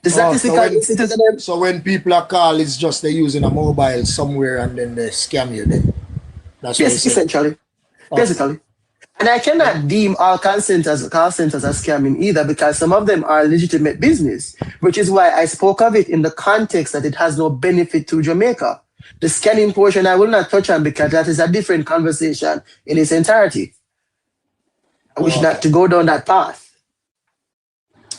The Statistical Institute. So when people are called, it's just they're using a mobile somewhere and then they scam you then. That's what Yes, essentially. Basically. And I cannot deem all call centers as scamming either, because some of them are legitimate business, which is why I spoke of it in the context that it has no benefit to Jamaica. The scanning portion I will not touch on because that is a different conversation in its entirety. I wish not to go down that path.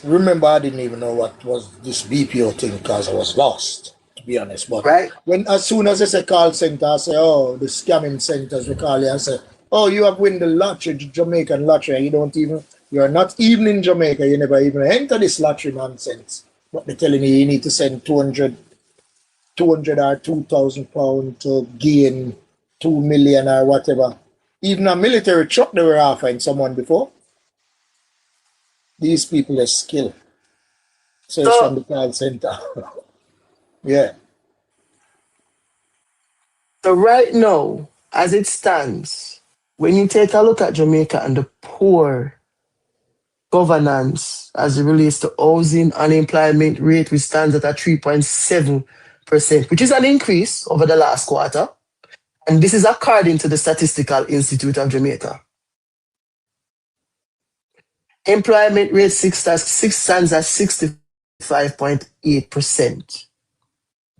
Remember, I didn't even know what was this BPO thing because I was lost, to be honest. But as soon as I say call center, I say, oh, the scamming centers, they call you and say, oh, you have won the lottery, Jamaican lottery. You're not even in Jamaica. You never even enter this lottery nonsense. But they're telling you need to send 200 or 2,000 pounds to gain 2 million or whatever. Even a military truck they were offering someone before. These people are skilled. So it's from the call center. Yeah. So right now, as it stands, when you take a look at Jamaica and the poor governance as it relates to housing, unemployment rate, which stands at a 3.7%, which is an increase over the last quarter. And this is according to the Statistical Institute of Jamaica. Employment rate stands at 65.8%.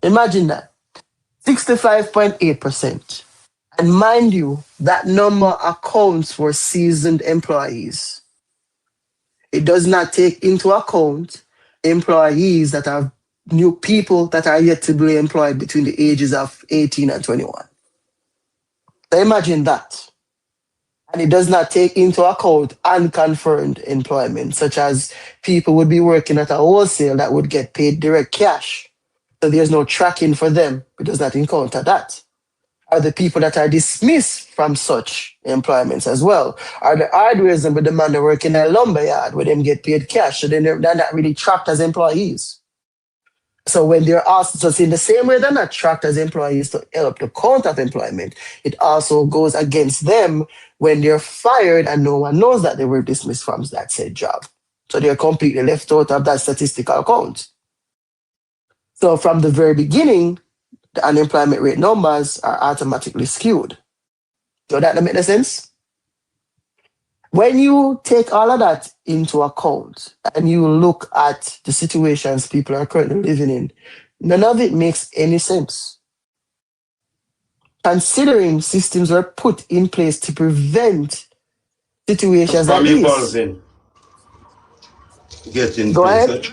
Imagine that. 65.8%. And mind you, that number accounts for seasoned employees. It does not take into account employees that are new people that are yet to be employed between the ages of 18 and 21. So imagine that. And it does not take into account unconfirmed employment, such as people would be working at a wholesale that would get paid direct cash. So there's no tracking for them. It does not encounter that. Are the people that are dismissed from such employments as well? Are the hardwares and the man that work in a lumber yard where them get paid cash? So they're not really tracked as employees. So when they're asked, so in the same way they're not tracked as employees to help the count of employment, it also goes against them when they're fired and no one knows that they were dismissed from that said job. So they're completely left out of that statistical count. So from the very beginning, the unemployment rate numbers are automatically skewed. So that make sense? When you take all of that into account and you look at the situations people are currently living in, none of it makes any sense. Considering systems were put in place to prevent situations like this. Go ahead.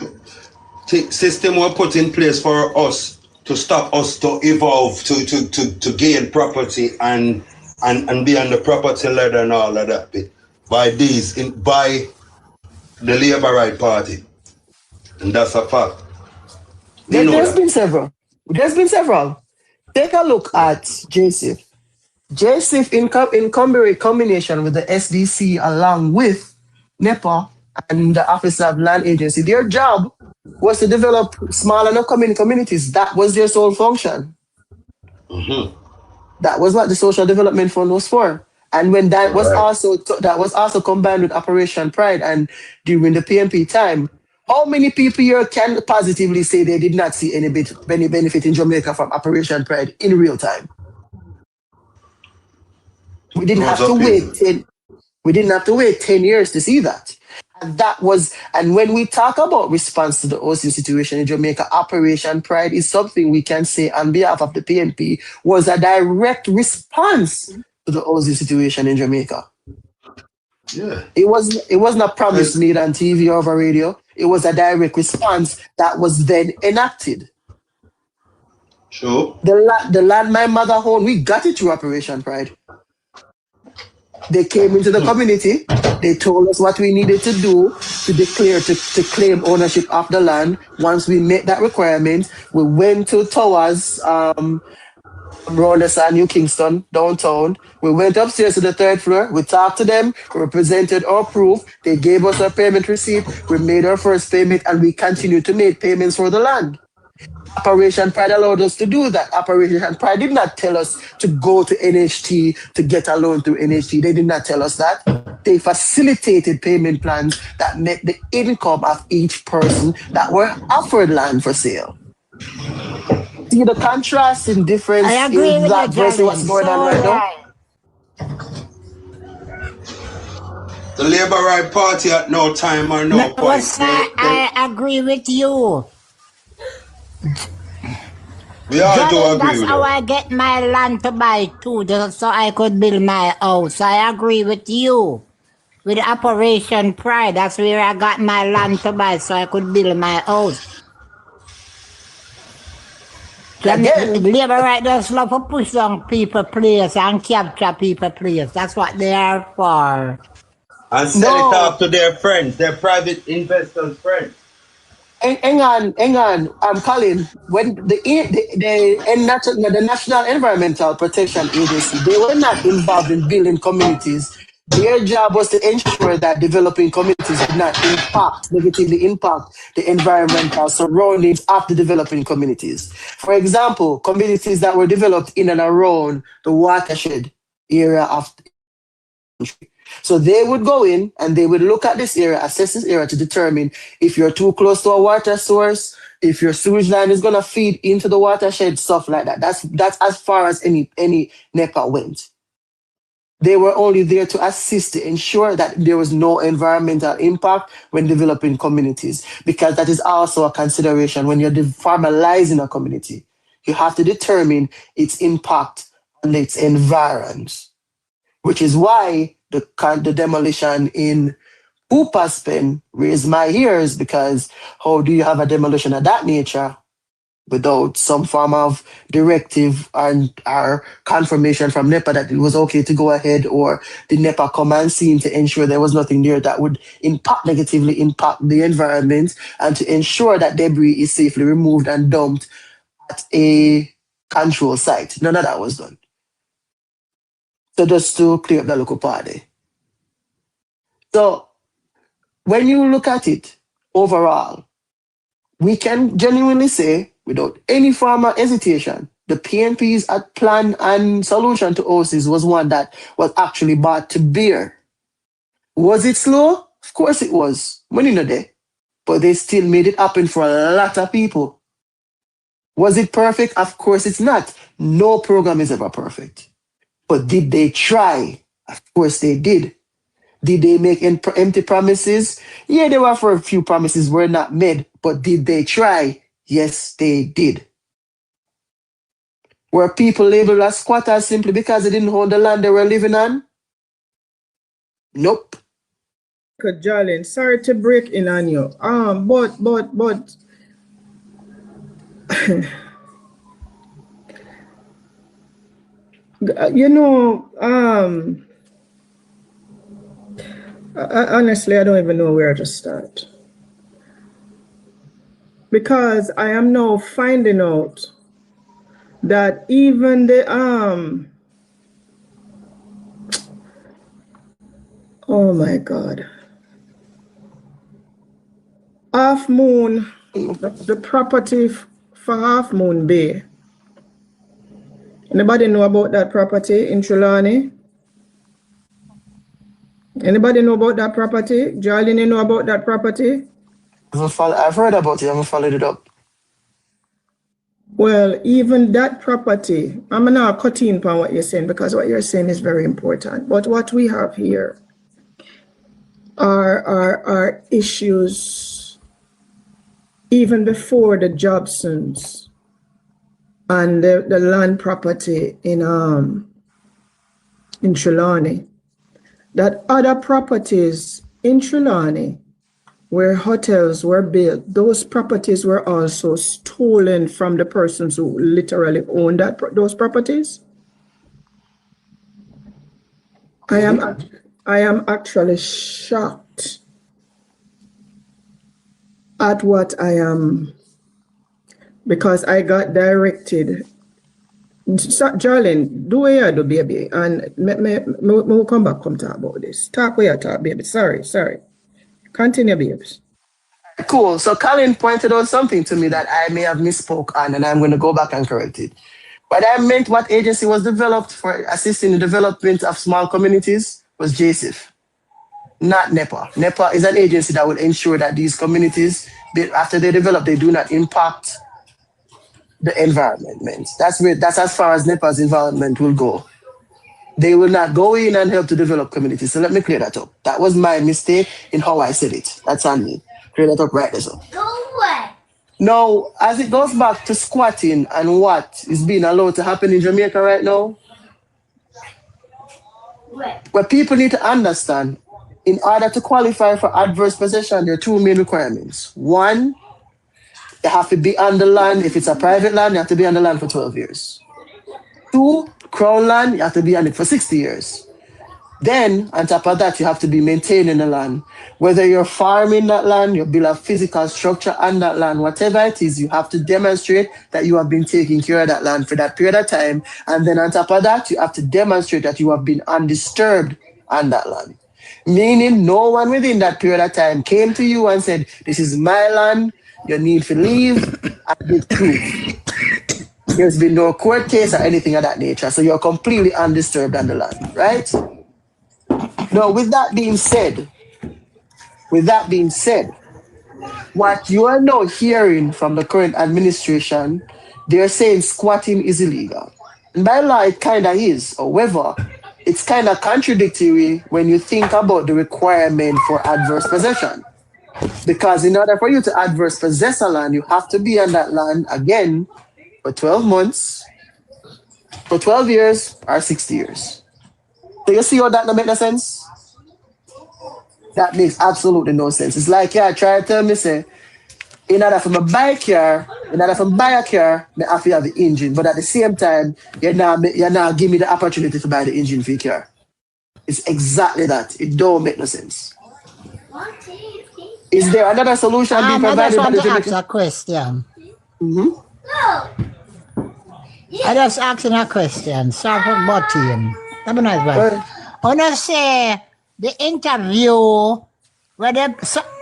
System were put in place for us to stop us to evolve, to gain property and be on the property ladder and all of that bit. By the Labour Right Party. And that's a fact. There's been several. Take a look at JSIF. JSIF in combination with the SDC along with NEPA and the Office of Land Agency, their job was to develop small and upcoming communities. That was their sole function. Mm-hmm. That was what the Social Development Fund was for. And when that was also combined with Operation Pride and during the PMP time, how many people here can positively say they did not see any benefit in Jamaica from Operation Pride in real time? We didn't have to wait 10 years to see that. And when we talk about response to the housing situation in Jamaica, Operation Pride is something we can say on behalf of the PNP was a direct response to the housing situation in Jamaica. Yeah. It wasn't a promise made on TV or over radio. It was a direct response that was then enacted. Sure. The land my mother owned, we got it through Operation Pride. They came into the community. They told us what we needed to do to declare, to claim ownership of the land. Once we met that requirement, we went to towers around New Kingston, downtown. We went upstairs to the third floor. We talked to them. We presented our proof. They gave us our payment receipt. We made our first payment, and we continued to make payments for the land. Operation Pride allowed us to do that. Operation Pride did not tell us to go to NHT to get a loan through NHT. They did not tell us that. They facilitated payment plans that met the income of each person that were offered land for sale. See the contrast in difference I agree in with you, that versus what's Jolene. going on So right now. right. The Labour Right Party at no time or no point. Sir, I agree with you. We all do Jolene, agree that's with how you. I get my land to buy too, just so I could build my house. I agree with you. With Operation Pride, that's where I got my land to buy so I could build my house. Again, Labour right just love to push down people place and capture people place. That's what they are for. And sell it off to their friends, their private investors' friends. hang on. I'm calling when the National Environmental Protection Agency, they were not involved in building communities. Their job was to ensure that developing communities did not negatively impact the environmental surroundings of the developing communities. For example, communities that were developed in and around the watershed area of the country. So they would go in and they would look at this area, assess this area to determine if you're too close to a water source, if your sewage line is gonna feed into the watershed, stuff like that. That's as far as any NEPA went. They were only there to assist to ensure that there was no environmental impact when developing communities, because that is also a consideration when you're formalizing a community. You have to determine its impact on its environs, which is why the demolition in Upaspen raised my ears, because how do you have a demolition of that nature without some form of directive and or confirmation from NEPA that it was okay to go ahead, or the NEPA command scene to ensure there was nothing there that would negatively impact the environment, and to ensure that debris is safely removed and dumped at a control site. None of that was done. So just to clear up the local party. So when you look at it overall, we can genuinely say, without any form of hesitation, the PNP's plan and solution to OCs was one that was actually brought to bear. Was it slow? Of course it was. Money no day. But they still made it happen for a lot of people. Was it perfect? Of course it's not. No program is ever perfect. But did they try? Of course they did. Did they make empty promises? Yeah, there were for a few promises were not made, but did they try? Yes, they did. Were people labeled as squatters simply because they didn't own the land they were living on? Nope. Jolene, sorry to break in on you. But you know, honestly, I don't even know where to start. Because I am now finding out that even the oh my God, Half Moon, the property for Half Moon Bay. Anybody know about that property in Trelawney? Anybody know about that property? Jolene, you know about that property? I've heard about it. I haven't followed it up. Well, even that property, I'm not cutting upon what you're saying because what you're saying is very important. But what we have here are issues even before the Jobsons and the land property in Trelawney. That other properties in Trelawney where hotels were built, those properties were also stolen from the persons who literally owned those properties. I am actually shocked at what I am, because I got directed. So, Jolene, do what you do, baby, and me come back, come talk about this. Talk where you talk, baby. Sorry. Continue, babes. Cool. So Colin pointed out something to me that I may have misspoke on, and I'm going to go back and correct it. What I meant, what agency was developed for assisting the development of small communities was JSIF, not NEPA. NEPA is an agency that will ensure that these communities, after they develop, they do not impact the environment. That's as far as NEPA's involvement will go. They will not go in and help to develop communities. So let me clear that up. That was my mistake in how I said it. That's on me. Clear that up right there. So. Now, as it goes back to squatting and what is being allowed to happen in Jamaica right now, what people need to understand, in order to qualify for adverse possession, there are two main requirements. One, you have to be on the land. If it's a private land, you have to be on the land for 12 years. Two, crown land, you have to be on it for 60 years. Then, on top of that, you have to be maintaining the land. Whether you're farming that land, you build a physical structure on that land, whatever it is, you have to demonstrate that you have been taking care of that land for that period of time. And then on top of that, you have to demonstrate that you have been undisturbed on that land. Meaning no one within that period of time came to you and said, this is my land, you need to leave, and give proof. There's been no court case or anything of that nature. So you're completely undisturbed on the land, right? Now, with that being said, what you are now hearing from the current administration, they're saying squatting is illegal. And by law, it kind of is. However, it's kind of contradictory when you think about the requirement for adverse possession. Because in order for you to adverse possess a land, you have to be on that land again for 12 months, for 12 years, or 60 years. So you see how that don't make no sense? That makes absolutely no sense. It's like, yeah, try to tell me, say, in order for me buy a car, I have to have the engine. But at the same time, you now give me the opportunity to buy the engine for your car. It's exactly that. It don't make no sense. Is there another solution being provided? I just want to ask a question. I just asking a question. Sorry for butting. That's a nice one. I want to say the interview where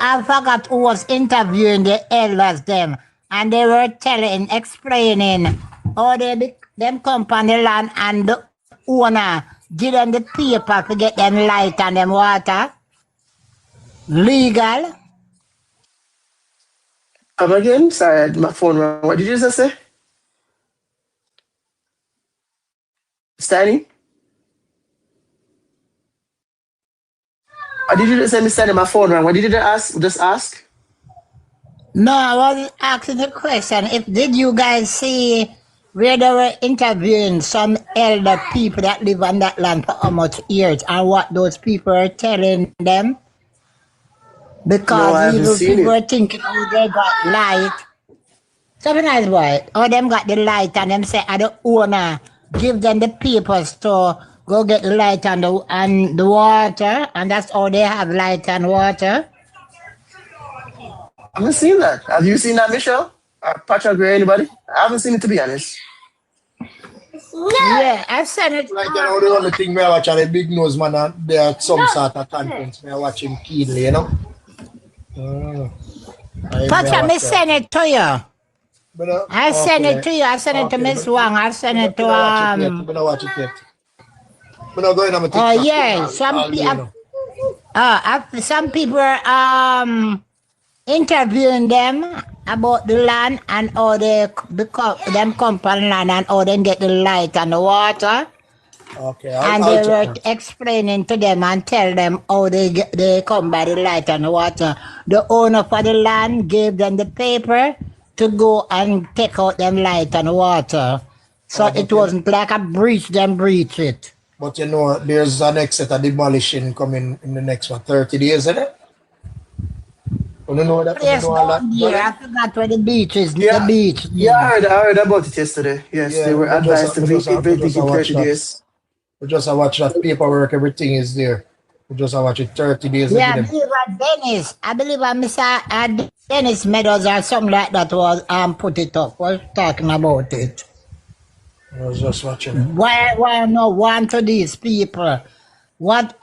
I forgot who was interviewing the elders them, and they were explaining how them come on the land and the owner give them the paper to get them light and them water. Legal. Come again? Sorry, I had my phone wrong. What did you just say? Stanley? Or did you just say me sending my phone wrong? What did you just ask? No, I was asking the question. Did you guys see where they were interviewing some elder people that live on that land for how much years and what those people are telling them? Because people were thinking, oh, they got light. Something nice boy. Oh, them got the light and them say, the owner give them the papers to go get the light and the water, and that's how they have light and water. I haven't seen that. Have you seen that, Michelle? Or Patrick or anybody? I haven't seen it, to be honest. Yeah, I've seen it. Like, the only thing I watch on the big nose man, there are some sort of conference. I watch him keenly, you know. Patrick, me send it to you. I send it to you. I send it to Miss Wang. I send it to I'm gonna watch it yet. Oh yeah, some people are interviewing them about the land and how they them come on land and how they get the light and the water. Okay. And they were explaining to them and tell them how they come by the light and the water. The owner for the land gave them the paper to go and take out them light and water. So it wasn't like a breach, them breach it. But you know, there's an next set of demolition coming in the next 30 days, isn't it? You know that? Yes, I forgot where the beach is. Yeah. The beach. Yeah, I heard about it yesterday. Yes, they were advised to vacate in 30 days. We just watch that paperwork, everything is there. We just watch it 30 days. Yeah, I believe Mr. Dennis Meadows or something like that was put it up, was talking about it. I was just watching it. Why no one to these people what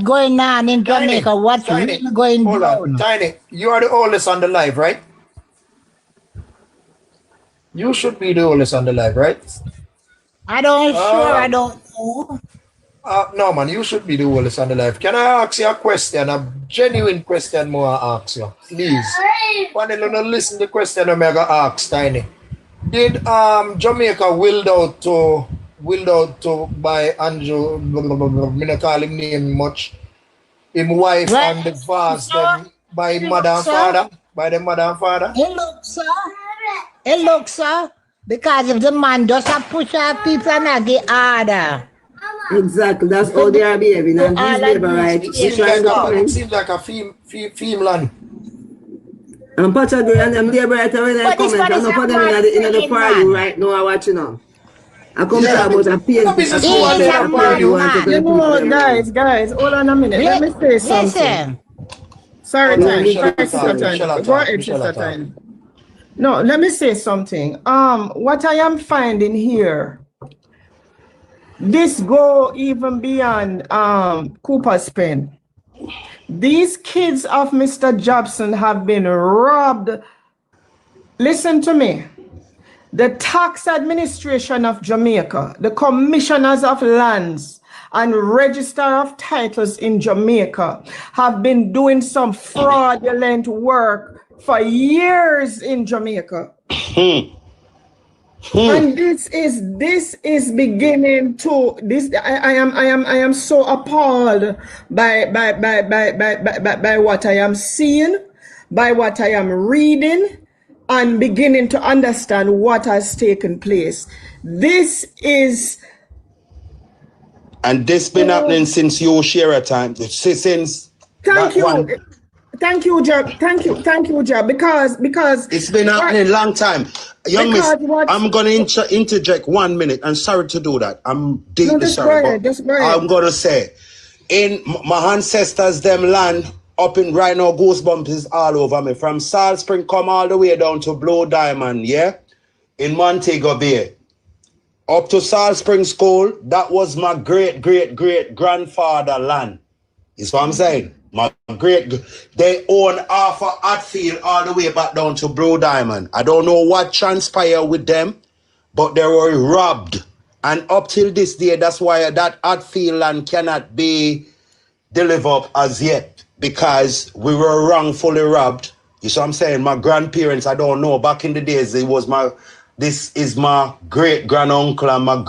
going on in Jamaica? What's really going Hold on, Tiny, you are the oldest on the live, right? You should be the oldest on the live, right? I don't know. No, man, you should be the oldest on the live. Can I ask you a question? A genuine question more I ask you. Please. When you don't listen to the question I'm gonna ask, Tiny. Did Jamaica willed out to by Andrew, I'm not call him name much, him wife and the vase them by mother and father? By the mother and father? It looks, sir. Because if the man doesn't push out people and not get order. Exactly, that's how they are behaving. And these labor rights, it seems like a female. and Pacha and them labor rights when I comment, I know for them in the party right now, I watch you now. I come talk about a pain. Guys, hold on a minute. Let me say something. Sorry, time. Go ahead, Sister Time. No, let me say something. What I am finding here, this go even beyond Cooper's Pen. These kids of Mr. Jobson have been robbed. Listen to me. The tax administration of Jamaica, the commissioners of lands and register of titles in Jamaica have been doing some fraudulent work for years in Jamaica. And this is beginning to I am so appalled by what I am seeing, by what I am reading, and beginning to understand what has taken place. This is, and this been happening since your share time. Since thank you, Jab. Because it's been happening a long time. Young miss, I'm gonna interject 1 minute, and sorry to do that. I'm deeply sorry. Just go ahead. I'm gonna say, in my ancestors, them land up in right now, goosebumps is all over me. From Salt Spring, come all the way down to Blue Diamond, yeah, in Montego Bay, up to Salt Spring School. That was my great grandfather land. Is what I'm saying. They own half of Hatfield all the way back down to Blue Diamond. I don't know what transpired with them, but they were robbed. And up till this day, that's why that Hatfield land cannot be delivered as yet, because we were wrongfully robbed. You see what I'm saying? My grandparents, I don't know, back in the days, this is my great granduncle and my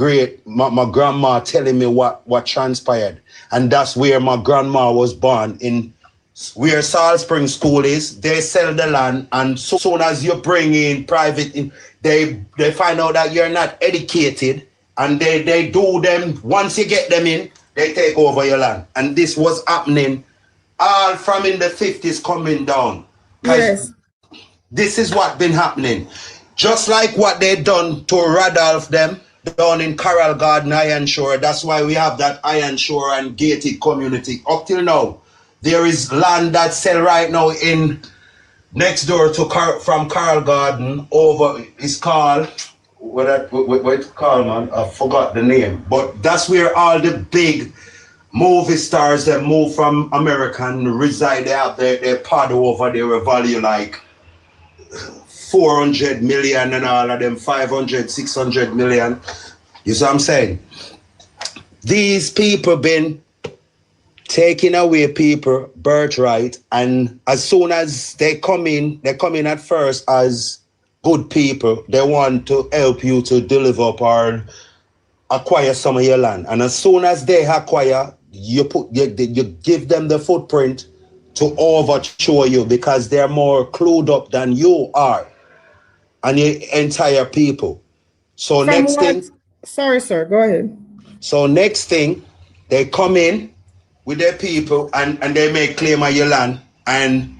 grandma telling me what transpired. And that's where my grandma was born, in where Salt Spring School is. They sell the land, and so soon as you bring in private, they find out that you're not educated, and they do them. Once you get them in, they take over your land. And this was happening all from in the 50s coming down. yes. This is what been happening. Just like what they done to Radolph them down in Coral Garden, Iron Shore. That's why we have that Iron Shore and gated community. Up till now, there is land that sell right now in next door to from Coral Garden over. It's called what it's called, man. I forgot the name. But that's where all the big movie stars that move from America and reside. They have their pod over there, value like 400 million and all of them, 500, 600 million. You see what I'm saying? These people been taking away people birthright, and as soon as they come in at first as good people. They want to help you to deliver or acquire some of your land. And as soon as they acquire, you give them the footprint to overthrow you, because they're more clued up than you are and your entire people. So next thing. Sorry, sir. Go ahead. So next thing, they come in with their people and they make claim of your land. And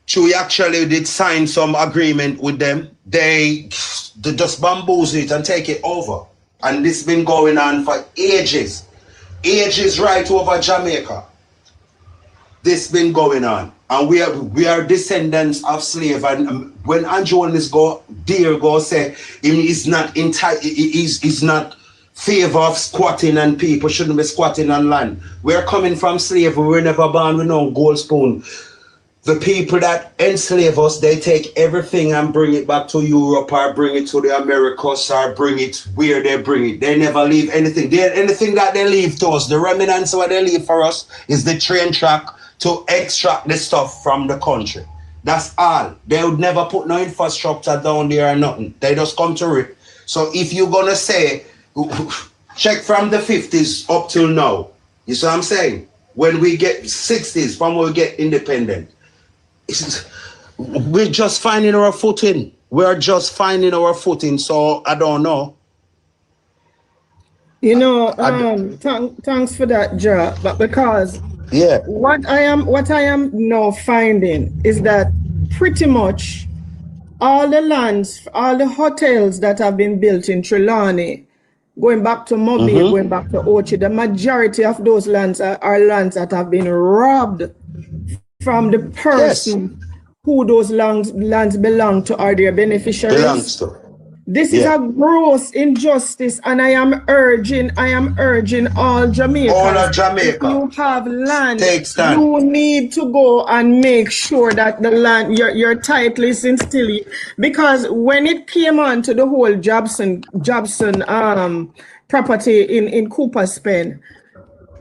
Chewy actually did sign some agreement with them. They just bamboozle it and take it over. And this been going on for ages. Ages right over Jamaica. This been going on. And we are descendants of slave. And when Andrew go say he's not favor of squatting and people shouldn't be squatting on land. We're coming from slavery. We're never born with no gold spoon. The people that enslave us, they take everything and bring it back to Europe or bring it to the Americas or bring it where they bring it. They never leave anything. Anything that they leave to us, the remnants what they leave for us is the train track to extract the stuff from the country. That's all. They would never put no infrastructure down there or nothing. They just come to it. So if you're going to say, check from the 50s up till now, you see what I'm saying? When we get 60s, from when we get independent, we're just finding our footing. We're just finding our footing. So I don't know. You know, thanks for that, Ja. But because what I am now finding is that pretty much all the lands, all the hotels that have been built in Trelawney, going back to Mobile, going back to Ochi, the majority of those lands are lands that have been robbed from the person who those lands belong to, are their beneficiaries. This is a gross injustice, and I am urging all Jamaicans. All of Jamaica. If you have land, you need to go and make sure that the land, your title is instilled. Because when it came on to the whole Jobson property in Cooper's Pen,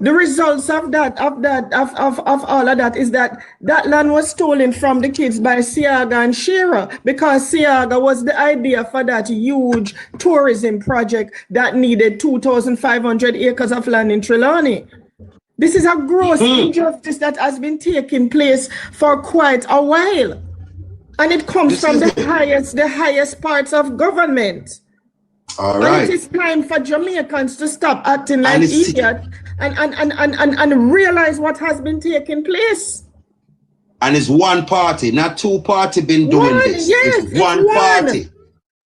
the results of all of that is that land was stolen from the kids by Siaga and Shearer, because Siaga was the idea for that huge tourism project that needed 2,500 acres of land in Trelawney. This is a gross injustice that has been taking place for quite a while. And it comes from the highest parts of government. All right. And it is time for Jamaicans to stop acting like idiots and realize what has been taking place. And it's one party, not two party been doing this. Yes, it's one party.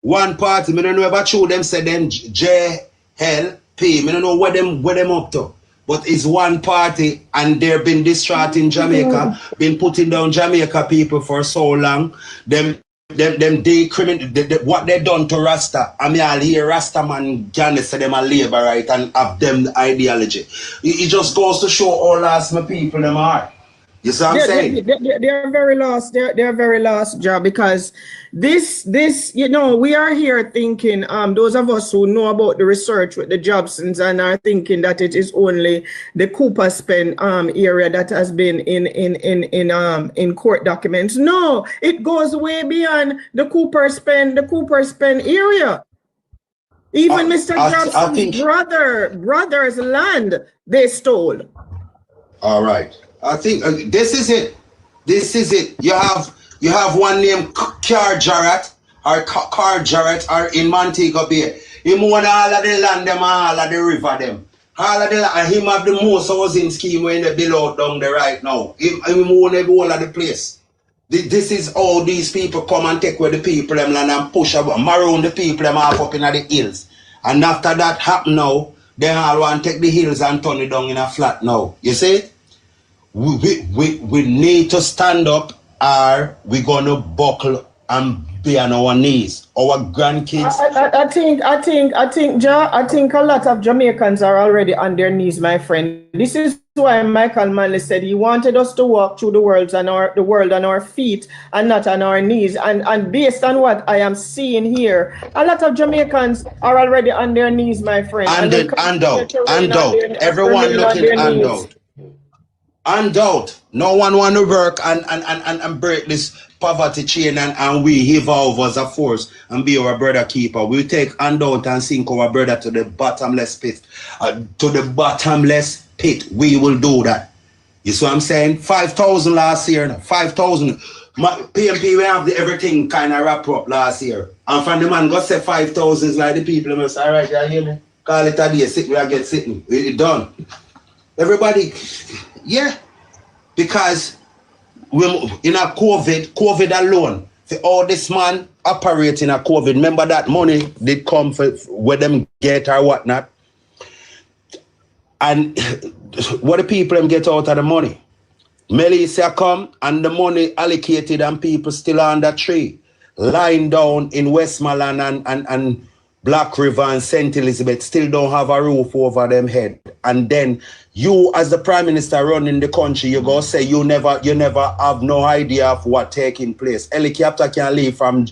One party. I don't know about you, them say them JLP. I don't know what them up to. But it's one party, and they've been distraught in Jamaica, been putting down Jamaica people for so long. Them decriminate what they done to Rasta. I mean, I'll hear Rasta man can say them a labor right and have them the ideology. It just goes to show all last my people them are. You see what I'm saying? They're very lost. They're very lost, Ja, because this, you know, we are here thinking, those of us who know about the research with the Jobsons and are thinking that it is only the Cooper's Pen area that has been in court documents. No, it goes way beyond the Cooper's Pen area. Even Mr. Jobson's brother's land they stole. All right. I think this is it. This is it. You have one named Car Jarrett or in Montego Bay. Him own all of the land them, all of the river them. All of the land, and him have the most housing scheme when they build out down there right now. Him own every whole of the place. This is all these people come and take away the people them land and push around the people them half up in the hills. And after that happen now, they all want to take the hills and turn it down in a flat now. You see? We need to stand up, or we're gonna buckle and be on our knees. Our grandkids. I think a lot of Jamaicans are already on their knees, my friend. This is why Michael Manley said he wanted us to walk through the world on our feet and not on our knees. And based on what I am seeing here, a lot of Jamaicans are already on their knees, my friend. And out. Everyone looking and out. And out. No one want to work and break this poverty chain and we evolve as a force and be our brother keeper. We take hand out and sink our brother to the bottomless pit. We will do that. You see what I'm saying? 5,000 last year. 5,000. PMP, we have everything kind of wrap up last year. And from the man got say 5,000 is like the people must say, all right, you hear me? Call it a day, sit, we are get sitting. It's done. Everybody. Yeah, because we in a COVID alone, for all this man operating a COVID, remember that money did come for where them get or whatnot. And what the people them get out of the money? Melissa come and the money allocated and people still on the tree, lying down in Westmoreland and Black River and St. Elizabeth still don't have a roof over them head. And then you, as the Prime Minister running the country, you go say you never have no idea of what taking place. Helicopter can leave from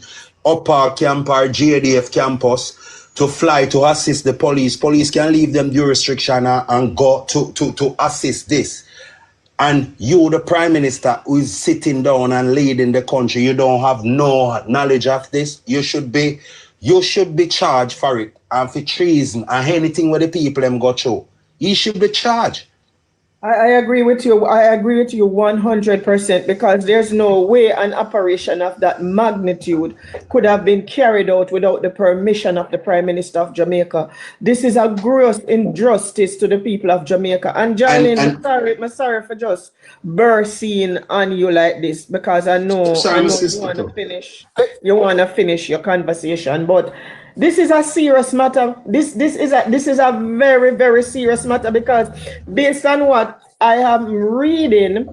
Upper Camp or JDF campus to fly to assist the police. Police can leave them jurisdiction and go to assist this. And you, the Prime Minister, who is sitting down and leading the country, you don't have no knowledge of this. You should be charged for it and for treason and anything where the people them go through. You should be charged. I agree with you. I agree with you 100% because there's no way an operation of that magnitude could have been carried out without the permission of the Prime Minister of Jamaica. This is a gross injustice to the people of Jamaica. And Jolene, I'm sorry for just bursting on you like this because I know you want to finish your conversation, but this is a serious matter. This is a very, very serious matter because based on what I am reading,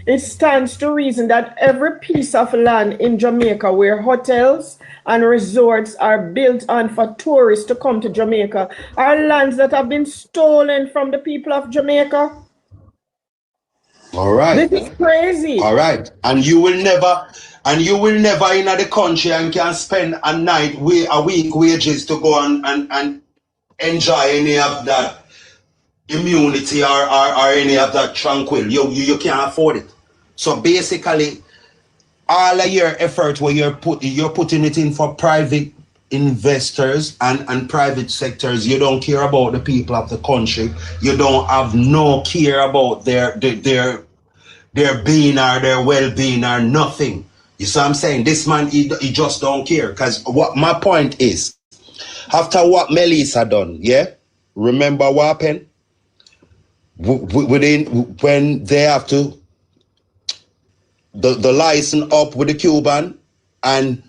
it stands to reason that every piece of land in Jamaica where hotels and resorts are built on for tourists to come to Jamaica are lands that have been stolen from the people of Jamaica. All right. This is crazy. All right. And you will never in the country and can spend a week wages to go and enjoy any of that immunity or any of that tranquil. You can't afford it. So basically, all of your effort where you're putting it in for private investors and private sectors, you don't care about the people of the country. You don't have no care about their being or their well-being or nothing. You see what I'm saying? This man, he just don't care. Because what my point is, after what Melissa done, yeah? Remember what happened? When they have to, the license up with the Cuban, and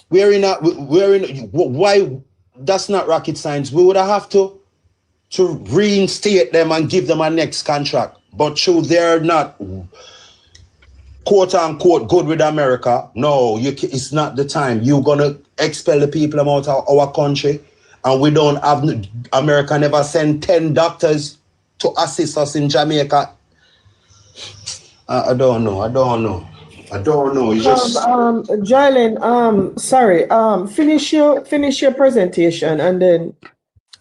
why, that's not rocket science. We would have to reinstate them and give them a next contract. But true, they're not quote unquote good with America. No, it's not the time. You're gonna expel the people out of our country, and we don't have. America never sent 10 doctors to assist us in Jamaica. I don't know. It's just Jalen, sorry. Finish your presentation, and then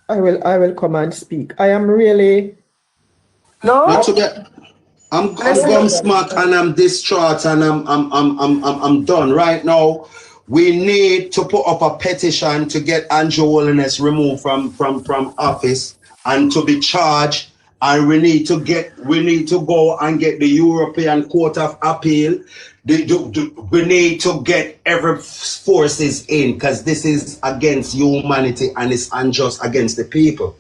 I will come and speak. I am really. No. Not to get, I'm gum smack and I'm distraught and I'm done. Right now, we need to put up a petition to get Andrew Holiness removed from office and to be charged. And we need to go and get the European Court of Appeal. We need to get every forces in because this is against humanity and it's unjust against the people.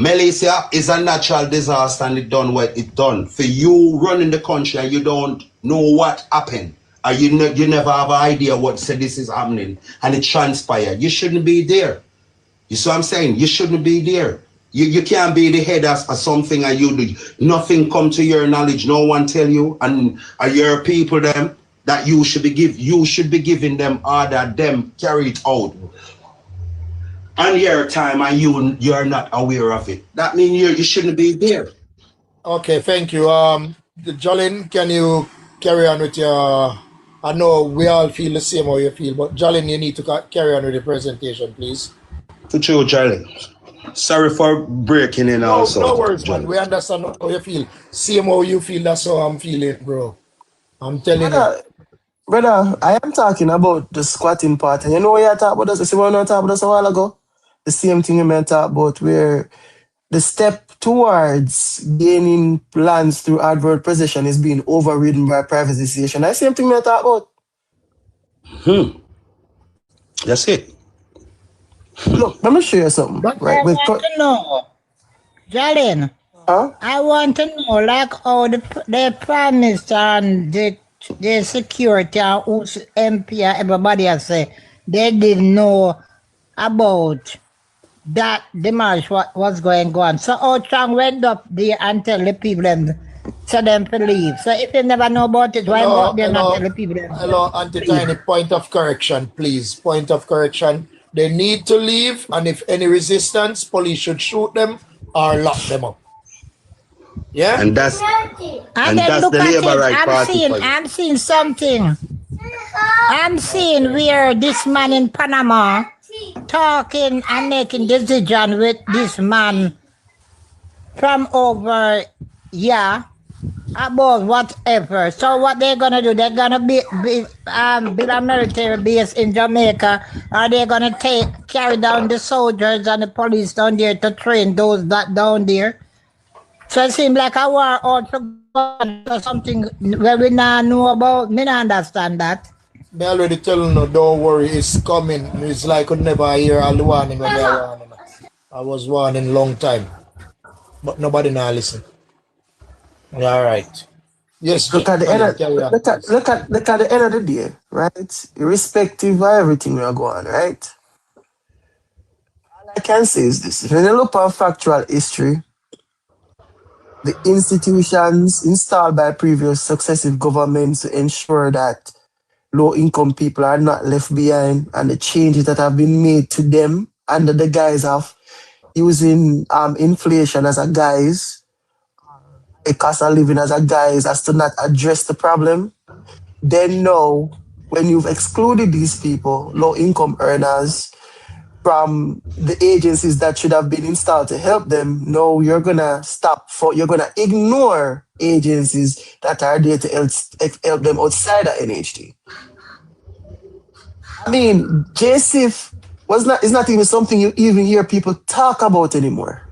Melissa is a natural disaster and it done what it done. For you running the country and you don't know what happened, or you never have an idea what said this is happening and it transpired. You shouldn't be there. You see what I'm saying? You shouldn't be there. You can't be the head of something and you do nothing come to your knowledge. No one tell you and your people them that you should be giving them order, them carry it out. On your time and you're not aware of it. That means you shouldn't be there. Okay, thank you. Jolene, can you carry on with your? I know we all feel the same how you feel, but Jolene, you need to carry on with the presentation, please. For true, Jolene. Sorry for breaking in also. No worries, man. We understand how you feel. Same how you feel, that's how I'm feeling, bro. I'm telling you. Brother, I am talking about the squatting part. And you know what you talked about us? You see what I talked about us a while ago? The same thing you meant to talk about where the step towards gaining lands through advert possession is being overridden by privatization. That's the same thing we talk about. That's it. Look, let me show you something. But right? I want to know, Jalen, I want to know like how the Prime Minister and the security and who's MP and everybody has said they didn't know about that demolish what was going on. So Chang went up there and tell the people them so them to leave. So if you never know about it, why not they not tell the people them? Hello, Auntie Tiny, point of correction, please. Point of correction. They need to leave, and if any resistance, police should shoot them or lock them up. Yeah? And that's And then look the at Labour it. Right Party for you. I'm seeing something. I'm seeing where this man in Panama talking and making decision with this man from over here about whatever. So what they're gonna do? They're gonna build a military base in Jamaica, or they're gonna carry down the soldiers and the police down there to train those that down there. So it seems like a war also or something where we now know about. Me not understand that. They already telling you, don't worry, it's coming. It's like I could never hear all the warning when they are warning. I was warning long time. But nobody now listen. All right. Yes. Look at the end of, look at the end of the day, right? Irrespective of everything we are going, right? All I can say is this: when you look at factual history, the institutions installed by previous successive governments to ensure that low-income people are not left behind, and the changes that have been made to them under the guise of using inflation as a guise, a cost of living as a guise, as to not address the problem. Then now, when you've excluded these people, low-income earners, from the agencies that should have been installed to help them, no, you're gonna you're gonna ignore agencies that are there to help them outside of NHT. I mean, JSIF is not even something you even hear people talk about anymore.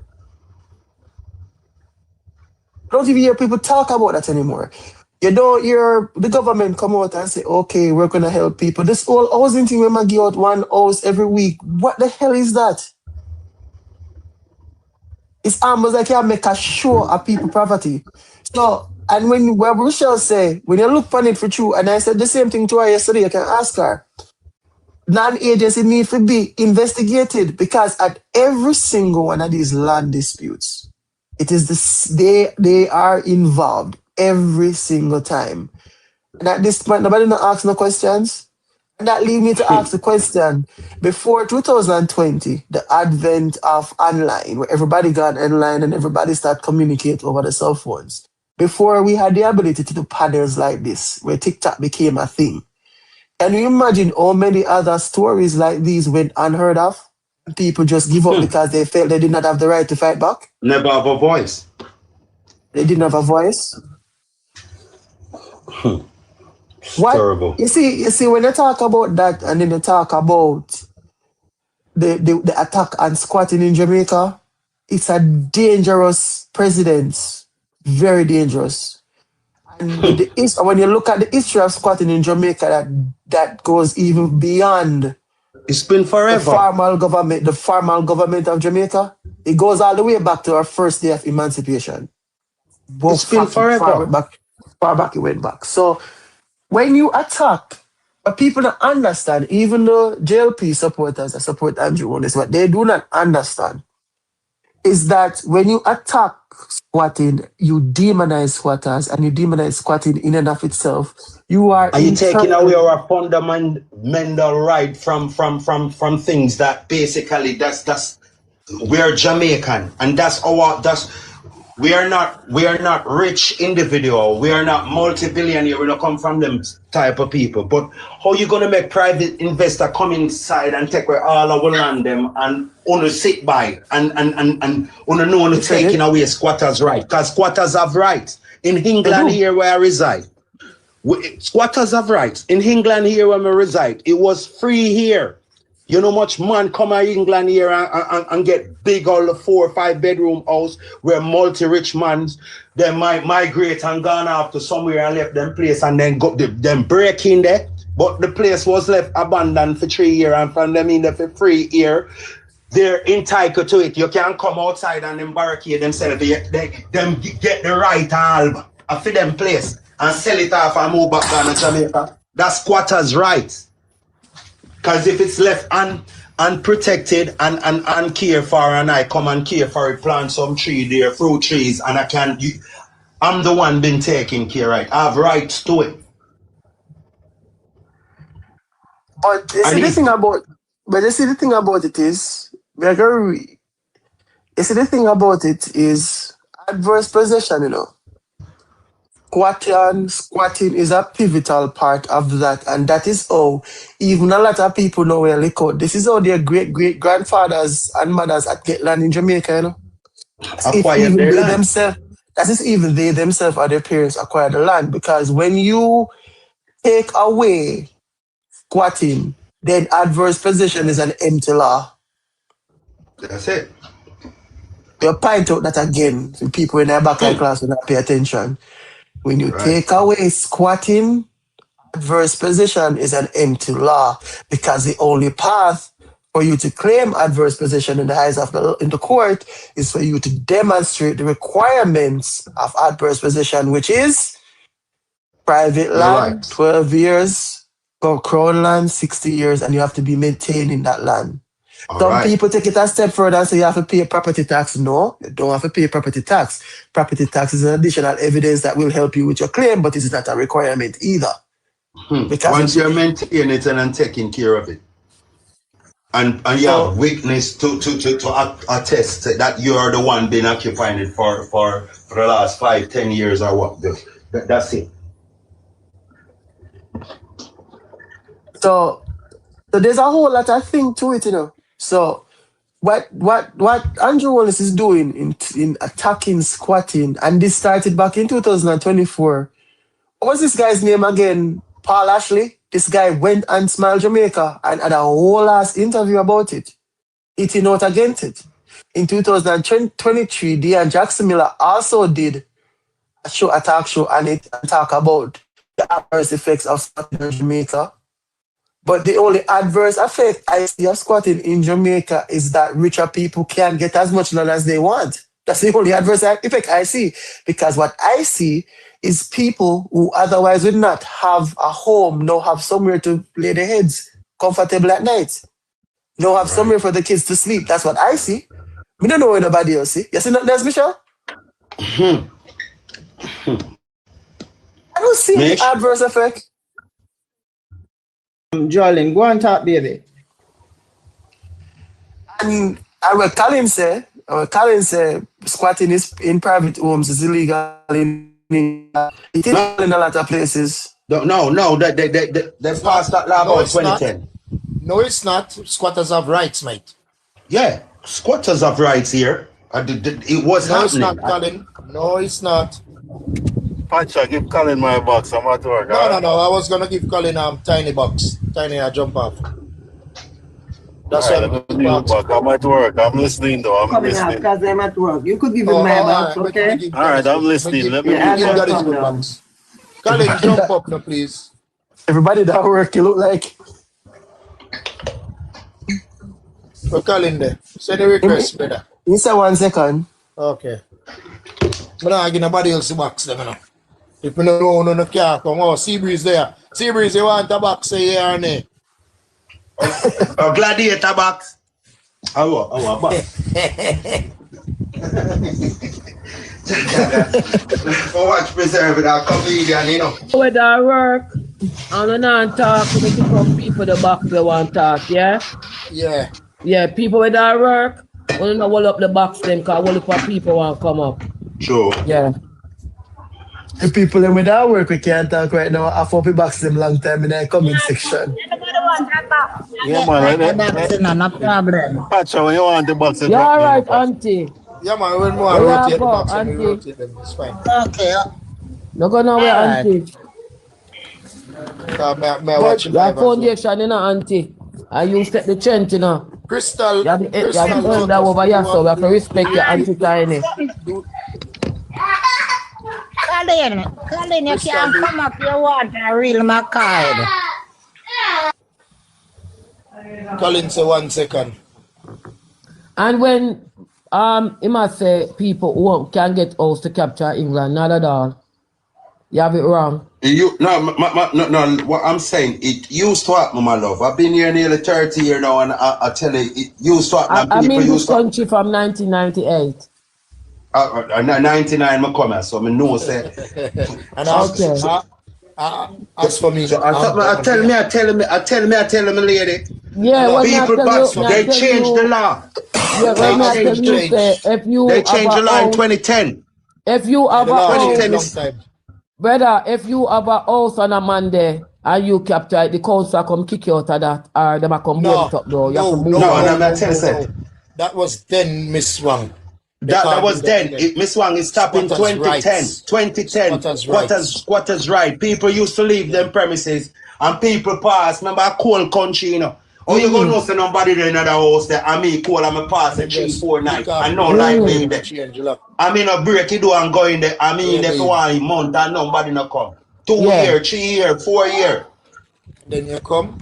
Don't even hear people talk about that anymore. You don't hear the government come out and say, okay, we're going to help people. This whole housing thing, we might give out one house every week. What the hell is that? It's almost like you make a show of people poverty. So, and when Rochelle say, when you look on it for true, and I said the same thing to her yesterday, you can ask her, non-agency need to be investigated, because at every single one of these land disputes, it is they are involved every single time. And at this point, nobody not ask no questions. And that leads me to ask the question, before 2020, the advent of online, where everybody got online and everybody started communicating over the cell phones, before we had the ability to do panels like this, where TikTok became a thing, can you imagine how many other stories like these went unheard of? People just give up because they felt they did not have the right to fight back? Never have a voice. They didn't have a voice? What? Terrible. You see, when you talk about that, and then you talk about the attack on squatting in Jamaica, it's a dangerous precedent. Very dangerous. And when you look at the history of squatting in Jamaica, that goes even beyond. It's been forever. The formal government of Jamaica. It goes all the way back to our first day of emancipation. It's been forever. Far back it went back. So when you attack, what people don't understand, even though JLP supporters that support Andrew on this, what they do not understand is that when you attack squatting, you demonize squatters, and you demonize squatting in and of itself. Are you taking away our fundamental right from things that basically we're Jamaican, and we are not rich individual. We are not multi-billionaire. We don't come from them type of people. But how you gonna make private investor come inside and take away all our land them and only sit by and only taking away squatters' right? Because squatters have rights in England here where I reside. Squatters have rights in England here where I reside. It was free here. You know much man come to England here and get big all the 4 or 5 bedroom house where multi-rich man they might migrate and gone off to somewhere and left them place and then go them break in there. But the place was left abandoned for 3 years, and from them in there for 3 years, they're entitled to it. You can't come outside and them barricade themselves. Them get the right album for them place and sell it off and move back down to Jamaica. That's squatters' rights. Because if it's left unprotected and uncared for, and I come and care for it, plant some tree there, fruit trees, and I'm the one been taking care of it. I have rights to it. But see, the thing about But you see, the thing about it is, you see, the thing about it is adverse possession, you know. Squatting is a pivotal part of that, and that is how even a lot of people know where they code. This is how their great grandfathers and mothers had get land in Jamaica, you know. Acquired their land. That is even they themselves or their parents acquired the land, because when you take away squatting, then adverse possession is an empty law. That's it. You point out that again to people in their back class will not pay attention. When you take away squatting, adverse possession is an empty law, because the only path for you to claim adverse possession in the eyes of in the court is for you to demonstrate the requirements of adverse possession, which is private land, 12 years, for crown land, 60 years, and you have to be maintaining that land. Some people take it a step further and say you have to pay property tax. No, you don't have to pay property tax. Property tax is an additional evidence that will help you with your claim, but it's not a requirement either. Because once you're maintaining it and taking care of it, and you have witness to attest that you are the one been occupying it for the last 5-10 years or what, that's it. So there's a whole lot of thing to it, you know. So what Andrew Wallace is doing in attacking squatting, and this started back in 2024. What was this guy's name again? Paul Ashley. This guy went and Smile Jamaica and had a whole ass interview about it, eating out against it. In 2023, Dean Jackson Miller also did a talk show on it and talk about the adverse effects of squatting in Jamaica. But the only adverse effect I see of squatting in Jamaica is that richer people can't get as much land as they want. That's the only adverse effect I see. Because what I see is people who otherwise would not have a home, now have somewhere to lay their heads comfortable at night. Now have somewhere for the kids to sleep. That's what I see. We don't know what nobody else see. You see nothing else, Michelle? I don't see the adverse effect. Jolene, go and talk, baby. And our Colin say squatting is in private homes is illegal it is in a lot of places. No, they passed that law about 2010. No, it's not. Squatters have rights, mate. Yeah, squatters have rights here. It was happening. No, it's not, Colin. No, it's not. Pacha, give Colin my box. I'm at work. No. I was gonna give Colin tiny box, tiny jump off. That's right, I'm at work. I'm listening though. I'm listening. Because I'm at work. You could give him my box, okay? All right, I'm listening. Let me give that his box. Colin, jump up now, please. Everybody that work, you look like. So Colin there. Send a request, brother. You say 1 second. Okay. I'm not give nobody else the box then, you know. If you don't know, no car come. Oh, Seabreeze there. Seabreeze, you want a box here and there? A gladiator box. I want box. Watch preserve that comedian, you know. With our work, and not talk to the people the box they want to talk, yeah? Yeah. Yeah, people with our work, we don't know hold up the box them because all of people want to come up. Sure. Yeah. The people in with our work, we can't talk right now. I hope we box them long time in the comment section. Yeah, man. No problem. Pacha, when you want the box, you're all right, auntie. Yeah, man, when more rotate the box and we rotate them, it's fine. Okay. No go nowhere, auntie. But your foundation, you know, auntie. And you set the trend, you know. Crystal. You have the that over here, so we have to respect your auntie tiny. Colin, you can't come up, you want a real McCard. Colin, say 1 second. And when he must say people who can get house to capture England, not at all. You have it wrong. No. What I'm saying, it used to happen, my love. I've been here nearly 30 years now, and I tell you, it used to happen. I'm in this country from 1998. 99, I come here, so I know say. And okay. As for me, so I tell me, lady. Yeah, They changed the law. Yeah, when I tell you, say, if you they changed the law in house, 2010. If you have a house, brother, if you have a house on a Monday and you capture it, the council come kick you out of that, or them come board it up, though. You have to move no. That was then, Miss Wang. That was then. Miss Wang is stopped in 2010. 2010. Squatters' right. People used to leave them premises and people pass. Remember a cold country, you know. Oh, you gonna know say nobody there in another house there. I mean, cool, I'm a pass at 3-4 nights. I know like me there. I mean, a break it do and go in there. I mean, there for 1 month and nobody no come. 2 years, 3 years, 4 years. Then you come.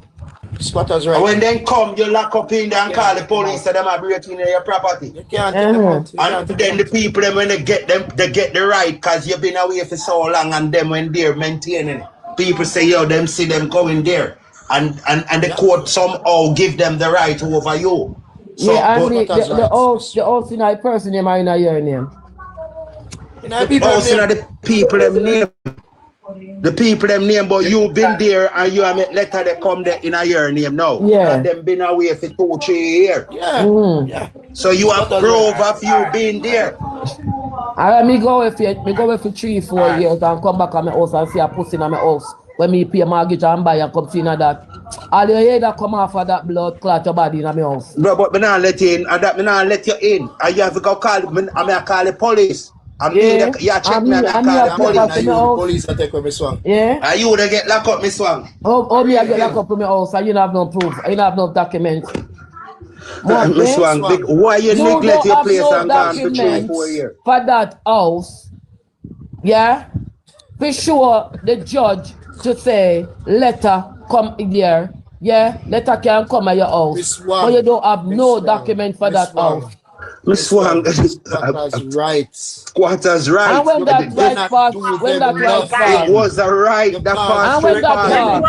Squatters' right. And when they come, you lock up in there and call the police so them are breaking your property. You can't take them out. And then the people them when they get the right because you've been away for so long and them when they're maintaining it. People say, yo, them see them going there. And the court somehow give them the right over you. So, yeah, and the house in a person name or in a your name? House in the people them name. The people them name, but you been there and you have a letter that come there in your name now. Yeah. And them been away for 2-3 years. Yeah. So you have proof of you being there. And me go with for 3-4 years and come back on my house and see a pussy in my house. When me pay mortgage and buy and come see that. All you hear that come off of that blood clot your body in my house. Bro, but me not let you in. And that me not let you in. And you have to go call the police. You check me and call the police. Take with me swang. Yeah. And you would get locked up, me swang. Oh, me I get locked up in my house and you have no proof. You have no documents. Me swang. Why you neglect your place and gone for 3-4 years? For that house, yeah, for sure the judge to say letter come there, yeah, letter can come at your house, but you don't have no document for that house. Miss Wang, Squatters' rights. Squatters' rights. And when that right passed, it was a right that passed. And when that passed,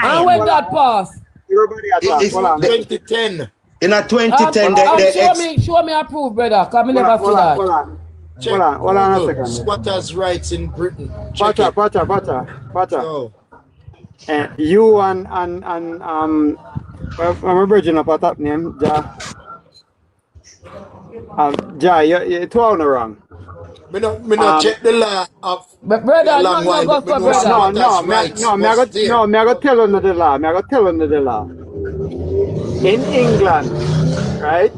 and when that passed, it's 2010. In a 2010, show me a proof, brother. Come never see that. Hold on a second. Squatters' rights in Britain. Pacha. Oh. You and I'm a virgin of a top name, Ja. Ja, you're 2 on the wrong. Me not check the law of. But brother, no, me I got tell under the law. In England, right?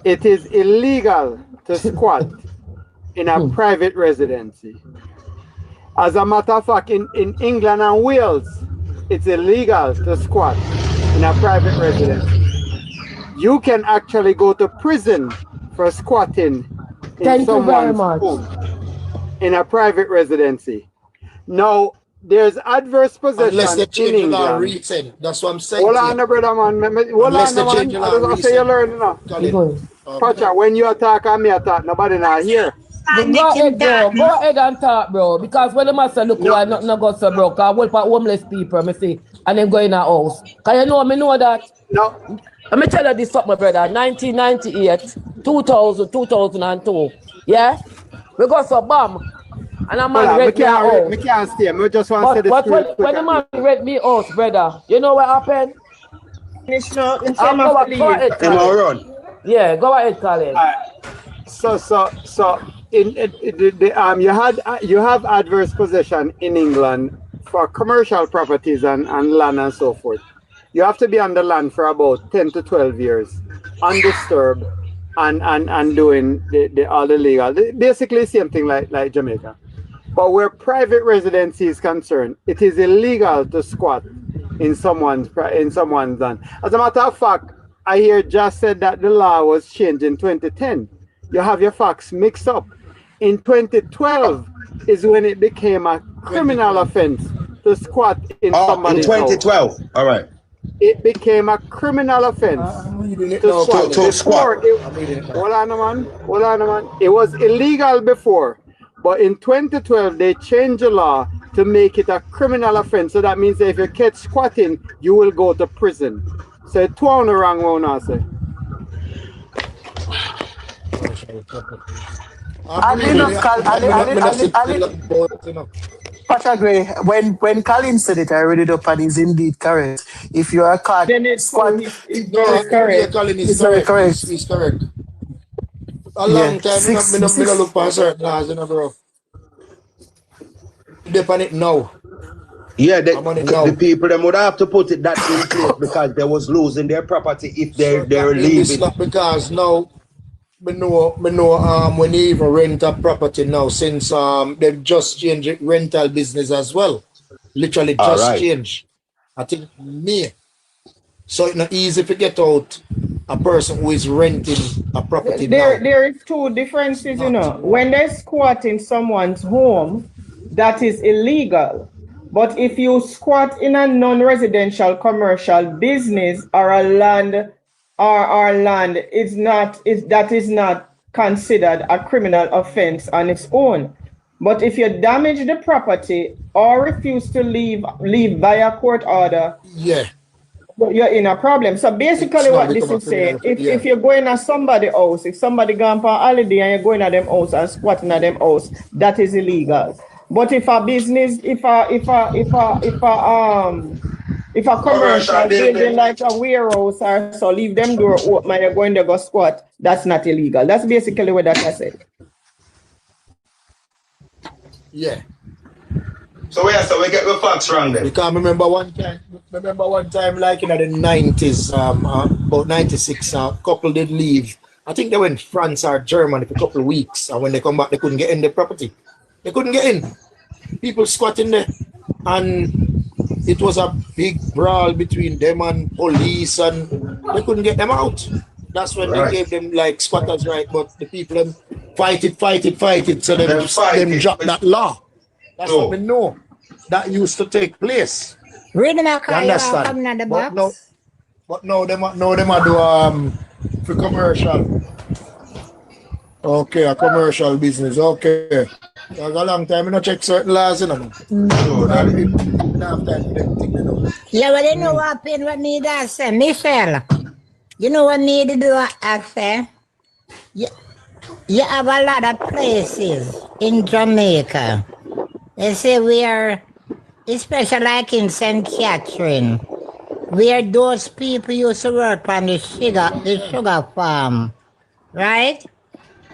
It is illegal to squat in a private residency. As a matter of fact, in England and Wales, it's illegal to squat in a private residence. You can actually go to prison for squatting in someone's home in a private residency. Now, there's adverse possession unless they change in England. Recent. That's what I'm saying. Hold on, brother, man. Hold on, man. I say you learn now. Pacha, when you attack and me attack, nobody not here. Go ahead and talk, bro. Because when the master look why nothing no go so bro. Cause work for homeless people, me see, and then go in a house. Cause you know that. No. Let me tell you this something, brother. 1998, 2000, 2002. Yeah? We got so bomb. And a man read me out. Me can't stay. Me just want to say this. But when the man read me out, brother, you know what happened? Go ahead, yeah, go ahead, Colin. So you have adverse possession in England for commercial properties and land and so forth. You have to be on the land for about 10 to 12 years, undisturbed, and doing all the legal. Basically, the same thing like Jamaica. But where private residency is concerned, it is illegal to squat in someone's land. As a matter of fact, I hear just said that the law was changed in 2010. You have your facts mixed up. In 2012 is when it became a criminal offense to squat in somebody's house. In 2012, all right. It became a criminal offense to squat. Hold on, man. It was illegal before, but in 2012 they changed the law to make it a criminal offense. So that means that if you catch squatting, you will go to prison. So 2 on the wrong one, I say. Pasha Gray, when Colin said it, I read it up and it's indeed correct. If you are caught Then it's squat, it's correct. Colin is it's very correct. correct. He's correct. A Yeah, long time, me no look for certain laws, bro. Depend it now. Yeah, the people them would have to put it that in place because they was losing their property if they're leaving. Not because now me know when you even rent a property now since they've just changed rental business as well. Literally just changed. I think May. So it's not easy to get out a person who is renting a property now. There is two differences, you know. When they squat in someone's home, that is illegal. But if you squat in a non-residential commercial business or a land that is not considered a criminal offense on its own. But if you damage the property or refuse to leave by a court order, you're in a problem. So basically what this is saying, if you're going to somebody's house, if somebody gone for a holiday and you're going to them house and squatting at them house, that is illegal. But if a business, if a commercial building like a warehouse or so, leave them door open and you're going to go squat, that's not illegal. That's basically what that I said. Yeah. So we get the facts wrong then. Because remember one time like in the 90s, about 96, a couple did leave. I think they went France or Germany for a couple of weeks, and when they come back, they couldn't get in the property. They couldn't get in. People squatting there, and it was a big brawl between them and police, and they couldn't get them out. That's when they gave them like squatters' right, but the people them fight it. So them dropped that law. That's what we know. That used to take place. Read my car, coming at the box. But no, them do for commercial. Okay, a commercial business. Okay. Because a long time I don't check certain laws, you know. Yeah, but you know what happened? What need I say? Michelle, you know what need to do I say? You have a lot of places in Jamaica. They say we are, especially like in St. Catherine, where those people used to work on the sugar farm, right?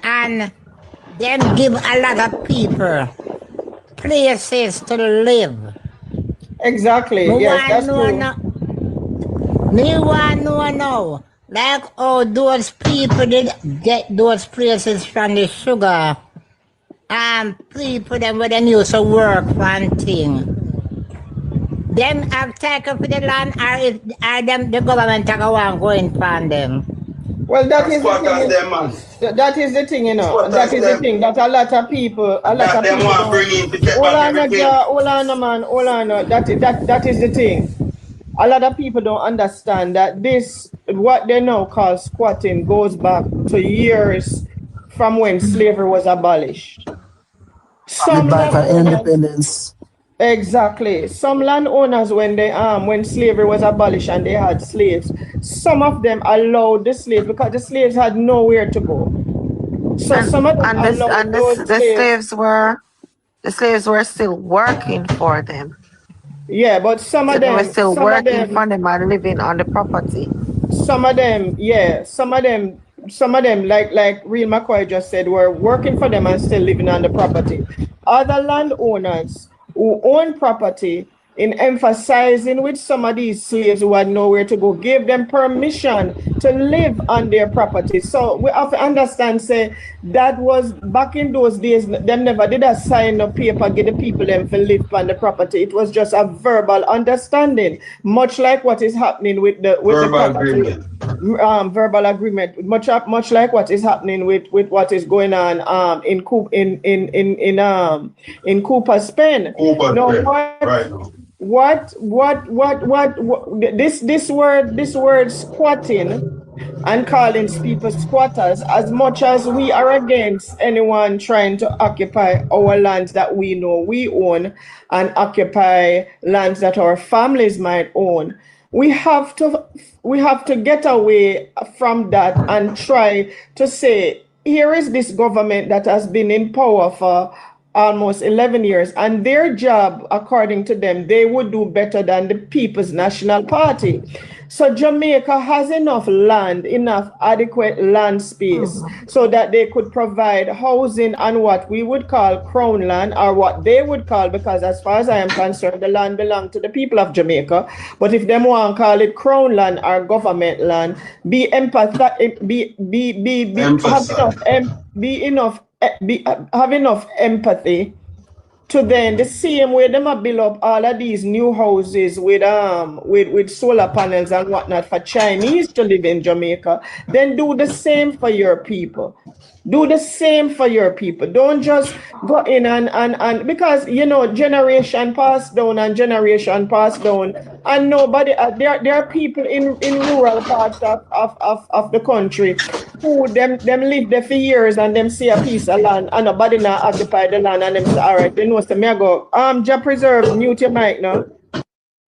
And then give a lot of people places to live. Exactly. Yes, that's true. Me want to know now, like how those people did get those places from the sugar. People them when they used to work one thing. Them have taken for the land or them the government take a going from them. Well, that is the thing. That is the thing, you know. That is the thing that a lot of people want to bring in to get back everything. Hold on, man. That is the thing. A lot of people don't understand that this, what they now call squatting, goes back to years from when slavery was abolished. Independence. Exactly. Some landowners, when slavery was abolished and they had slaves, some of them allowed the slaves because the slaves had nowhere to go. So some of them the slaves were still working for them. Yeah, but some of them were still working for them and living on the property. Some of them, like Real McCoy just said, were working for them and still living on the property. Other landowners who own property, in emphasizing with some of these slaves who had nowhere to go, gave them permission to live on their property. So we have to understand, say, that was back in those days, them never did a sign of paper, get the people them to live on the property. It was just a verbal understanding, much like what is happening with the property. Verbal agreement, much like what is happening with what is going on in Cooper, Spain. This word squatting and calling people squatters, as much as we are against anyone trying to occupy our lands that we know we own and occupy lands that our families might own, we have to get away from that and try to say here is this government that has been in power for almost 11 years, and their job, according to them, they would do better than the People's National Party. So Jamaica has enough land, enough adequate land space, so that they could provide housing on what we would call crown land, or what they would call, because as far as I am concerned, the land belongs to the people of Jamaica. But if them want to call it crown land or government land, be empathetic, have enough empathy to then the same way them a build up all of these new houses with solar panels and whatnot for Chinese to live in Jamaica, then do the same for your people. Do the same for your people. Don't just go in and because you know generation passed down and generation passed down, and nobody there are people in rural parts of the country who them live there for years and them see a piece of land and nobody now occupy the land and them say, all right, they know so me I go, Ja preserve, mute your mic now.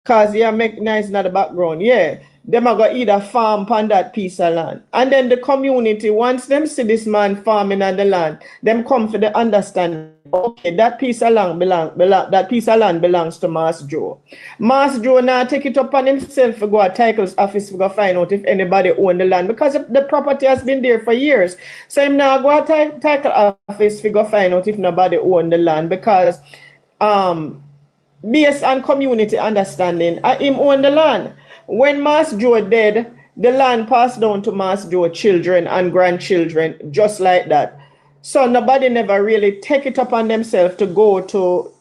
Cause yeah, make nice in the background. Yeah. Them are going either farm on that piece of land. And then the community, once them see this man farming on the land, them come for the understanding, okay, that piece of land belongs to Mas Joe. Mas Joe now take it upon himself to go to titles office to go find out if anybody own the land, because the property has been there for years. So him now go to title office to go find out if nobody own the land, because based on community understanding, him own the land. When Mas Joe dead, the land passed down to Mas Joe children and grandchildren, just like that. So nobody never really take it upon themselves to go to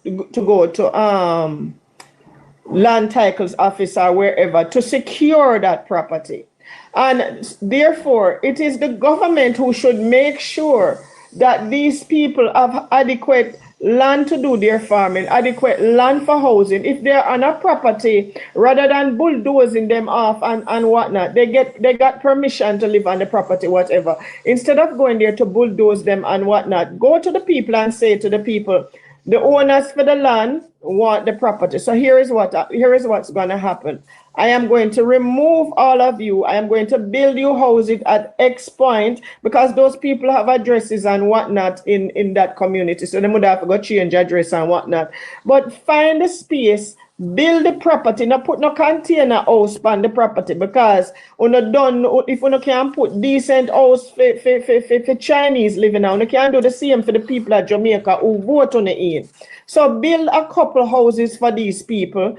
land titles office or wherever to secure that property. And therefore, it is the government who should make sure that these people have adequate land to do their farming, adequate land for housing. If they're on a property, rather than bulldozing them off and whatnot, they got permission to live on the property, whatever. Instead of going there to bulldoze them and whatnot, go to the people and say to the people, the owners for the land want the property. So here is what's going to happen. I am going to remove all of you. I am going to build you houses at X point, because those people have addresses and whatnot in that community. So they would have to go change address and whatnot. But find the space, build the property, not put no container house on the property, because if you can't put decent house for Chinese living now, you can't do the same for the people of Jamaica who vote on it in. So build a couple houses for these people,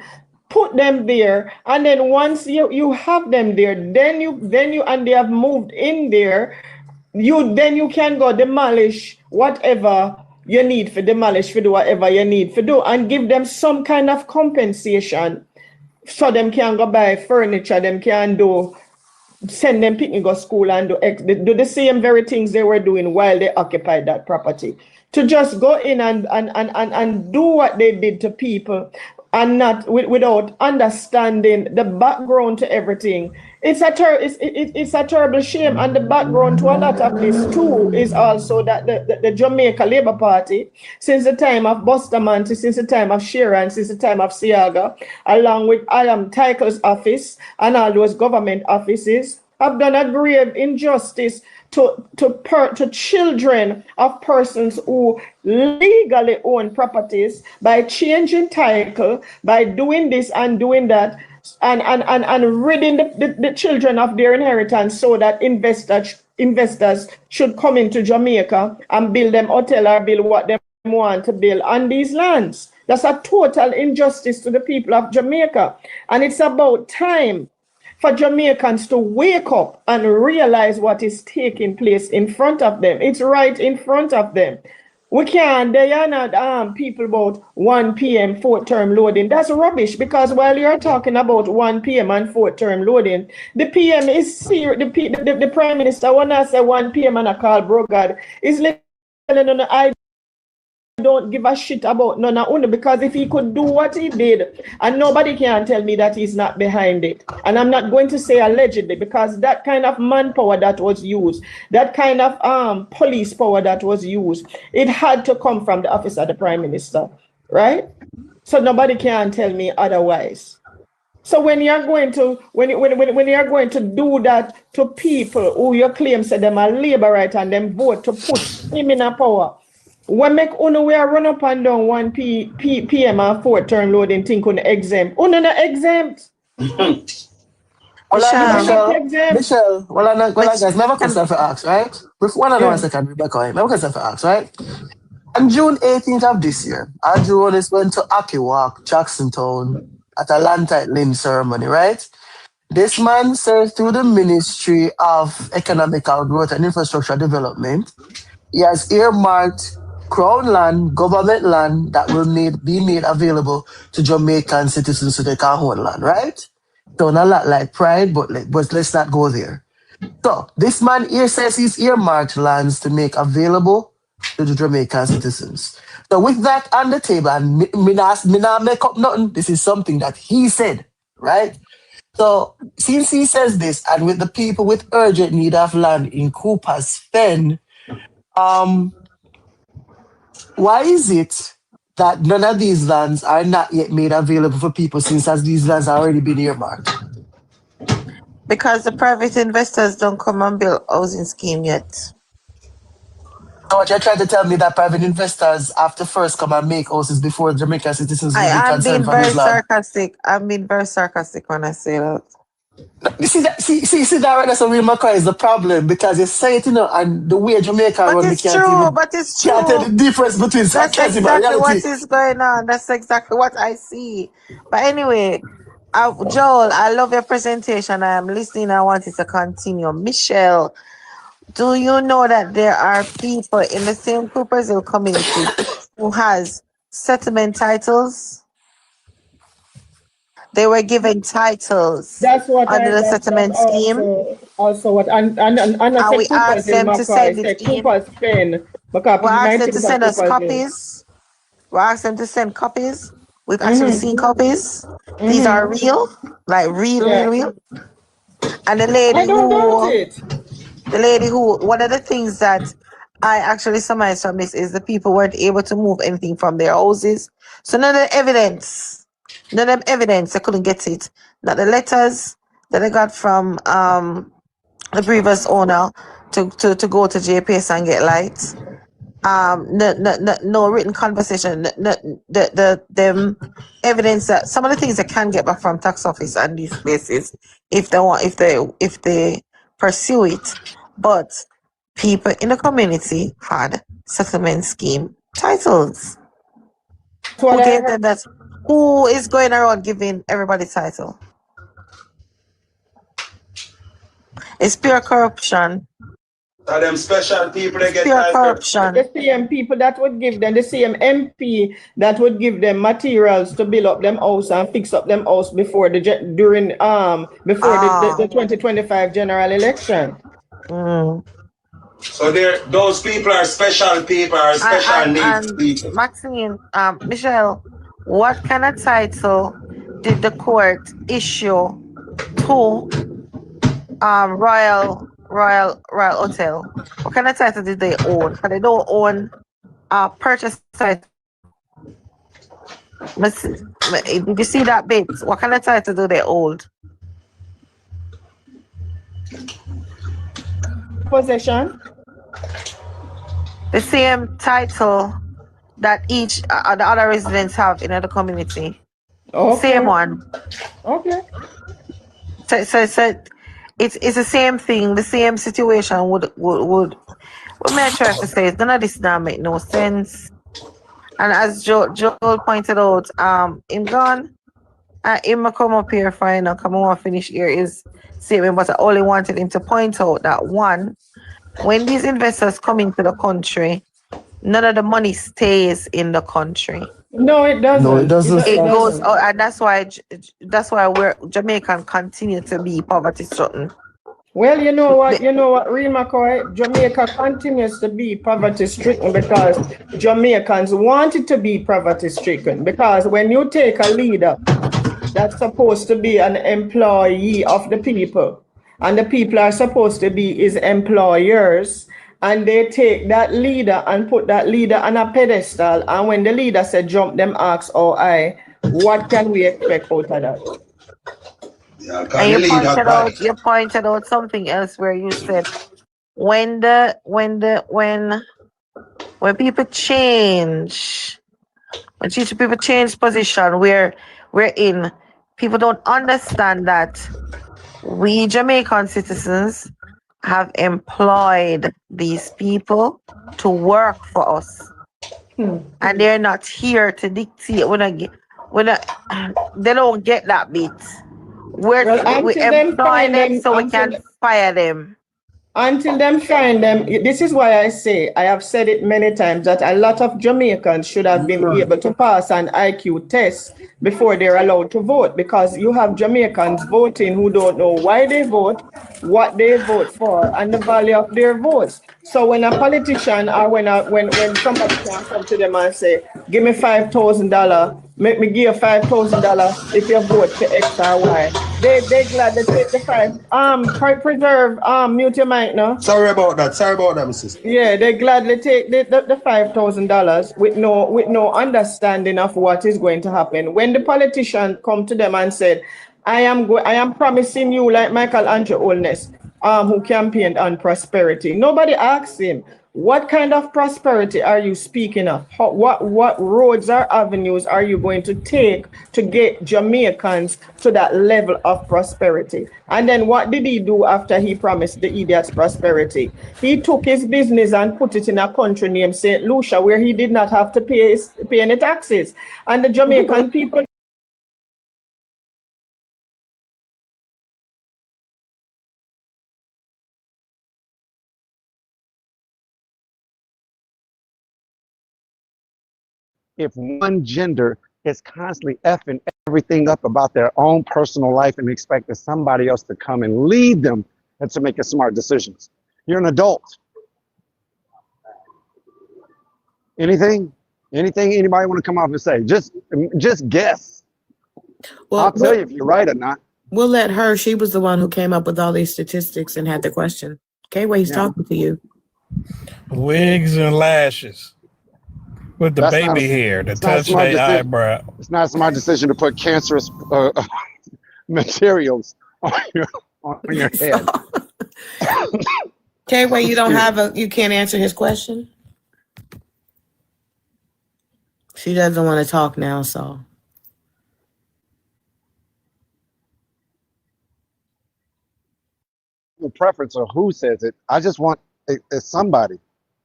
put them there, and then once you have them there, then you and they have moved in there, you can go demolish whatever you need for demolish, for do whatever you need for do, and give them some kind of compensation, so them can go buy furniture, them can send them picnic go school and do the same very things they were doing while they occupied that property. To just go in and do what they did to people, and not without understanding the background to everything. It's a terrible shame. And the background to a lot of this too is also that the Jamaica Labour Party, since the time of Bustamante, since the time of Sheeran, since the time of Siaga, along with Title's office and all those government offices, have done a grave injustice to children of persons who legally own properties by changing title, by doing this and doing that, and ridding the children of their inheritance, so that investors should come into Jamaica and build them hotel or build what they want to build on these lands. That's a total injustice to the people of Jamaica. And it's about time for Jamaicans to wake up and realize what is taking place in front of them. It's right in front of them. They are not people about 1 p.m. fourth term loading. That's rubbish, because while you're talking about 1 p.m. and fourth term loading, the PM is serious. The Prime Minister, when I say 1 p.m. and I call Brogard, is literally on the don't give a shit about Nona, because if he could do what he did, and nobody can tell me that he's not behind it. And I'm not going to say allegedly, because that kind of manpower that was used, that kind of police power that was used, it had to come from the office of the Prime Minister, right? So nobody can tell me otherwise. So when you're going to when you're going to do that to people who you claim say them are labor right and them vote to put him in a power, what make uno we are run up and down 1 PM and 4 turn loading think on exempt? Uno not exempt. Michelle, well, guys, I have a question for ask, right? With one second, Rebecca, I have a question for ask, right? On June 18th of this year, Andrew Wallace went to Akiwak, Jacksontown, at a land titling ceremony, right? This man says through the Ministry of Economical Growth and Infrastructure Development, he has earmarked crown land, government land that will be made available to Jamaican citizens so they can own land, right? Sound a lot like pride, but let's not go there. So this man here says he's earmarked lands to make available to the Jamaican citizens. So with that on the table, and me not make up nothing, this is something that he said, right? So since he says this, and with the people with urgent need of land in Cooper's Fen, why is it that none of these lands are not yet made available for people since as these lands have already been earmarked? Because the private investors don't come and build housing scheme yet. So what you're trying to tell me that private investors have to first come and make houses before Jamaican citizens will be concerned for this land? I'm being very sarcastic when I say that. See that right? That's a real McCoy is the problem because you say it, and the way Jamaica run, it's true. But it's true. Can't tell the difference between sarcasm and reality. What is going on. That's exactly what I see. But anyway, Joel, I love your presentation. I am listening. I want it to continue. Michelle, do you know that there are people in the same Coopers Hill community who has settlement titles? They were given titles under the settlement scheme. Also, what and we asked them to send it in. We asked them to send us copies. We asked them to send copies. We've actually seen copies. These are real, like real. And the lady who, one of the things that I actually surmised from this is the people weren't able to move anything from their houses. So none of the evidence, they couldn't get it. Not the letters that they got from the previous owner to go to JPS and get lights. No written conversation. Them evidence that some of the things they can get back from tax office and these places if they pursue it. But people in the community had settlement scheme titles. Who gave them that? Who is going around giving everybody title? It's pure corruption. So them special people they get pure corruption. The same people that would give them, the same MP that would give them materials to build up them house and fix up them house before the 2025 general election. So those people are special people, are special needs people. Maxine, Michelle, what kind of title did the court issue to Royal Hotel? What kind of title did they own? Because they don't own purchase title. Did you see that bit? What kind of title do they hold? Possession. The same title that each the other residents have in the community. Okay. Same one. Okay. So it's the same thing, the same situation would what may I try to say? None of this now make no sense. And as Joel pointed out, him gone. Him come up here come on finish here is statement, but I only wanted him to point out that one, when these investors come into the country, none of the money stays in the country. No, it doesn't. No, it doesn't. It goes out, and that's why we're Jamaican continue to be poverty stricken. Well, you know what, Real McCoy, Jamaica continues to be poverty stricken because Jamaicans want it to be poverty stricken. Because when you take a leader that's supposed to be an employee of the people, and the people are supposed to be his employers, and they take that leader and put that leader on a pedestal, and when the leader said jump, them ask, what can we expect out of that? Yeah, And can you lead that bad? you pointed out something else where you said when people change, when people change position, we're in, people don't understand that we Jamaican citizens have employed these people to work for us. And they're not here to dictate. They don't get that bit. We employ them so we can fire them. Until them find them, this is why I say, I have said it many times, that a lot of Jamaicans should have been able to pass an IQ test before they're allowed to vote, because you have Jamaicans voting who don't know why they vote, what they vote for, and the value of their votes. So when a politician or when somebody can come to them and say, give me $5,000, make me give you $5,000 if you vote for X or Y, they glad they take the preserve, mute your mic now. Sorry about that, Mrs. Yeah, they gladly take the $5,000 with no understanding of what is going to happen. When the politician come to them and said, I am promising you, like Michael Andrew Holness, who campaigned on prosperity. Nobody asked him, what kind of prosperity are you speaking of? What roads or avenues are you going to take to get Jamaicans to that level of prosperity? And then what did he do after he promised the idiots prosperity? He took his business and put it in a country named St. Lucia, where he did not have to pay any taxes. And the Jamaican people if one gender is constantly effing everything up about their own personal life and expecting somebody else to come and lead them and to make smart decisions. You're an adult. Anything anybody want to come off and say? Just guess. Well, I'll tell you if you're right or not. We'll let her. She was the one who came up with all these statistics and had the question. Okay, well, he's talking to you. Wigs and lashes. With the baby hair, the touch their eyebrow. It's not a smart decision to put cancerous materials on your head. Okay, well, you can't answer his question? She doesn't want to talk now, so. The preference of who says it. I just want somebody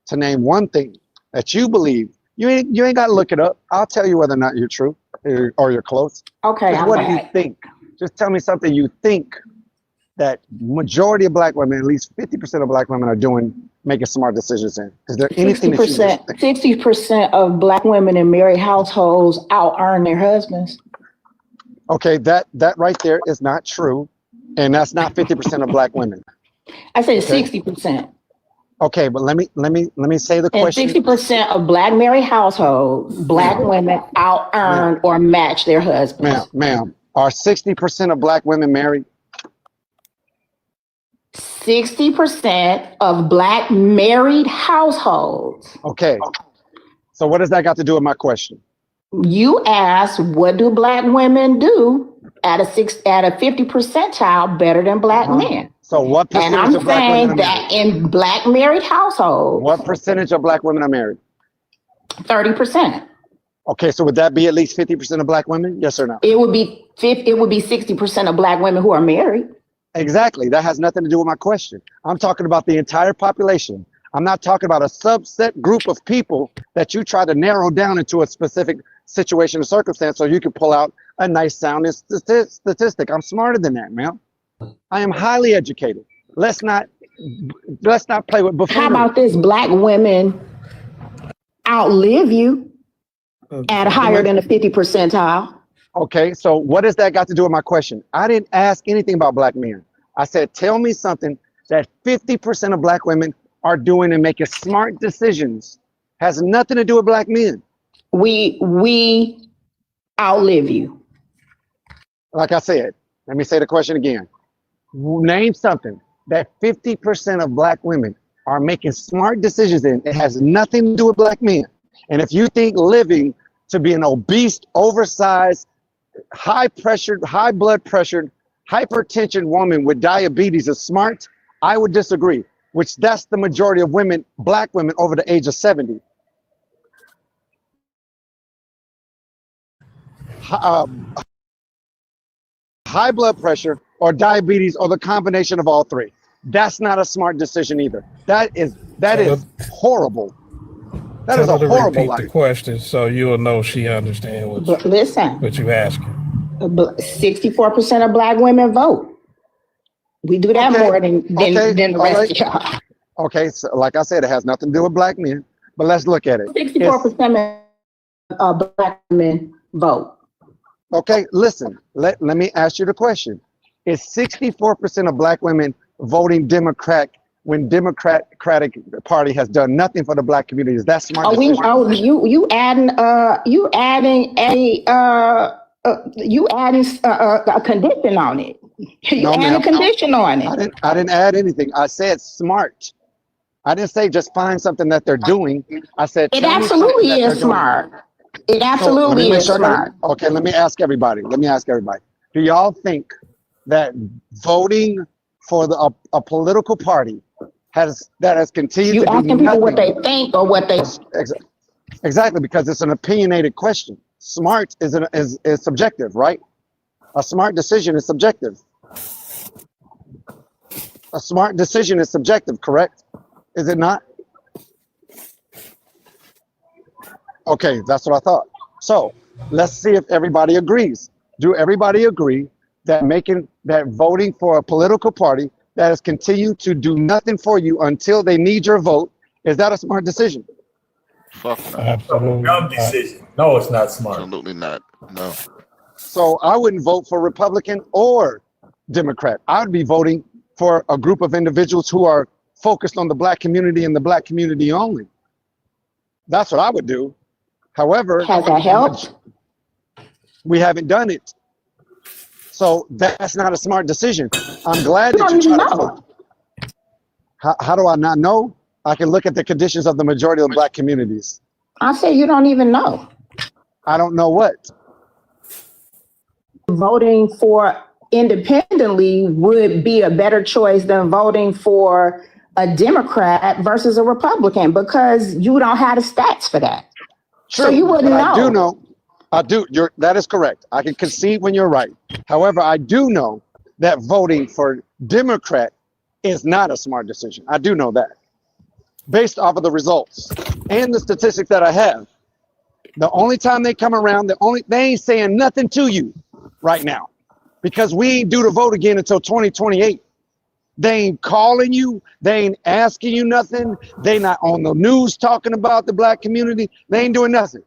to name one thing that you believe. You ain't got to look it up. I'll tell you whether or not you're true or you're close. Okay. What do you think? Just tell me something you think that majority of black women, at least 50% of black women are doing, making smart decisions in. Is there anything 60% of black women in married households out earn their husbands? Okay, that right there is not true. And that's not 50% of black women. I said 60%. Okay, but let me say the question. 60% of black married households, black women out earn or match their husbands. Ma'am, are 60% of black women married? 60% of black married households. Okay. So what does that got to do with my question? You asked, what do black women do at a 50 percentile better than black men? So what percentage and I'm of black saying women are that married? in black married households. What percentage of black women are married? 30%. Okay, so would that be at least 50% of black women? Yes or no? It would be 60% of black women who are married. Exactly. That has nothing to do with my question. I'm talking about the entire population. I'm not talking about a subset group of people that you try to narrow down into a specific situation or circumstance so you can pull out a nice sounding statistic. I'm smarter than that, man. I am highly educated. Let's not play with buffoonery. How about this? Black women outlive you at higher than a 50 percentile. Okay, so what does that got to do with my question? I didn't ask anything about black men. I said, tell me something that 50% of black women are doing and making smart decisions. Has nothing to do with black men. We outlive you. Like I said, let me say the question again. Name something that 50% of black women are making smart decisions in. It has nothing to do with black men. And if you think living to be an obese, oversized, high pressured, high blood pressured, hypertension woman with diabetes is smart, I would disagree, which that's the majority of women, black women over the age of 70. High blood pressure or diabetes or the combination of all three. That's not a smart decision either. That is horrible. That is a horrible life. Repeat the question so you'll know she understands But listen, what you asking. 64% of black women vote. We do that more than the rest of y'all. Okay, so like I said, it has nothing to do with black men, but let's look at it. 64% of black women vote. Okay, listen, let me ask you the question. Is 64% of black women voting Democrat when Democratic Party has done nothing for the black community? Is that smart? You adding a condition on it. You adding a condition on it. I didn't add anything. I said smart. I didn't say just find something that they're doing. I said it absolutely is smart. It absolutely is smart. Okay, let me ask everybody. Do y'all think that voting for a political party has continued you to do asking people nothing? What they think or what they exactly, because it's an opinionated question. Smart is subjective, right? A smart decision is subjective. A smart decision is subjective, correct? Is it not? Okay, that's what I thought. So let's see if everybody agrees. Do everybody agree that voting for a political party that has continued to do nothing for you until they need your vote, is that a smart decision? Fuck no. Absolutely. Dumb decision. No, it's not smart. Absolutely not. No. So I wouldn't vote for Republican or Democrat. I would be voting for a group of individuals who are focused on the black community and the black community only. That's what I would do. However, has that helped? We haven't done it. So that's not a smart decision. I'm glad that you try to vote. How do I not know? I can look at the conditions of the majority of the black communities. I say you don't even know. I don't know what. Voting for independently would be a better choice than voting for a Democrat versus a Republican because you don't have the stats for that. True, so you wouldn't know. I do. That is correct. I can concede when you're right. However, I do know that voting for Democrat is not a smart decision. I do know that. Based off of the results and the statistics that I have. The only time they come around, they ain't saying nothing to you right now because we ain't due to vote again until 2028. They ain't calling you. They ain't asking you nothing. They not on the news talking about the black community. They ain't doing nothing.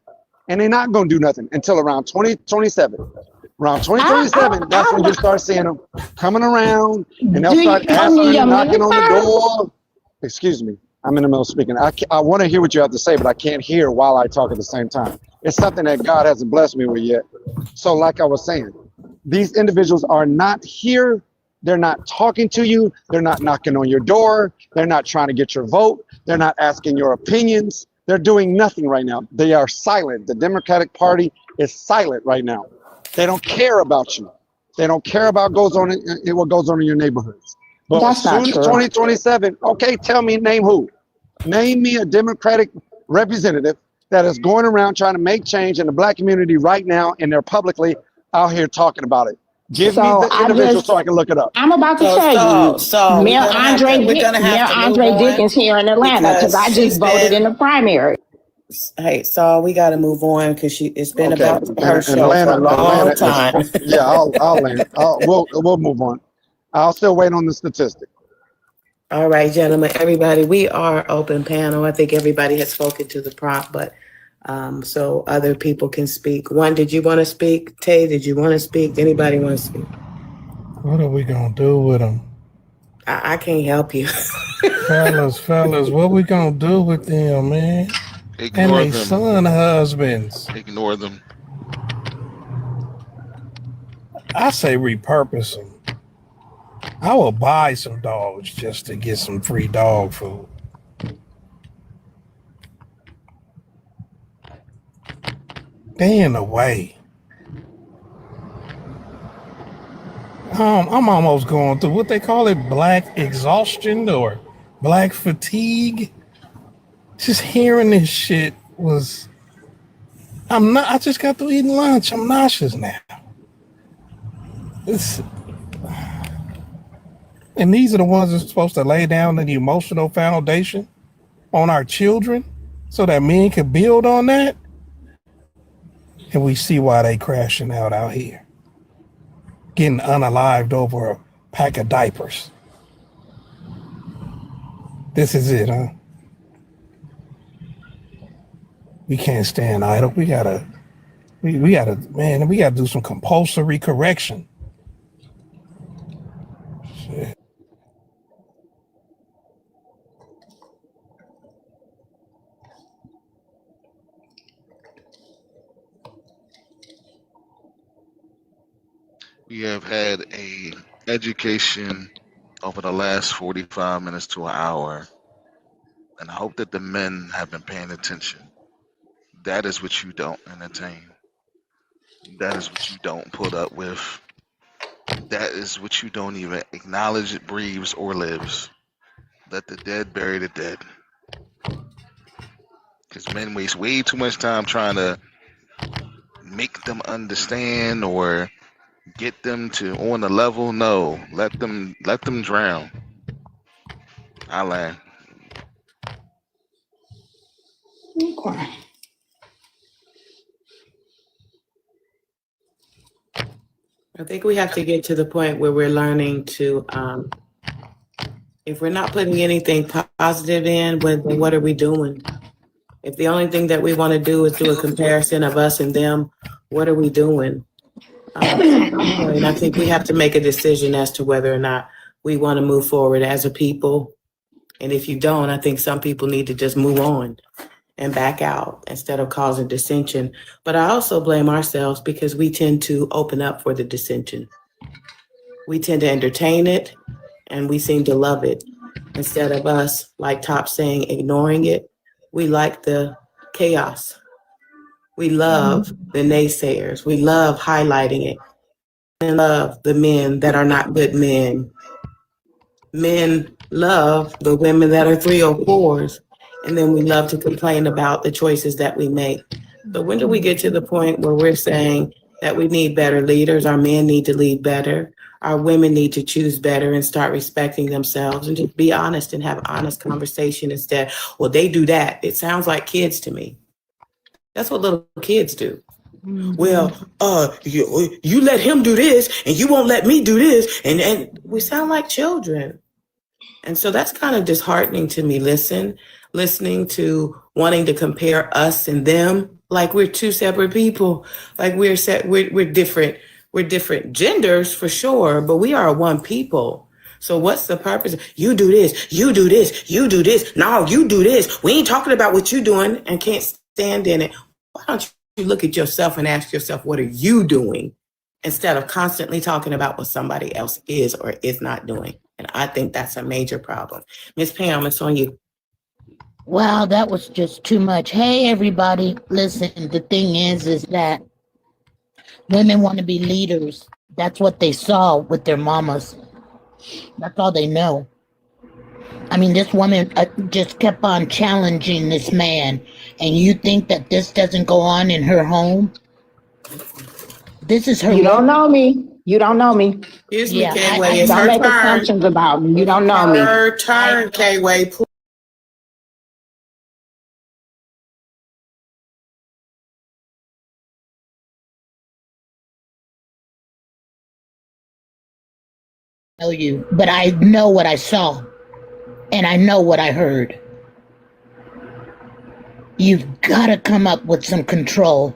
And they're not going to do nothing until around 2027. Around 2027, that's when you start seeing them coming around and they'll start asking you, knocking on the door. Excuse me. I'm in the middle of speaking. I want to hear what you have to say, but I can't hear while I talk at the same time. It's something that God hasn't blessed me with yet. So like I was saying, these individuals are not here. They're not talking to you. They're not knocking on your door. They're not trying to get your vote. They're not asking your opinions. They're doing nothing right now. They are silent. The Democratic Party is silent right now. They don't care about you. They don't care about what goes on in your neighborhoods. But as soon as 2027, okay, tell me, name who? Name me a Democratic representative that is going around trying to make change in the black community right now, and they're publicly out here talking about it. Give me the individual so I can look it up. I'm about to tell you, Mayor Andre Dickens here in Atlanta, because I just voted in the primary. Hey, so we got to move on because it's been about her show for a long time. Yeah, I'll land. We'll move on. I'll still wait on the statistic. All right, gentlemen, everybody, we are open panel. I think everybody has spoken to the prompt, but so other people can speak. One, did you want to speak? Tay, did you want to speak? Anybody want to speak? What are we going to do with them? I can't help you. fellas, what we going to do with them, man? Ignore and their son husbands. Ignore them. I say repurpose them. I will buy some dogs just to get some free dog food. They in the way. I'm almost going through what they call it, black exhaustion or black fatigue. Just hearing this shit was, I just got through eating lunch. I'm nauseous now. And these are the ones that's supposed to lay down the emotional foundation on our children so that men can build on that. And we see why they crashing out here. Getting unalived over a pack of diapers. This is it, huh? We can't stand idle. We gotta do some compulsory correction. Shit. We have had a education over the last 45 minutes to an hour, and I hope that the men have been paying attention. That is what you don't entertain. That is what you don't put up with. That is what you don't even acknowledge it breathes or lives. Let the dead bury the dead. Because men waste way too much time trying to make them understand or get them to on the level. No, let them drown. I land. Okay. I think we have to get to the point where we're learning to, if we're not putting anything positive in, then what are we doing? If the only thing that we want to do is do a comparison of us and them, what are we doing? And I think we have to make a decision as to whether or not we want to move forward as a people. And if you don't, I think some people need to just move on and back out instead of causing dissension. But I also blame ourselves because we tend to open up for the dissension. We tend to entertain it and we seem to love it. Instead of us, like Top saying, ignoring it, we like the chaos. We love the naysayers. We love highlighting it. And love the men that are not good men. Men love the women that are 304s. And then we love to complain about the choices that we make. But when do we get to the point where we're saying that we need better leaders? Our men need to lead better. Our women need to choose better and start respecting themselves and just be honest and have honest conversation instead. Well, they do that. It sounds like kids to me. That's what little kids do. Well, you let him do this and you won't let me do this. And we sound like children. And so that's kind of disheartening to me. Listening to wanting to compare us and them like we're two separate people, like we're different. We're different genders for sure, but we are one people. So what's the purpose? You do this, you do this, you do this. No, you do this. We ain't talking about what you're doing and can't stand in it. Why don't you look at yourself and ask yourself, what are you doing? Instead of constantly talking about what somebody else is or is not doing. And I think that's a major problem. Ms. Pam, it's on you. Wow, that was just too much. Hey, everybody. Listen, the thing is that women want to be leaders. That's what they saw with their mamas. That's all they know. I mean, this woman just kept on challenging this man. And you think that this doesn't go on in her home? This is her. You don't know me. You don't know me. Excuse me, K-Way. It's don't her make turn. assumptions about me. You don't know me. Her turn, K-Way. Know you, but I know what I saw and I know what I heard. You've got to come up with some control,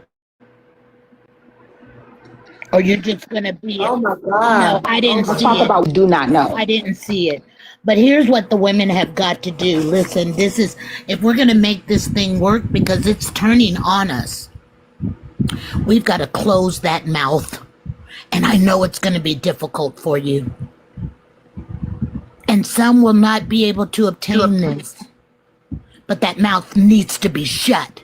or you're just gonna be. Oh my God! No, I didn't see talk it. about do not know. I didn't see it. But here's what the women have got to do. Listen, this is if we're gonna make this thing work because it's turning on us. We've got to close that mouth, and I know it's going to be difficult for you. And some will not be able to obtain this. But that mouth needs to be shut.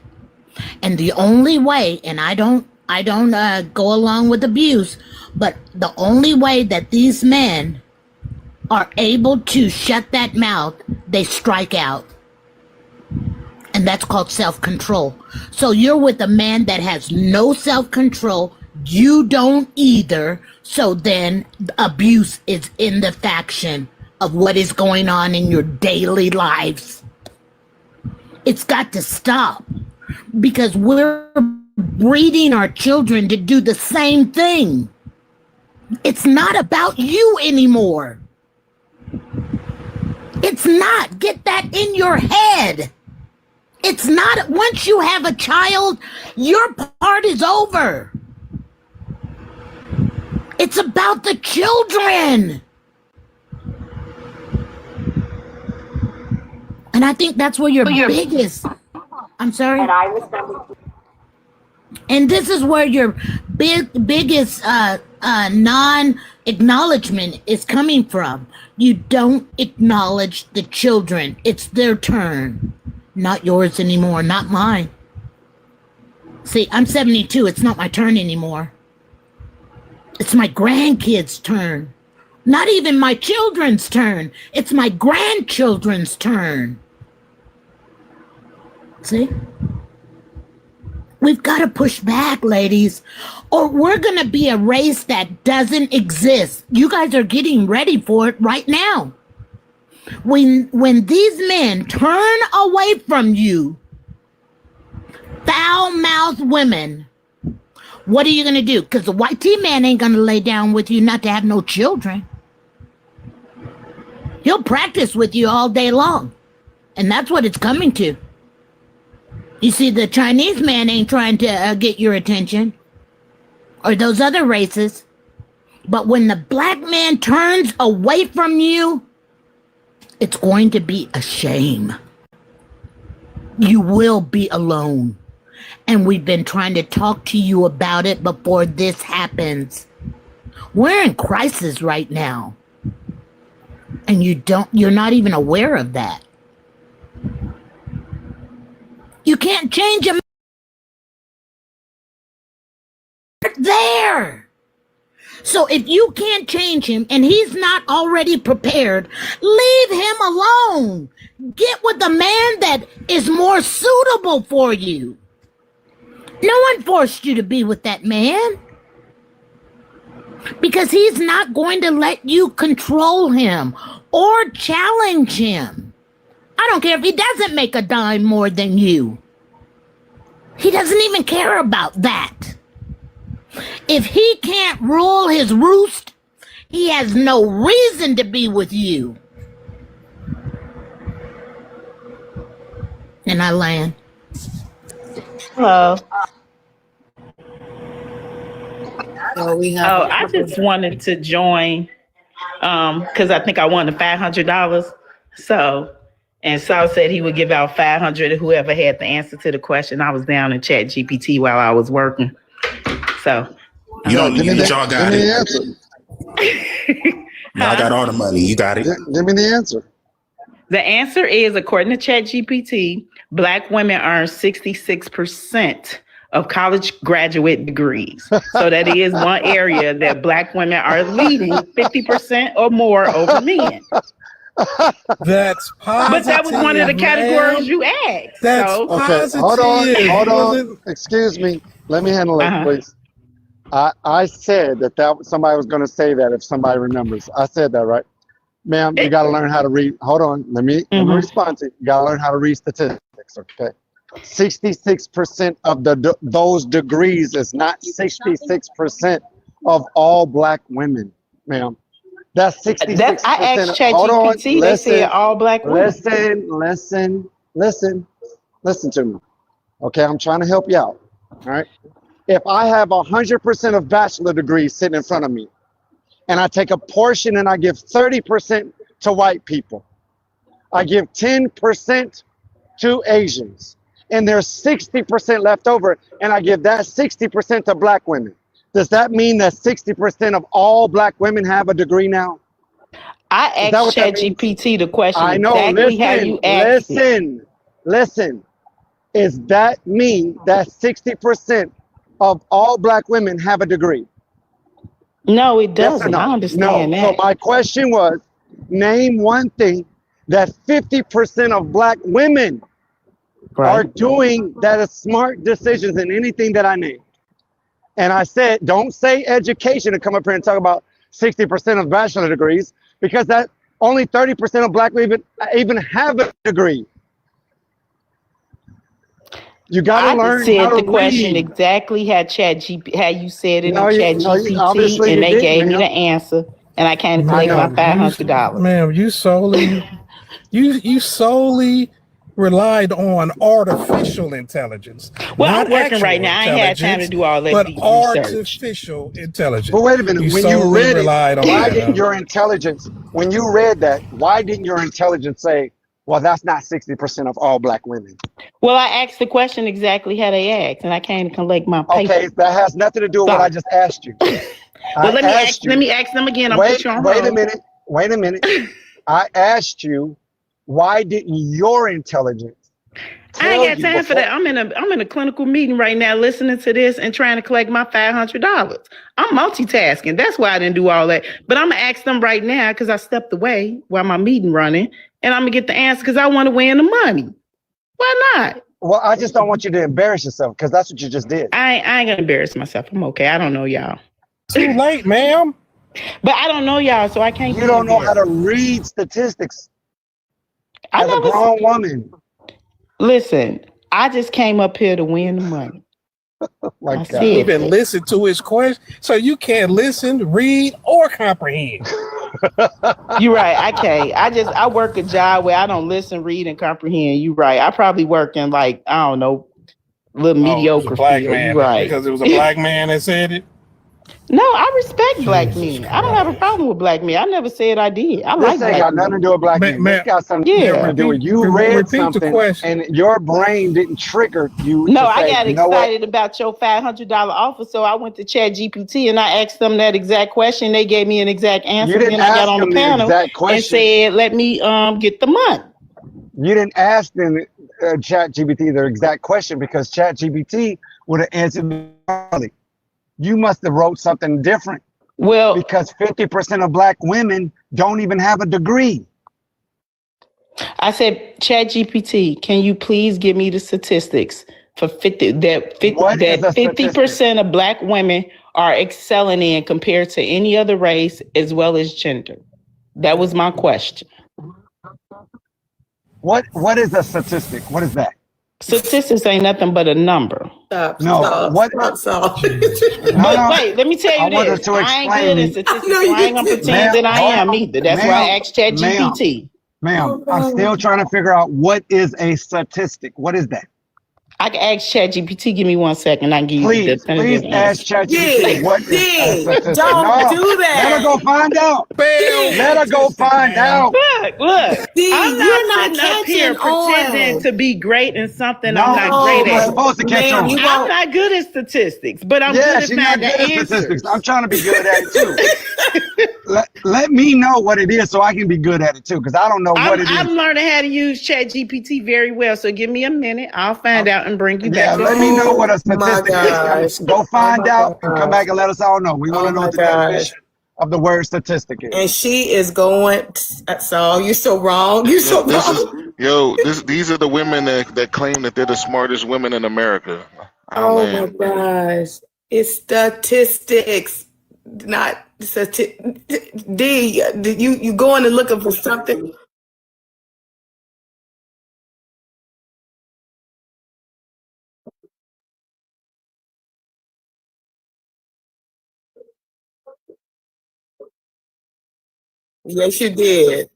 And the only way, and I don't I don't go along with abuse, but the only way that these men are able to shut that mouth, they strike out. And that's called self-control. So you're with a man that has no self-control. You don't either. So then abuse is in the faction of what is going on in your daily lives. It's got to stop, because we're breeding our children to do the same thing. It's not about you anymore. It's not. Get that in your head. It's not. Once you have a child, your part is over. It's about the children. And I think that's where your biggest, I'm sorry. And this is where your biggest non-acknowledgement is coming from. You don't acknowledge the children. It's their turn. Not yours anymore, not mine. See, I'm 72. It's not my turn anymore. It's my grandkids' turn. Not even my children's turn. It's my grandchildren's turn. See? We've got to push back, ladies, or we're going to be a race that doesn't exist. You guys are getting ready for it right now. When these men turn away from you, foul-mouthed women, what are you going to do? Because the white tea man ain't going to lay down with you not to have no children. He'll practice with you all day long. And that's what it's coming to. You see, the Chinese man ain't trying to get your attention, or those other races. But when the black man turns away from you, it's going to be a shame. You will be alone. And we've been trying to talk to you about it before this happens. We're in crisis right now. And you're not even aware of that. You can't change him there. So if you can't change him and he's not already prepared, leave him alone. Get with the man that is more suitable for you. No one forced you to be with that man, because he's not going to let you control him or challenge him. I don't care if he doesn't make a dime more than you. He doesn't even care about that. If he can't rule his roost, he has no reason to be with you. And I land. Hello. Oh, I just wanted to join because I think I won the $500. So, and Saul said he would give out 500 to whoever had the answer to the question. I was down in Chat GPT while I was working. So, y'all got it. Y'all got all the money. You got it. Give me the answer. The answer is, according to Chat GPT, Black women earn 66% of college graduate degrees. So that is one area that Black women are leading 50% or more over men. That's positive. But that was one of the categories you asked. That's so. positive. Hold on. Excuse me. Let me handle it, please. I said that somebody was going to say that if somebody remembers. I said that, right? Ma'am, you got to learn how to read. Hold on. Let me respond to you. You got to learn how to read statistics, okay? 66% of those degrees is not 66% of all Black women, ma'am. That's 66%. I asked ChatGPT. They said all Black women. Listen to me. Okay, I'm trying to help you out. All right. If I have 100% of bachelor degrees sitting in front of me, and I take a portion and I give 30% to white people, I give 10% to Asians, and there's 60% left over, and I give that 60% to Black women. Does that mean that 60% of all Black women have a degree now? I asked ChatGPT the question I know. exactly how you asked it. Listen. Is that mean that 60% of all black women have a degree? No, it Yes or doesn't. no? I understand No. that. So my question was, name one thing that 50% of black women are doing that is smart decisions in anything that I named. And I said, don't say education and come up here and talk about 60% of bachelor degrees, because that only 30% of black women even have a degree. You gotta learn I said how to the question read. exactly how you said it No, in you, Chat no, you, GPT, obviously and you they didn't, gave me the ma'am. answer, and I came to I collect my know. $500. Ma'am, you solely relied on artificial intelligence, Well, not I'm working actual right now. I ain't had time to intelligence, do all that but deep research. artificial intelligence. But wait a minute, You when you solely read it, relied on why that. didn't your intelligence, when you read that, why didn't your intelligence say, well, that's not 60% of all black women? Well, I asked the question exactly how they asked, and I came to collect my paper. Okay, that has nothing to do with what I just asked you. Well, let me ask them again. I'll put you on hold. Wait a minute. I asked you, why didn't your intelligence I ain't got time for that. I'm in a clinical meeting right now, listening to this and trying to collect my $500. I'm multitasking. That's why I didn't do all that. But I'm gonna ask them right now because I stepped away while my meeting running, and I'm gonna get the answer because I want to win the money. Why not? Well, I just don't want you to embarrass yourself because that's what you just did. I ain't gonna embarrass myself. I'm okay. I don't know y'all. Too late, ma'am. But I don't know y'all, so I can't. You don't know how to read statistics as a grown woman. Listen, I just came up here to win the money. You even listen to his question, so you can't listen, read, or comprehend. You're right. I can't. I work a job where I don't listen, read, and comprehend. You're right. I probably work in like, I don't know, little mediocre black field. man, You're right. because it was a black man that said it. No, I respect black men. I don't have a problem with black men. I never said I did. I like This ain't black got nothing to do with black men. This got something to do with you read something and your brain didn't trigger you. No, to I say, got you know what? excited about your $500 offer, so I went to Chat GPT and I asked them that exact question. They gave me an exact answer. You didn't Then I got ask on the them the panel exact and question. said, "Let me get the money." You didn't ask them Chat GPT the exact question because Chat GPT would have answered early. You must have wrote something different. Well, because 50% of black women don't even have a degree. I said, Chat GPT, can you please give me the statistics for 50% of black women are excelling in compared to any other race as well as gender? That was my question. What is a statistic? What is that? Statistics ain't nothing but a number. Stop. Wait, let me tell you this. I ain't good at statistics, so I ain't gonna pretend that I am either. That's why I asked Chat GPT. Ma'am, I'm still trying to figure out what is a statistic. What is that? I can ask Chat GPT. Give me 1 second. I can give you the definitive Please ask answer. ChatGPT what is a statistic. Don't do that. Let her go find out. Let her go find out. Look. I'm you're not sitting up here catching on. pretending to be great in something No, I'm not great you're at. supposed to catch on. I'm not good at statistics, but I'm good at she's not finding good at answers. statistics. I'm trying to be good at it too. let me know what it is so I can be good at it too, because I don't know what it is. I'm learning how to use Chat GPT very well, so give me a minute. I'll find out and bring you back. Let me know what a statistic is. Go find out and come back and let us all know. We want to know what the definition of the word statistic is. And she is going, so you're so wrong. You're so wrong. These are the women that claim that they're the smartest women in America. Oh my gosh. It's statistics, not D. You going and looking for something? Yes, you did.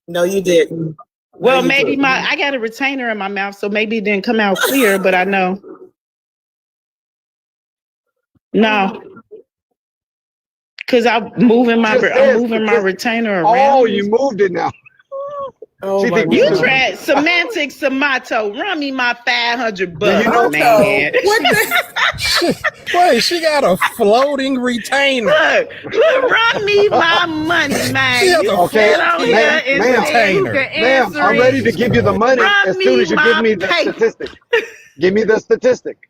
No, you didn't. Well, maybe I got a retainer in my mouth, so maybe it didn't come out clear, but I know. No. Because I'm moving my retainer around. Oh, you moved it now. Oh my You God. tried semantics, Samato. Run me my $500, you know, man. Wait, she got a floating retainer. Look, run me my money, man. You sit on here and say you can answer I'm ready to give you the money as soon as you give me the statistic. Give me the statistic.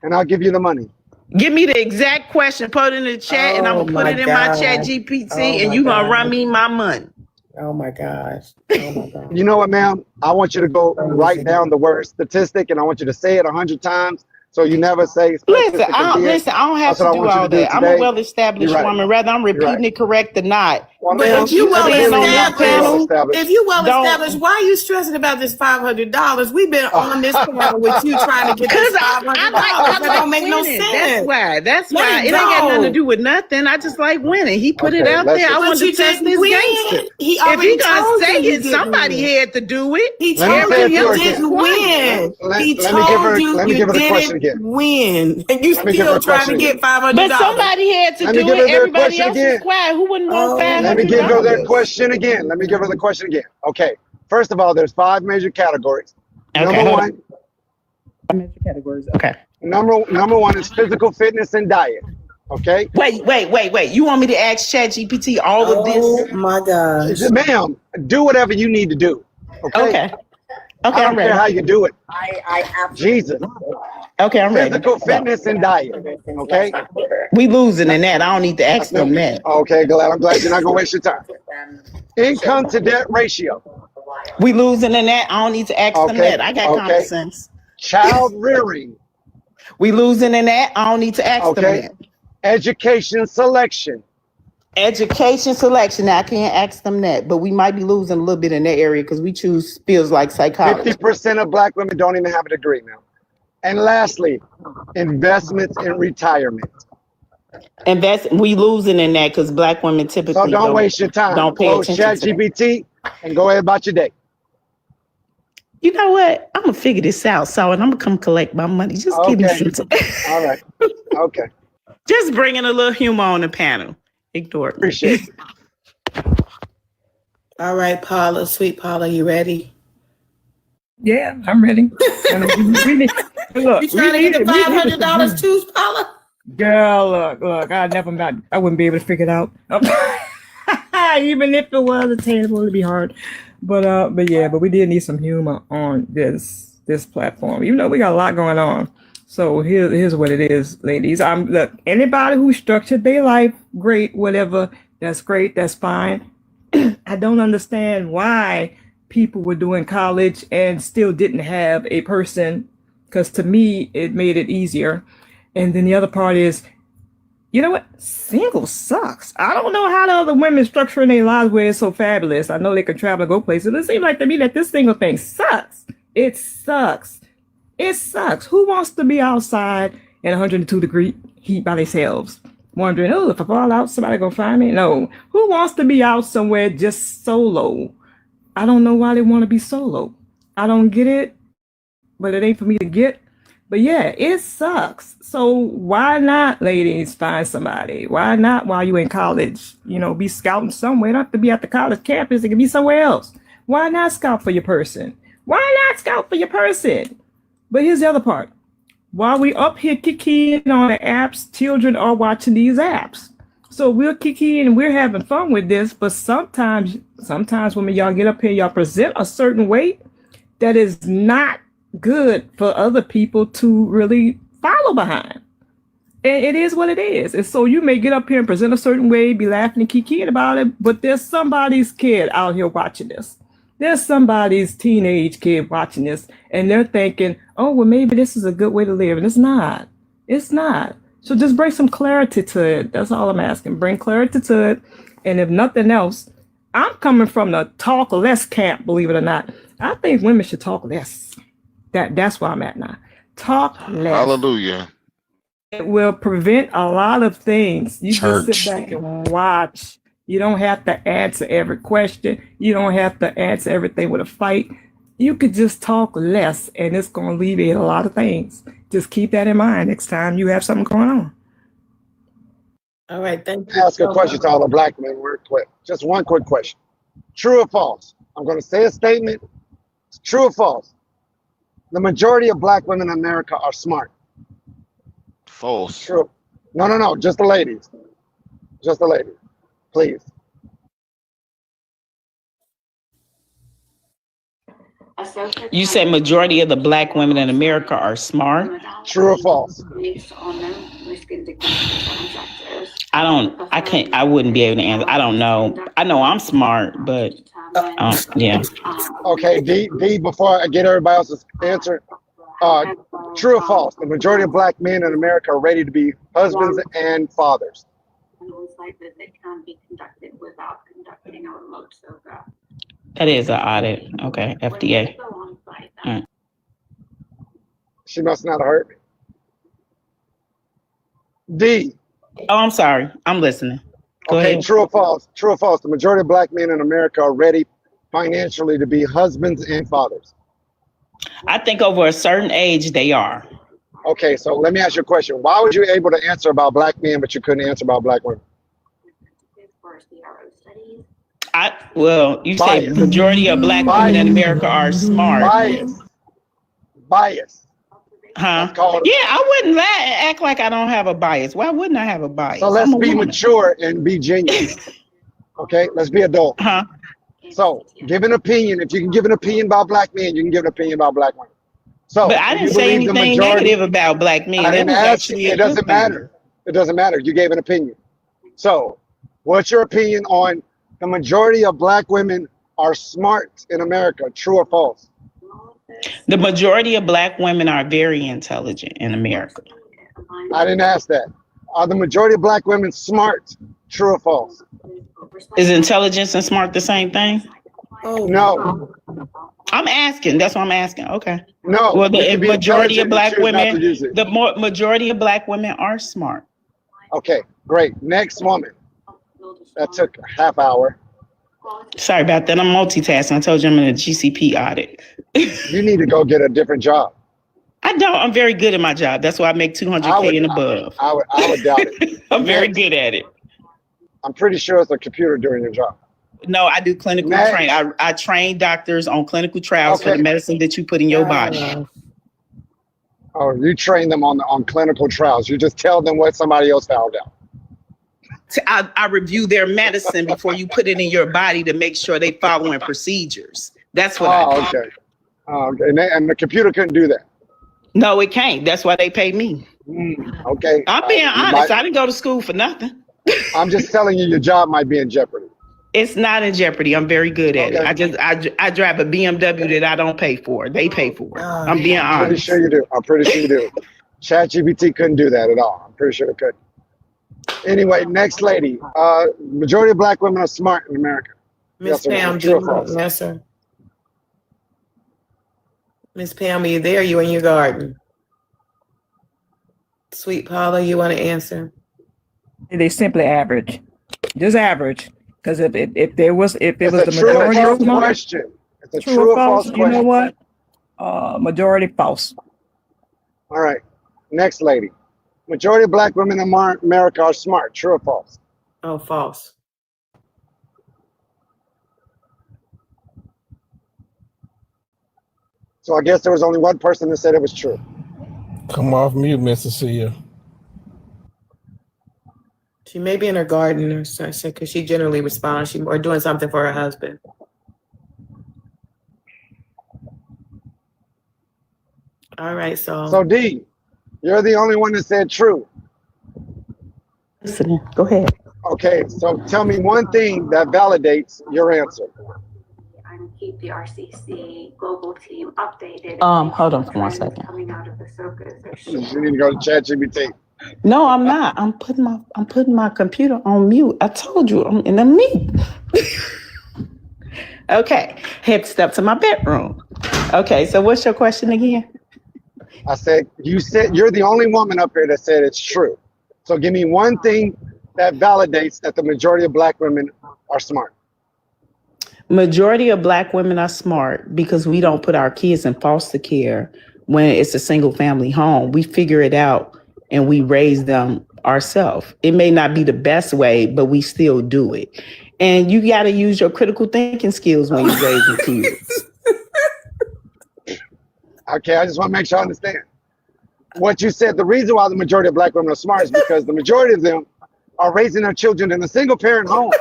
and I'll give you the money. Give me the exact question, put it in the chat, and I'm gonna put it in my chat GPT, and you gonna run me my money. Oh my gosh. Oh my God. You know what, ma'am? I want you to go write down the word statistic, and I want you to say it 100 times. So you never say. Listen, I don't have to do all that. I'm a well-established woman. Whether I'm repeating it correct or not. But if you well established, why are you stressing about this $500? We've been on this panel with you trying to get this $500. That don't make no sense. That's why. It ain't got nothing to do with nothing. I just like winning. He put it out there. I want to test this gangster. If he gonna say it, somebody had to do it. He told you you didn't win. He told you you didn't win, and you still trying to get $500. But somebody had to do it. Everybody else was quiet. Who wouldn't want $500? Let me give her that question again. Okay. First of all, there's 5 major categories. Number one. Major categories. Okay. Number one is physical fitness and diet. Okay. Wait. You want me to ask ChatGPT all of this? Oh my gosh. Ma'am, do whatever you need to do. Okay. I don't care how you do it. Jesus. Okay, I'm ready. Physical fitness and diet. Okay. We losing in that. I don't need to ask them that. Okay, I'm glad you're not gonna waste your time. Income to debt ratio. We losing in that. I don't need to ask them that. I got common sense. Child rearing. We losing in that. I don't need to ask them that. Education selection. Now I can't ask them that, but we might be losing a little bit in that area because we choose fields like psychology. 50% of Black women don't even have a degree now. And lastly, investments in retirement. And we losing in that because Black women typically so don't waste your time. Don't pay attention to ChatGPT and go ahead about your day. You know what? I'm gonna figure this out, and I'm gonna come collect my money. Just give me some time. All right. Okay. Just bringing a little humor on the panel. Ignore it. Appreciate it. All right, Paula, sweet Paula, you ready? Yeah, I'm ready. Look, you trying to get the $500 too, Paula? Girl, look, I wouldn't be able to figure it out. Even if it was attainable, it'd be hard. But we did need some humor on this platform. Even though we got a lot going on. So here's what it is, ladies. Look, anybody who structured their life great, whatever, that's great, that's fine. I don't understand why people were doing college and still didn't have a person, because to me, it made it easier. And then the other part is, you know what? Single sucks. I don't know how the other women structuring their lives where it's so fabulous. I know they can travel and go places. It seems like to me that this single thing sucks. It sucks. It sucks. Who wants to be outside in 102-degree heat by themselves? Wondering, if I fall out, somebody gonna find me? No. Who wants to be out somewhere just solo? I don't know why they want to be solo. I don't get it, but it ain't for me to get. But yeah, it sucks. So why not, ladies, find somebody? Why not while you're in college? Be scouting somewhere. You don't have to be at the college campus. It can be somewhere else. Why not scout for your person? But here's the other part. While we up here kicking on the apps, children are watching these apps. So we're kicking and we're having fun with this. But sometimes when y'all get up here, y'all present a certain way that is not good for other people to really follow behind. And it is what it is. And so you may get up here and present a certain way, be laughing and kikiing about it, but there's somebody's kid out here watching this. There's somebody's teenage kid watching this, and they're thinking, oh, well, maybe this is a good way to live. And it's not. It's not. So just bring some clarity to it. That's all I'm asking. Bring clarity to it. And if nothing else, I'm coming from the talk less camp, believe it or not. I think women should talk less. That's where I'm at now. Talk less. Hallelujah. It will prevent a lot of things. You just sit back and watch. You don't have to answer every question. You don't have to answer everything with a fight. You could just talk less, and it's going to alleviate a lot of things. Just keep that in mind next time you have something going on. All right, thank you. Ask a question to all the Black men real quick. Just one quick question. True or false? I'm going to say a statement. True or false? The majority of Black women in America are smart. False. True. No. Just the ladies. Just the ladies. Please. You said majority of the black women in America are smart? True or false? I wouldn't be able to answer. I don't know. I know I'm smart, but yeah. Okay, D, before I get everybody else's answer, true or false? The majority of black men in America are ready to be husbands and fathers. That is an audit. Okay, FDA. She must not have heard me. D. Oh, I'm sorry. I'm listening. Go Okay, ahead. true or false? True or false? The majority of black men in America are ready financially to be husbands and fathers. I think over a certain age they are. Okay, so let me ask you a question. Why was you able to answer about black men, but you couldn't answer about black women? You say majority of black women in America are smart. Bias. Huh? Yeah, I wouldn't act like I don't have a bias. Why wouldn't I have a bias? So let's be mature and be genuine. Okay, let's be adult. Huh? So give an opinion. If you can give an opinion about black men, you can give an opinion about black women. So, but I didn't say anything negative about black men. I didn't ask you. It doesn't matter. It doesn't matter. You gave an opinion. So, what's your opinion on the majority of black women are smart in America? True or false? The majority of black women are very intelligent in America. I didn't ask that. Are the majority of black women smart? True or false? Is intelligence and smart the same thing? Oh no. I'm asking. That's what I'm asking. Okay. No. Well, the majority of black women, majority of black women are smart. Okay, great. Next woman. That took a half hour. Sorry about that. I'm multitasking. I told you I'm in a GCP audit. You need to go get a different job. I don't. I'm very good at my job. That's why I make $200K and above. I would doubt it. I'm very good at it. I'm pretty sure it's a computer doing your job. No, I do clinical training. I train doctors on clinical trials for the medicine that you put in your body. Oh, you train them on clinical trials. You just tell them what somebody else found out. I review their medicine before you put it in your body to make sure they following procedures. That's what I do. Okay. Okay. And the computer couldn't do that. No, it can't. That's why they pay me. Okay. I'm being honest. I didn't go to school for nothing. I'm just telling you, your job might be in jeopardy. It's not in jeopardy. I'm very good at it. I drive a BMW that I don't pay for. They pay for it. I'm being honest. I'm pretty sure you do. I'm pretty sure you do. ChatGPT couldn't do that at all. I'm pretty sure it couldn't. Anyway, next lady. Majority of black women are smart in America. Miss Pam, yes, sir. Miss Pam, are you there? You in your garden? Sweet Paula, you want to answer? They simply average, just average. Because if it was the majority of question. It's a true or false question. You know what? Majority false. All right. Next lady. Majority of black women in America are smart. True or false? Oh, false. So I guess there was only one person that said it was true. Come off mute, Miss Cecilia. She may be in her garden or something because she generally responds. Or doing something for her husband. All right, So D, you're the only one that said true. Listen, go ahead. Okay, so tell me one thing that validates your answer. And keep the RCC global team updated. Hold on for 1 second. Coming out of the circus. You need to go to ChatGPT. No, I'm not. I'm putting my computer on mute. I told you I'm in a meeting. Okay, head step to my bedroom. Okay, so what's your question again? I said you're the only woman up here that said it's true. So give me one thing that validates that the majority of black women are smart. Majority of black women are smart because we don't put our kids in foster care when it's a single family home. We figure it out and we raise them ourselves. It may not be the best way, but we still do it. And you got to use your critical thinking skills when you're raising kids. Okay, I just want to make sure I understand. What you said, the reason why the majority of black women are smart is because the majority of them are raising their children in a single parent home.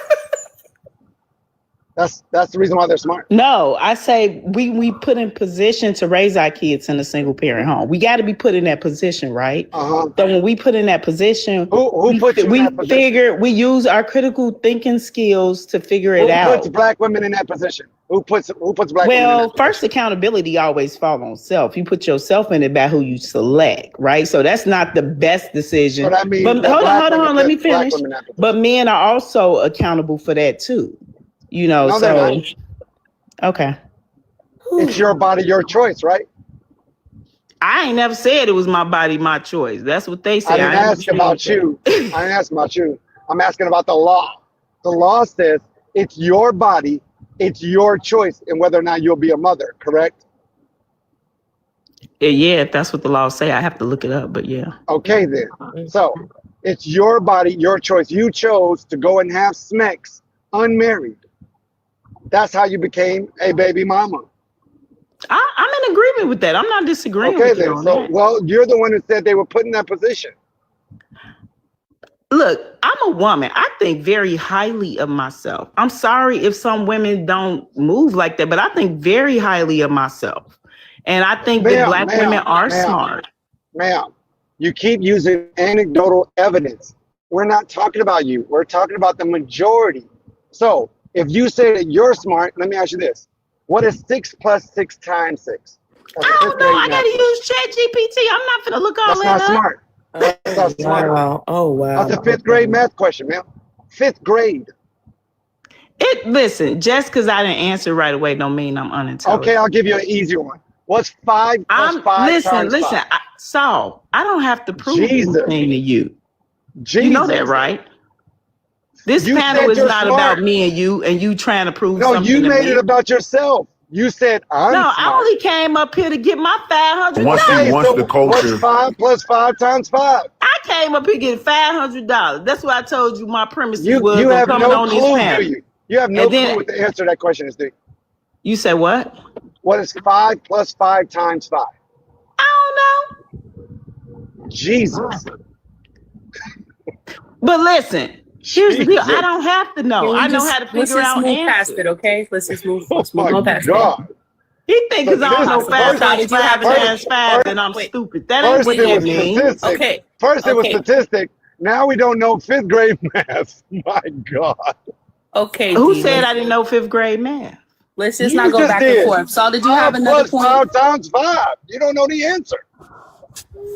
That's the reason why they're smart. No, I say we put in position to raise our kids in a single parent home. We got to be put in that position, right? So when we put in that position, who put you in that position? Figure we use our critical thinking skills to figure it out. Who puts black women in that position? Who puts black women in that Well, first accountability always falls on self. You put yourself in it by who you select, right? So that's not the best decision. So that means but hold on, let me finish. But men are also accountable for that too. You know, no, so okay. It's your body, your choice, right? I ain't never said it was my body, my choice. That's what they say. I didn't ask about you. I didn't ask about you. I'm asking about the law. The law says it's your body, it's your choice, and whether or not you'll be a mother, correct? Yeah, if that's what the law say, I have to look it up, but yeah. Okay then. So it's your body, your choice. You chose to go and have sex unmarried. That's how you became a baby mama. I'm in agreement with that. I'm not disagreeing with you on that. Well, you're the one who said they were put in that position. Look, I'm a woman. I think very highly of myself. I'm sorry if some women don't move like that, but I think very highly of myself. And I think that black women are smart. Ma'am, you keep using anecdotal evidence. We're not talking about you. We're talking about the majority. So if you say that you're smart, let me ask you this. What is 6 + 6 × 6? I don't know. I got to use ChatGPT. I'm not going to look all that up. That's not smart. That's not smart. Wow. Oh, wow. That's a 5th grade math question, man. 5th grade. Listen, just because I didn't answer right away don't mean I'm unintelligent. Okay, I'll give you an easier one. What's 5 + 5 × 5? Saul, I don't have to prove anything to you. You know that, right? This panel is not about me and you trying to prove something. No, you made it about yourself. You said I'm smart. I only came up here to get my $500. Once the culture. What's 5 + 5 × 5? I came up here getting $500. That's what I told you. My premise was you have coming no on clue, this panel. do you? You have no clue what the answer to that question is, do you? You said what? What is 5 + 5 × 5? I don't know. Jesus. But listen. Here's the deal. I don't have to know. I know how to figure out move past it, okay? Let's just move on past it. He thinks because I don't know 5 × 5 × 5 then I'm stupid. That ain't what that means. Okay. First it was statistic. Now we don't know 5th grade math. My God. Okay. Who said I didn't know 5th grade math? Let's just not go back and forth. Saul, did you have another point? 5 + 5 × 5. You don't know the answer.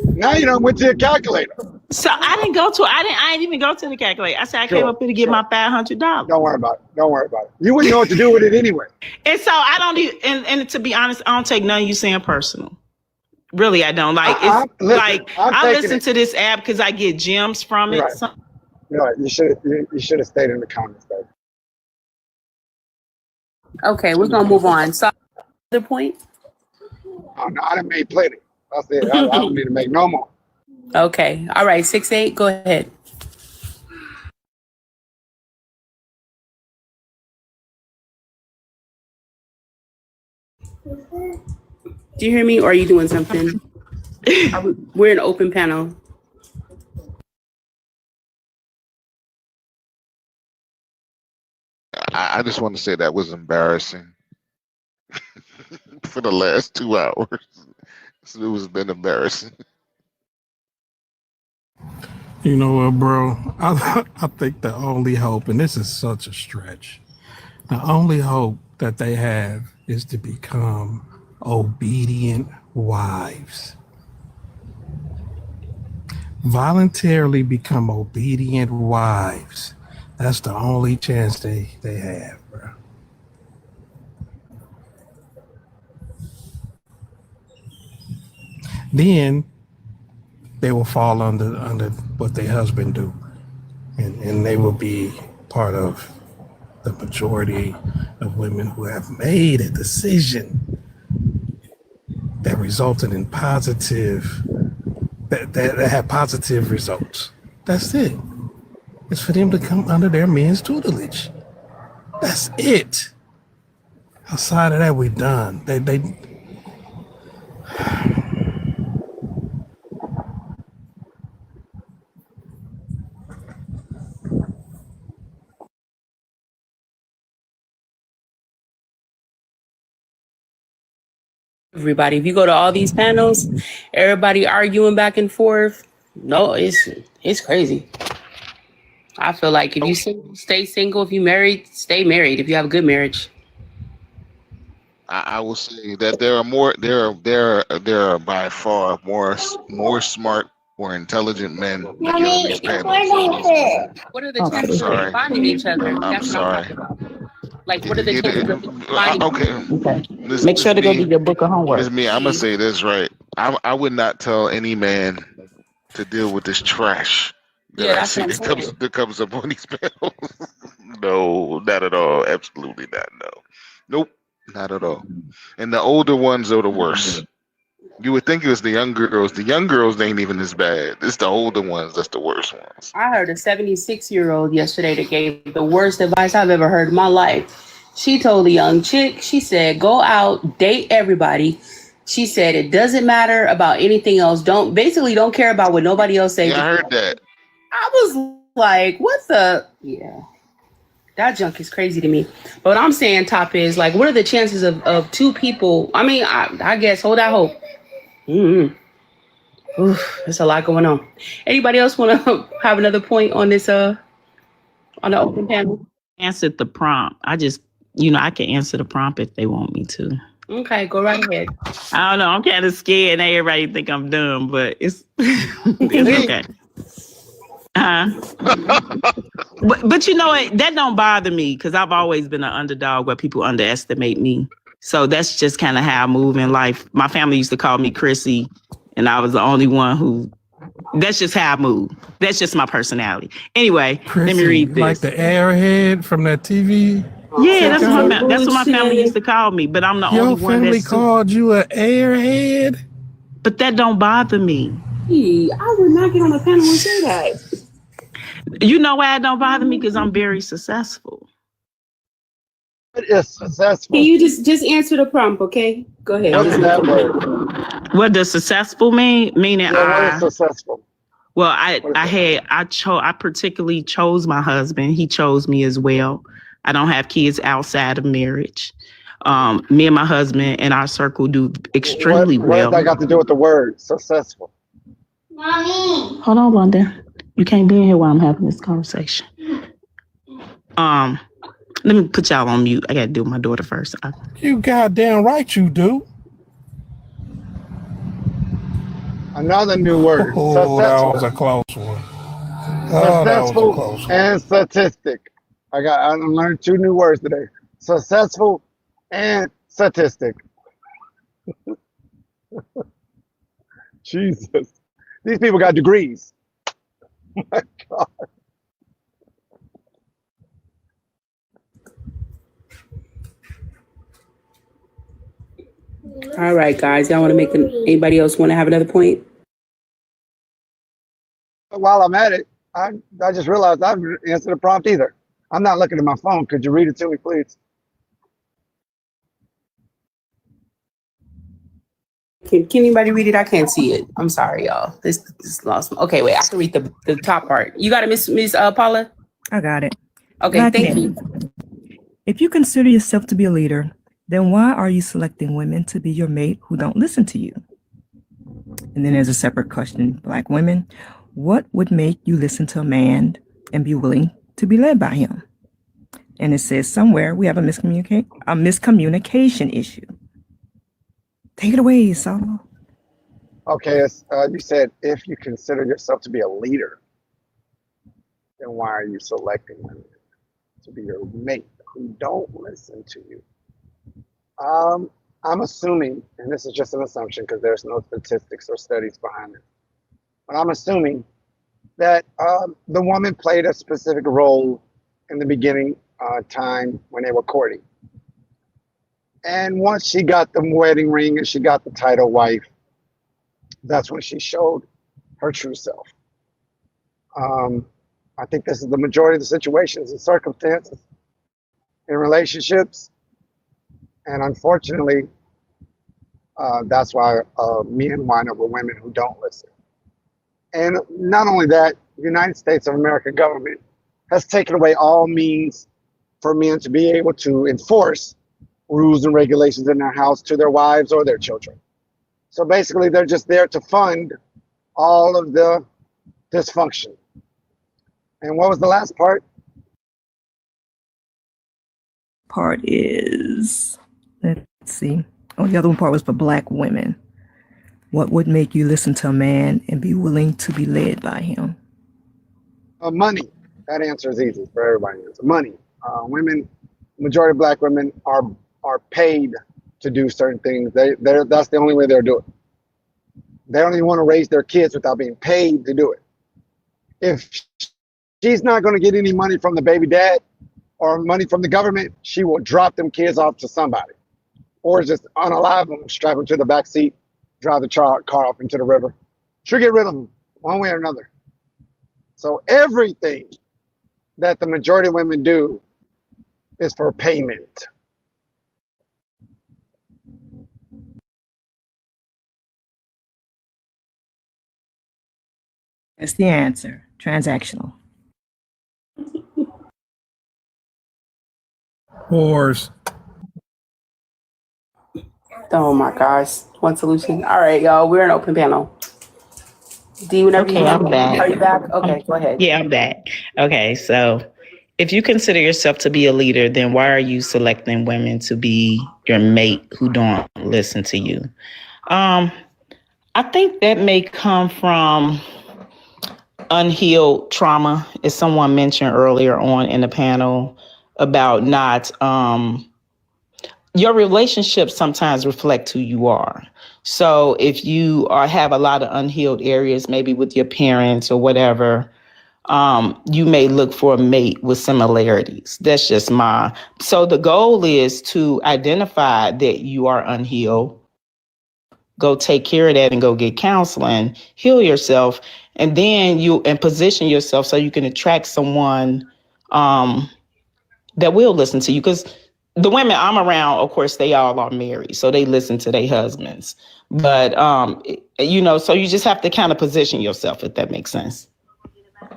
Now you don't went to your calculator. So I didn't even go to the calculator. I said I came up here to get my $500. Don't worry about it. You wouldn't know what to do with it anyway. And so I don't even, and to be honest, I don't take none of you saying personal. Really, I don't. Like I listen to this app because I get gems from it. Right. You should have stayed in the comments, baby. Okay, we're gonna move on. So other point? Oh, no, I done made plenty. That's it. I don't need to make no more. Okay. All right. 6'8". Go ahead. Do you hear me, or are you doing something? We're an open panel. I just want to say that was embarrassing for the last 2 hours. It was been embarrassing. You know what, bro? I think the only hope, and this is such a stretch, the only hope that they have is to become obedient wives. Voluntarily become obedient wives. That's the only chance they have, bro. Then they will fall under what their husband do, and they will be part of the majority of women who have made a decision that resulted in positive, that have positive results. That's it. It's for them to come under their men's tutelage. That's it. Outside of that, we're done. They Everybody, if you go to all these panels, everybody arguing back and forth. No, it's crazy. I feel like if you single, stay single. If you married, stay married. If you have a good marriage. I will say that there are by far more smart, more intelligent men that get on these panels. What are the chances of finding each other? I'm sorry. Like, what are the chances of finding? Okay. Make sure to go do your book of homework. Miss Me, I'm gonna say this right. I would not tell any man to deal with this trash that I see that comes up on these panels. No, not at all. Absolutely not. No. Nope. Not at all. And the older ones are the worst. You would think it was the young girls. The young girls ain't even as bad. It's the older ones that's the worst ones. I heard a 76-year-old yesterday that gave the worst advice I've ever heard in my life. She told a young chick, she said, go out, date everybody. She said, it doesn't matter about anything else. Don't care about what nobody else says. Yeah, I heard that. I was like, what the? Yeah. That junk is crazy to me. But what I'm saying, Top, is like, what are the chances of two people? I mean, I guess, hold out hope. Oof, there's a lot going on. Anybody else want to have another point on this, on the open panel? Answered the prompt. I just, I can answer the prompt if they want me to. Okay, go right ahead. I don't know. I'm kind of scared and everybody think I'm dumb, but it's, it's okay. But you know what? That don't bother me because I've always been an underdog where people underestimate me. So that's just kind of how I move in life. My family used to call me Chrissy, and I was the only one who. That's just how I move. That's just my personality. Anyway, Chrissy, let me read this. Like the airhead from that TV. Yeah, that's what my family used to call me. But I'm the only one. Your family called you an airhead. But that don't bother me. I would not get on the panel and say that. You know why it don't bother me? Because I'm very successful. It is successful. Can you just answer the prompt, okay? Go ahead. What is that word? What does successful mean? Meaning what is successful? Well, I particularly chose my husband. He chose me as well. I don't have kids outside of marriage. Me and my husband and our circle do extremely well. What does that got to do with the word successful? Mommy. Hold on, Wanda. You can't be in here while I'm having this conversation. Let me put y'all on mute. I got to deal with my daughter first. You goddamn right you do. Another new word. Oh, that was a close one. Successful and statistic. I learned two new words today. Successful and statistic. Jesus. These people got degrees. Oh my God. All right, guys. Y'all want to make anybody else want to have another point? While I'm at it, I just realized I haven't answered the prompt either. I'm not looking at my phone. Could you read it to me, please? Can anybody read it? I can't see it. I'm sorry, y'all. This lost me. Okay, wait. I can read the top part. You got it, Miss Paula? I got it. Okay, thank you. If you consider yourself to be a leader, then why are you selecting women to be your mate who don't listen to you? And then there's a separate question. Black women, what would make you listen to a man and be willing to be led by him? And it says somewhere we have a miscommunication issue. Take it away, Solo. Okay, you said if you consider yourself to be a leader, then why are you selecting women to be your mate who don't listen to you? I'm assuming, and this is just an assumption because there's no statistics or studies behind it, but I'm assuming that the woman played a specific role in the beginning time when they were courting. And once she got the wedding ring and she got the title wife, that's when she showed her true self. I think this is the majority of the situations and circumstances in relationships. And unfortunately, that's why men wind up with women who don't listen. And not only that, the United States of America government has taken away all means for men to be able to enforce rules and regulations in their house to their wives or their children. So basically, they're just there to fund all of the dysfunction. And what was the last part? Part is, let's see. Oh, the other one part was for Black women. What would make you listen to a man and be willing to be led by him? Money. That answer is easy for everybody. It's money. Women, majority of Black women are paid to do certain things. That's the only way they'll do it. They don't even want to raise their kids without being paid to do it. If she's not going to get any money from the baby dad or money from the government, she will drop them kids off to somebody, or just unalive them, strap them to the back seat, drive the car off into the river. She'll get rid of them one way or another. So everything that the majority of women do is for payment. That's the answer. Transactional. Whores. Oh my gosh. One solution. All right, y'all. We're an open panel. D, whenever Okay, I'm back. Are you back? Okay, go ahead. Yeah, I'm back. Okay, so if you consider yourself to be a leader, then why are you selecting women to be your mate who don't listen to you? I think that may come from unhealed trauma, as someone mentioned earlier on in the panel about not, your relationships sometimes reflect who you are. So if you have a lot of unhealed areas, maybe with your parents or whatever, you may look for a mate with similarities. That's just so the goal is to identify that you are unhealed, go take care of that and go get counseling, heal yourself, and then position yourself so you can attract someone that will listen to you. Because the women I'm around, of course, they all are married, so they listen to their husbands. But, so you just have to kind of position yourself, if that makes sense.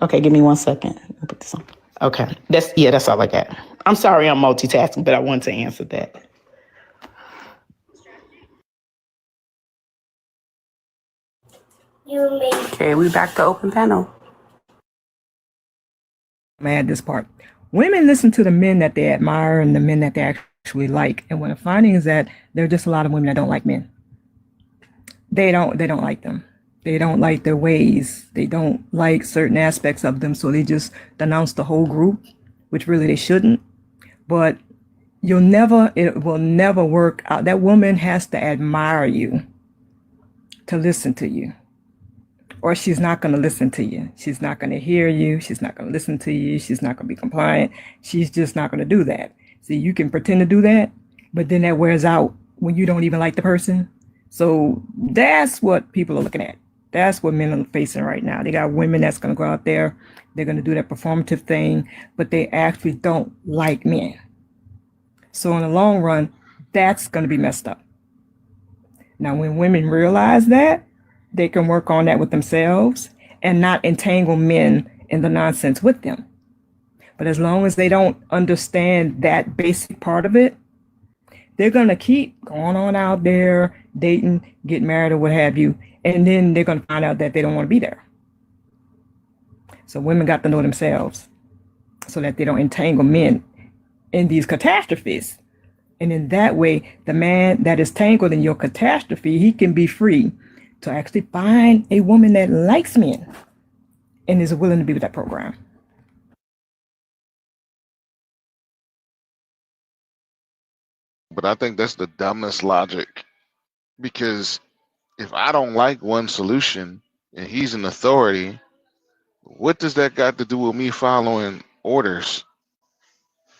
Okay, give me 1 second. I'll put this on. Okay, that's all I got. I'm sorry I'm multitasking, but I wanted to answer that. Okay, we back to open panel. I'm gonna add this part. Women listen to the men that they admire and the men that they actually like. And what I'm finding is that there are just a lot of women that don't like men. They don't like them. They don't like their ways. They don't like certain aspects of them. So they just denounce the whole group, which really they shouldn't. But it will never work out. That woman has to admire you to listen to you. Or she's not going to listen to you. She's not going to hear you. She's not going to listen to you. She's not going to be compliant. She's just not going to do that. See, you can pretend to do that, but then that wears out when you don't even like the person. So that's what people are looking at. That's what men are facing right now. They got women that's going to go out there. They're going to do that performative thing, but they actually don't like men. So in the long run, that's going to be messed up. Now, when women realize that, they can work on that with themselves and not entangle men in the nonsense with them. But as long as they don't understand that basic part of it, they're going to keep going on out there, dating, get married or what have you. And then they're going to find out that they don't want to be there. So women got to know themselves so that they don't entangle men in these catastrophes. And in that way, the man that is tangled in your catastrophe, he can be free to actually find a woman that likes men and is willing to be with that program. But I think that's the dumbest logic, because if I don't like one solution and he's an authority, what does that got to do with me following orders?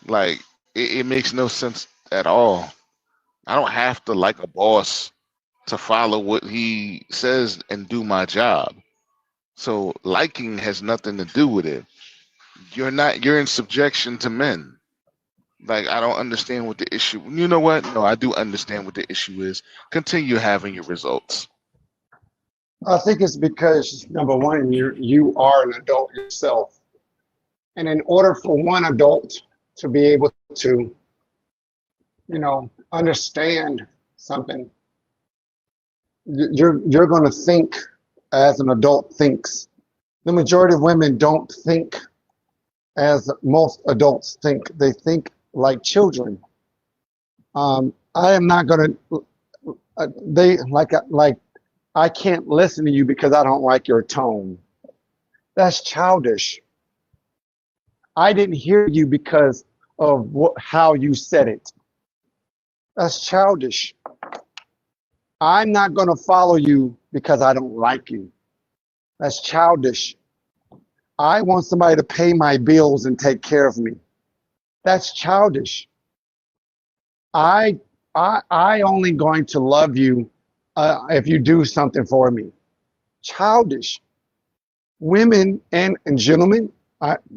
Like, it makes no sense at all. I don't have to like a boss to follow what he says and do my job. So liking has nothing to do with it. You're in subjection to men. Like, I don't understand what the issue. You know what? No, I do understand what the issue is. Continue having your results. I think it's because, number one, you are an adult yourself. And in order for one adult to be able to understand something. You're going to think as an adult thinks. The majority of women don't think as most adults think. They think like children. I am not going to. I can't listen to you because I don't like your tone. That's childish. I didn't hear you because of how you said it. That's childish. I'm not going to follow you because I don't like you. That's childish. I want somebody to pay my bills and take care of me. That's childish. I only going to love you if you do something for me. Childish. Women and gentlemen,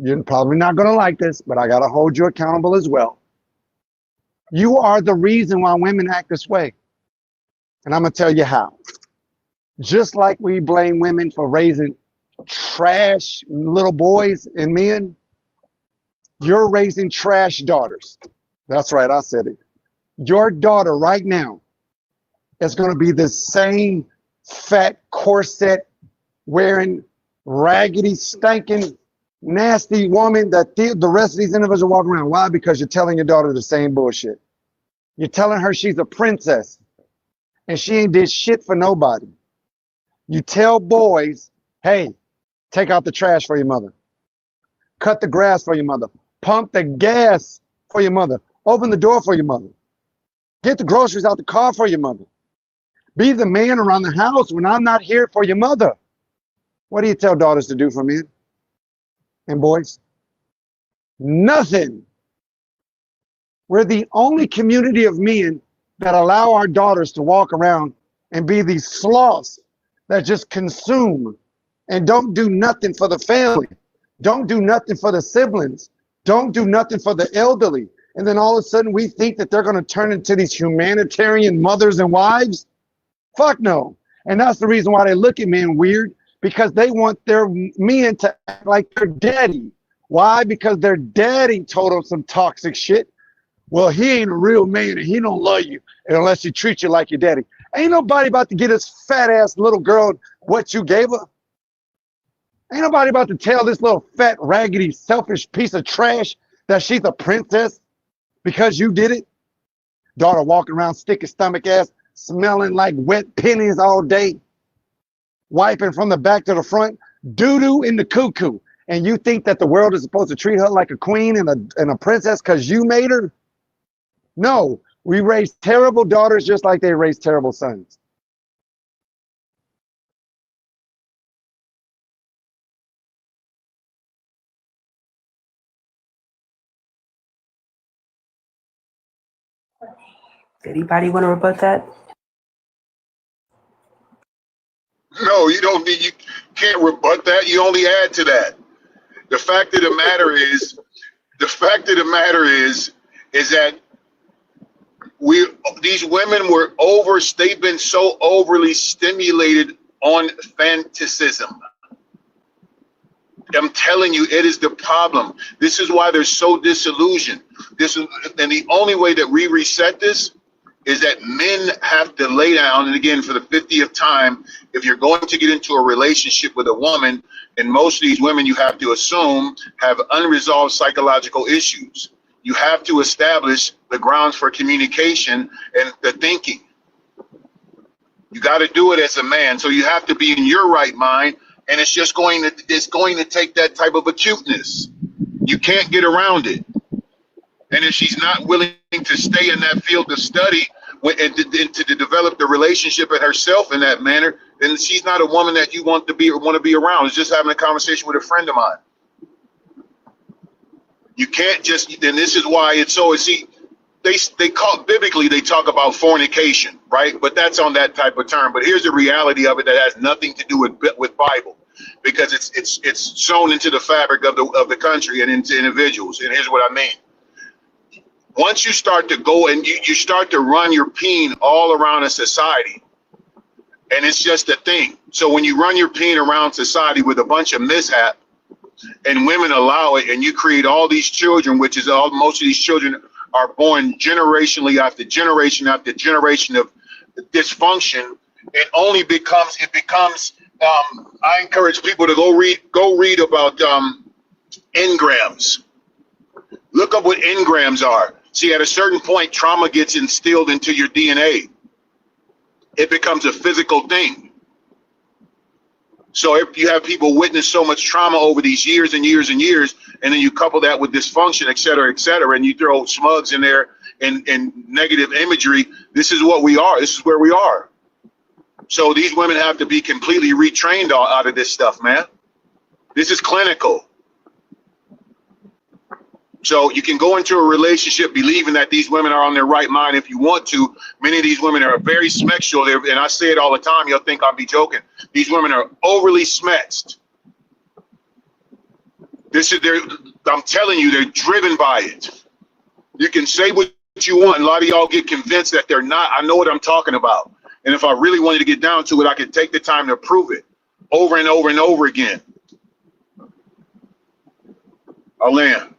you're probably not going to like this, but I got to hold you accountable as well. You are the reason why women act this way. And I'm going to tell you how. Just like we blame women for raising trash little boys and men, you're raising trash daughters. That's right, I said it. Your daughter right now is going to be the same fat corset wearing, raggedy, stinking, nasty woman that the rest of these individuals walk around. Why? Because you're telling your daughter the same bullshit. You're telling her she's a princess and she ain't did shit for nobody. You tell boys, hey, take out the trash for your mother. Cut the grass for your mother. Pump the gas for your mother. Open the door for your mother. Get the groceries out the car for your mother. Be the man around the house when I'm not here for your mother. What do you tell daughters to do for men and boys? Nothing. We're the only community of men that allow our daughters to walk around and be these sloths that just consume and don't do nothing for the family. Don't do nothing for the siblings. Don't do nothing for the elderly. And then all of a sudden we think that they're going to turn into these humanitarian mothers and wives. Fuck no. And that's the reason why they look at men weird, because they want their men to act like their daddy. Why? Because their daddy told them some toxic shit. Well, he ain't a real man and he don't love you unless he treats you like your daddy. Ain't nobody about to get this fat ass little girl what you gave her. Ain't nobody about to tell this little fat, raggedy, selfish piece of trash that she's a princess because you did it. Daughter walking around sticky stomach ass, smelling like wet pennies all day, wiping from the back to the front, doo-doo in the cuckoo. And you think that the world is supposed to treat her like a queen and a princess because you made her? No, we raise terrible daughters just like they raise terrible sons. Anybody want to rebut that? No, you don't need. You can't rebut that. You only add to that. The fact of the matter is that these women were they've been so overly stimulated on fantasism. I'm telling you, it is the problem. This is why they're so disillusioned. And the only way that we reset this is that men have to lay down, and again, for the 50th time, if you're going to get into a relationship with a woman, and most of these women you have to assume have unresolved psychological issues, you have to establish the grounds for communication and the thinking. You got to do it as a man, so you have to be in your right mind, and it's going to take that type of acuteness. You can't get around it. And if she's not willing to stay in that field of study and to develop the relationship and herself in that manner, then she's not a woman that you want to be around. It's just having a conversation with a friend of mine. You can't just, and this is why it's so, see, they call biblically, they talk about fornication, right? But that's on that type of term. But here's the reality of it that has nothing to do with Bible, because it's sewn into the fabric of the country and into individuals. And here's what I mean. Once you start to go and you start to run your peen all around a society, and it's just a thing. So when you run your peen around society with a bunch of mishap, and women allow it, and you create all these children, which is most of these children are born generationally after generation after generation of dysfunction. It becomes I encourage people to go read about engrams. Look up what engrams are. See, at a certain point, trauma gets instilled into your DNA. It becomes a physical thing. So if you have people witness so much trauma over these years and years and years, and then you couple that with dysfunction, et cetera, and you throw smugs in there and negative imagery, this is what we are. This is where we are. So these women have to be completely retrained out of this stuff, man. This is clinical. So you can go into a relationship believing that these women are on their right mind if you want to. Many of these women are very smexual, and I say it all the time. You'll think I'm be joking. These women are overly smexed. I'm telling you, they're driven by it. You can say what you want, and a lot of y'all get convinced that they're not. I know what I'm talking about. And if I really wanted to get down to it, I could take the time to prove it over and over and over again. I'll land.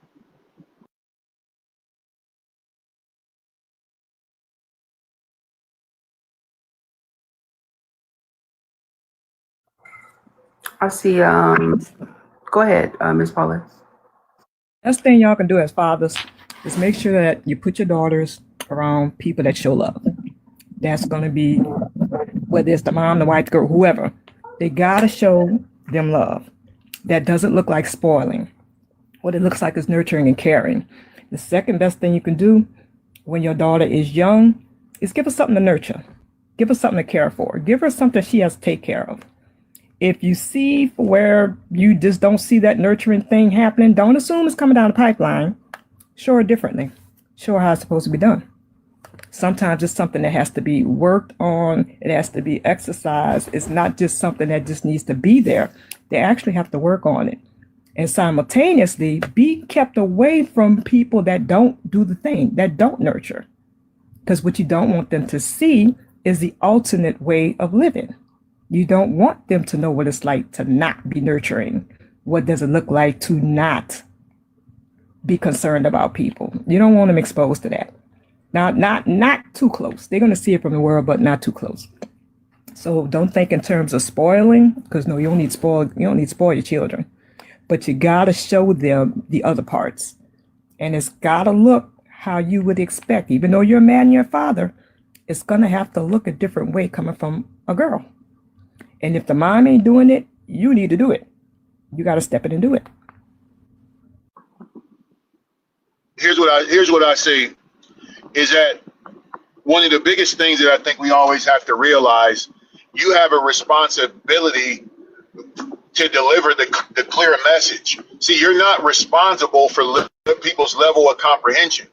I see. Go ahead, Ms. Paula. Best thing y'all can do as fathers is make sure that you put your daughters around people that show love. That's going to be, whether it's the mom, the wife, the girl, whoever, they got to show them love. That doesn't look like spoiling. What it looks like is nurturing and caring. The second best thing you can do when your daughter is young is give her something to nurture. Give her something to care for. Give her something she has to take care of. If you see where you just don't see that nurturing thing happening, don't assume it's coming down the pipeline. Show her differently. Show her how it's supposed to be done. Sometimes it's something that has to be worked on. It has to be exercised. It's not just something that just needs to be there. They actually have to work on it. And simultaneously, be kept away from people that don't do the thing, that don't nurture. Because what you don't want them to see is the alternate way of living. You don't want them to know what it's like to not be nurturing. What does it look like to not be concerned about people? You don't want them exposed to that. Now, not too close. They're going to see it from the world, but not too close. So don't think in terms of spoiling, because no, you don't need spoil your children. But you got to show them the other parts. And it's got to look how you would expect. Even though you're a man and you're a father, it's going to have to look a different way coming from a girl. And if the mom ain't doing it, you need to do it. You got to step in and do it. Here's what I say is that one of the biggest things that I think we always have to realize, you have a responsibility to deliver the clear message. See, you're not responsible for people's level of comprehension.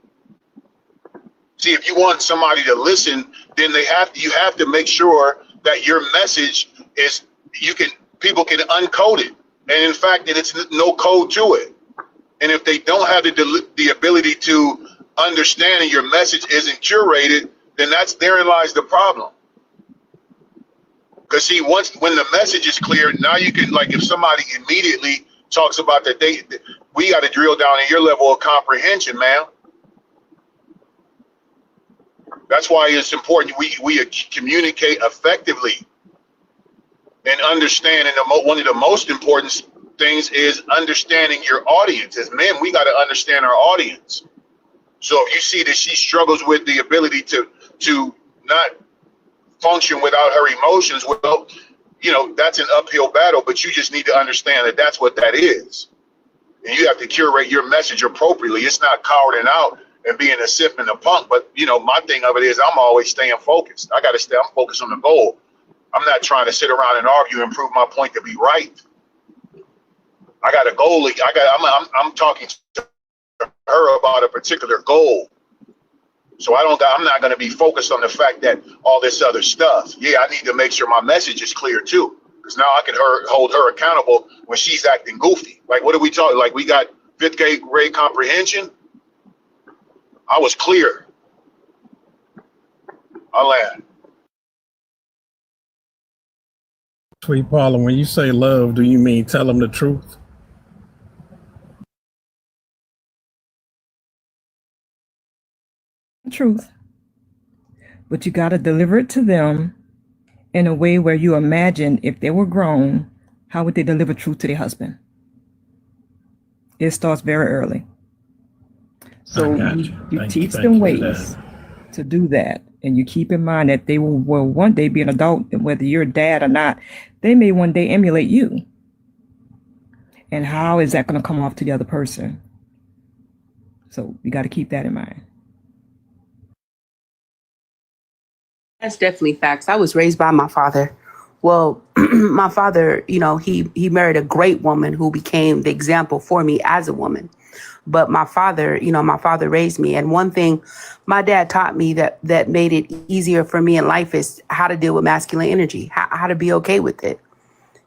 See, if you want somebody to listen, then you have to make sure that your message is people can uncode it, and in fact that it's no code to it. And if they don't have the ability to understand and your message isn't curated, then therein lies the problem. Because see, when the message is clear, now you can, like, if somebody immediately talks about that, we got to drill down in your level of comprehension, man. That's why it's important we communicate effectively and understand. And one of the most important things is understanding your audience. As men, we got to understand our audience. So if you see that she struggles with the ability to not function without her emotions, well, that's an uphill battle, but you just need to understand that that's what that is. And you have to curate your message appropriately. It's not cowarding out and being a simp and a punk, but my thing of it is I'm always staying focused. I'm focused on the goal. I'm not trying to sit around and argue and prove my point to be right. I got a goal. I'm talking to her about a particular goal. So I'm not going to be focused on the fact that all this other stuff. Yeah, I need to make sure my message is clear too, because now I can hold her accountable when she's acting goofy. Like, what are we talking? Like, we got 5th grade comprehension. I was clear. I land. Sweet Paula, when you say love, do you mean tell them the truth? truth, but you got to deliver it to them in a way where you imagine if they were grown, how would they deliver truth to their husband? It starts very early. So you teach them ways to do that. And you keep in mind that they will one day be an adult, and whether you're a dad or not, they may one day emulate you. And how is that going to come off to the other person? So you got to keep that in mind. That's definitely facts. I was raised by my father. Well, my father, you know, he married a great woman who became the example for me as a woman. But my father, you know, my father raised me. And one thing my dad taught me that made it easier for me in life is how to deal with masculine energy, how to be okay with it.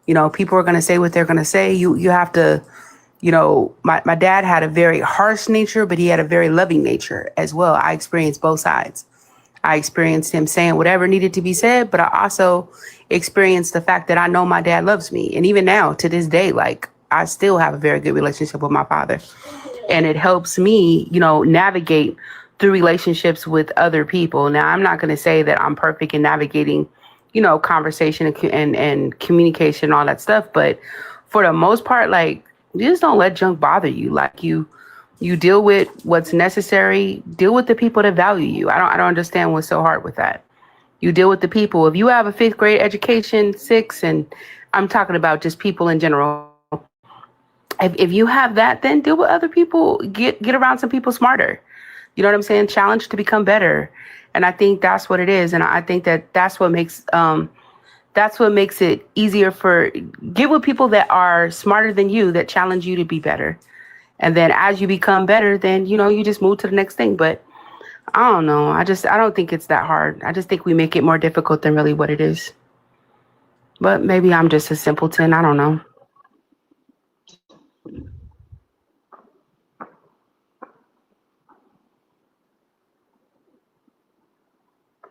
You know, people are going to say what they're going to say. You have to, you know, my dad had a very harsh nature, but he had a very loving nature as well. I experienced both sides. I experienced him saying whatever needed to be said, but I also experienced the fact that I know my dad loves me. And even now, to this day, like, I still have a very good relationship with my father. And it helps me, you know, navigate through relationships with other people. Now, I'm not going to say that I'm perfect in navigating, you know, conversation and communication and all that stuff. But for the most part, like, you just don't let junk bother you. Like, you deal with what's necessary, deal with the people that value you. I don't understand what's so hard with that. You deal with the people. If you have a 5th grade education, 6, and I'm talking about just people in general. If you have that, then deal with other people. Get around some people smarter. You know what I'm saying? Challenge to become better. And I think that's what it is. And I think that's what makes it easier get with people that are smarter than you, that challenge you to be better. And then as you become better, then, you know, you just move to the next thing. But I don't know. I don't think it's that hard. I just think we make it more difficult than really what it is. But maybe I'm just a simpleton. I don't know.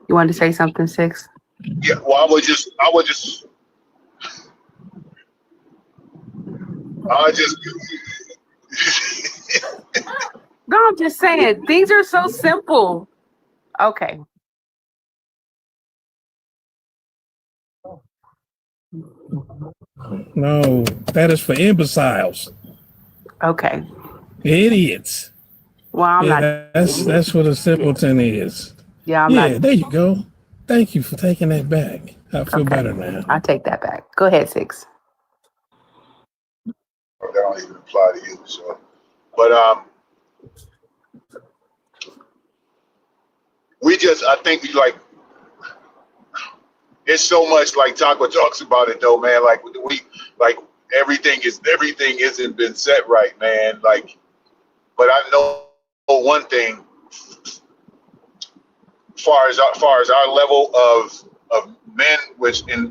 You wanted to say something, 6? Yeah, well, I would just No, I'm just saying, things are so simple. Okay. No, that is for imbeciles. Okay. Idiots. Well, I'm not. That's what a simpleton is. Yeah, I'm not. Yeah, there you go. Thank you for taking that back. I feel better now. I take that back. Go ahead, 6. That don't even apply to you. So, but I think like it's so much like Taco talks about it though, man. Like everything isn't been set right, man. Like, but I know one thing. Far as our level of men,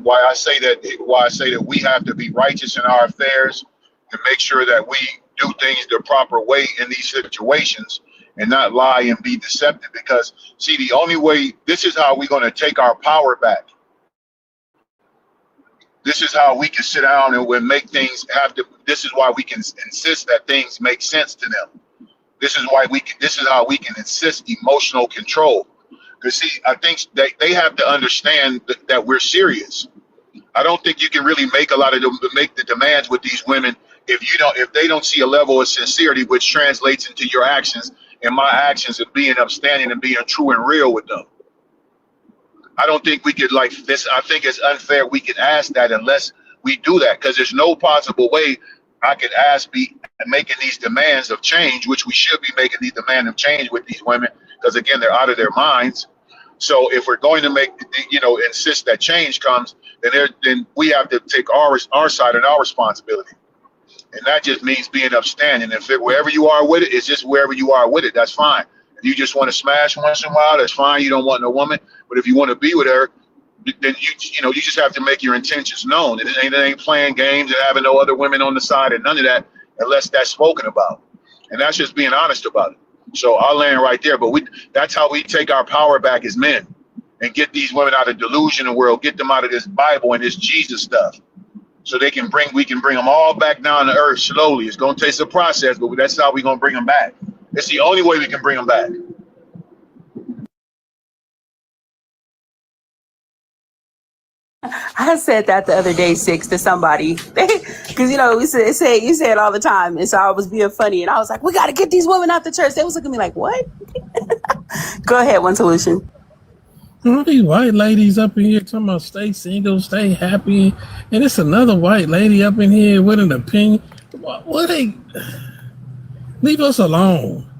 why I say that we have to be righteous in our affairs and make sure that we do things the proper way in these situations and not lie and be deceptive. Because see, the only way, this is how we're going to take our power back. This is how we can sit down and make things this is why we can insist that things make sense to them. This is how we can insist emotional control. Because see, I think they have to understand that we're serious. I don't think you can really make the demands with these women if they don't see a level of sincerity, which translates into your actions and my actions of being upstanding and being true and real with them. I don't think we could like this. I think it's unfair we can ask that unless we do that, because there's no possible way I could making these demands of change, which we should be making these demands of change with these women, because again, they're out of their minds. So if we're going to insist that change comes, then we have to take our side and our responsibility. And that just means being upstanding. If wherever you are with it, it's just wherever you are with it, that's fine. If you just want to smash once in a while, that's fine. You don't want no woman. But if you want to be with her, then you just have to make your intentions known. It ain't playing games and having no other women on the side and none of that, unless that's spoken about. And that's just being honest about it. So I'll land right there. But that's how we take our power back as men and get these women out of delusion and world, get them out of this Bible and this Jesus stuff. So we can bring them all back down to earth slowly. It's going to take a process, but that's how we're going to bring them back. It's the only way we can bring them back. I said that the other day, Six, to somebody. Because, you know, you say it all the time. And so I was being funny. And I was like, we got to get these women out the church. They was looking at me like, what? Go ahead, One Solution. All these white ladies up in here talking about stay single, stay happy. And it's another white lady up in here with an opinion. What they... Leave us alone.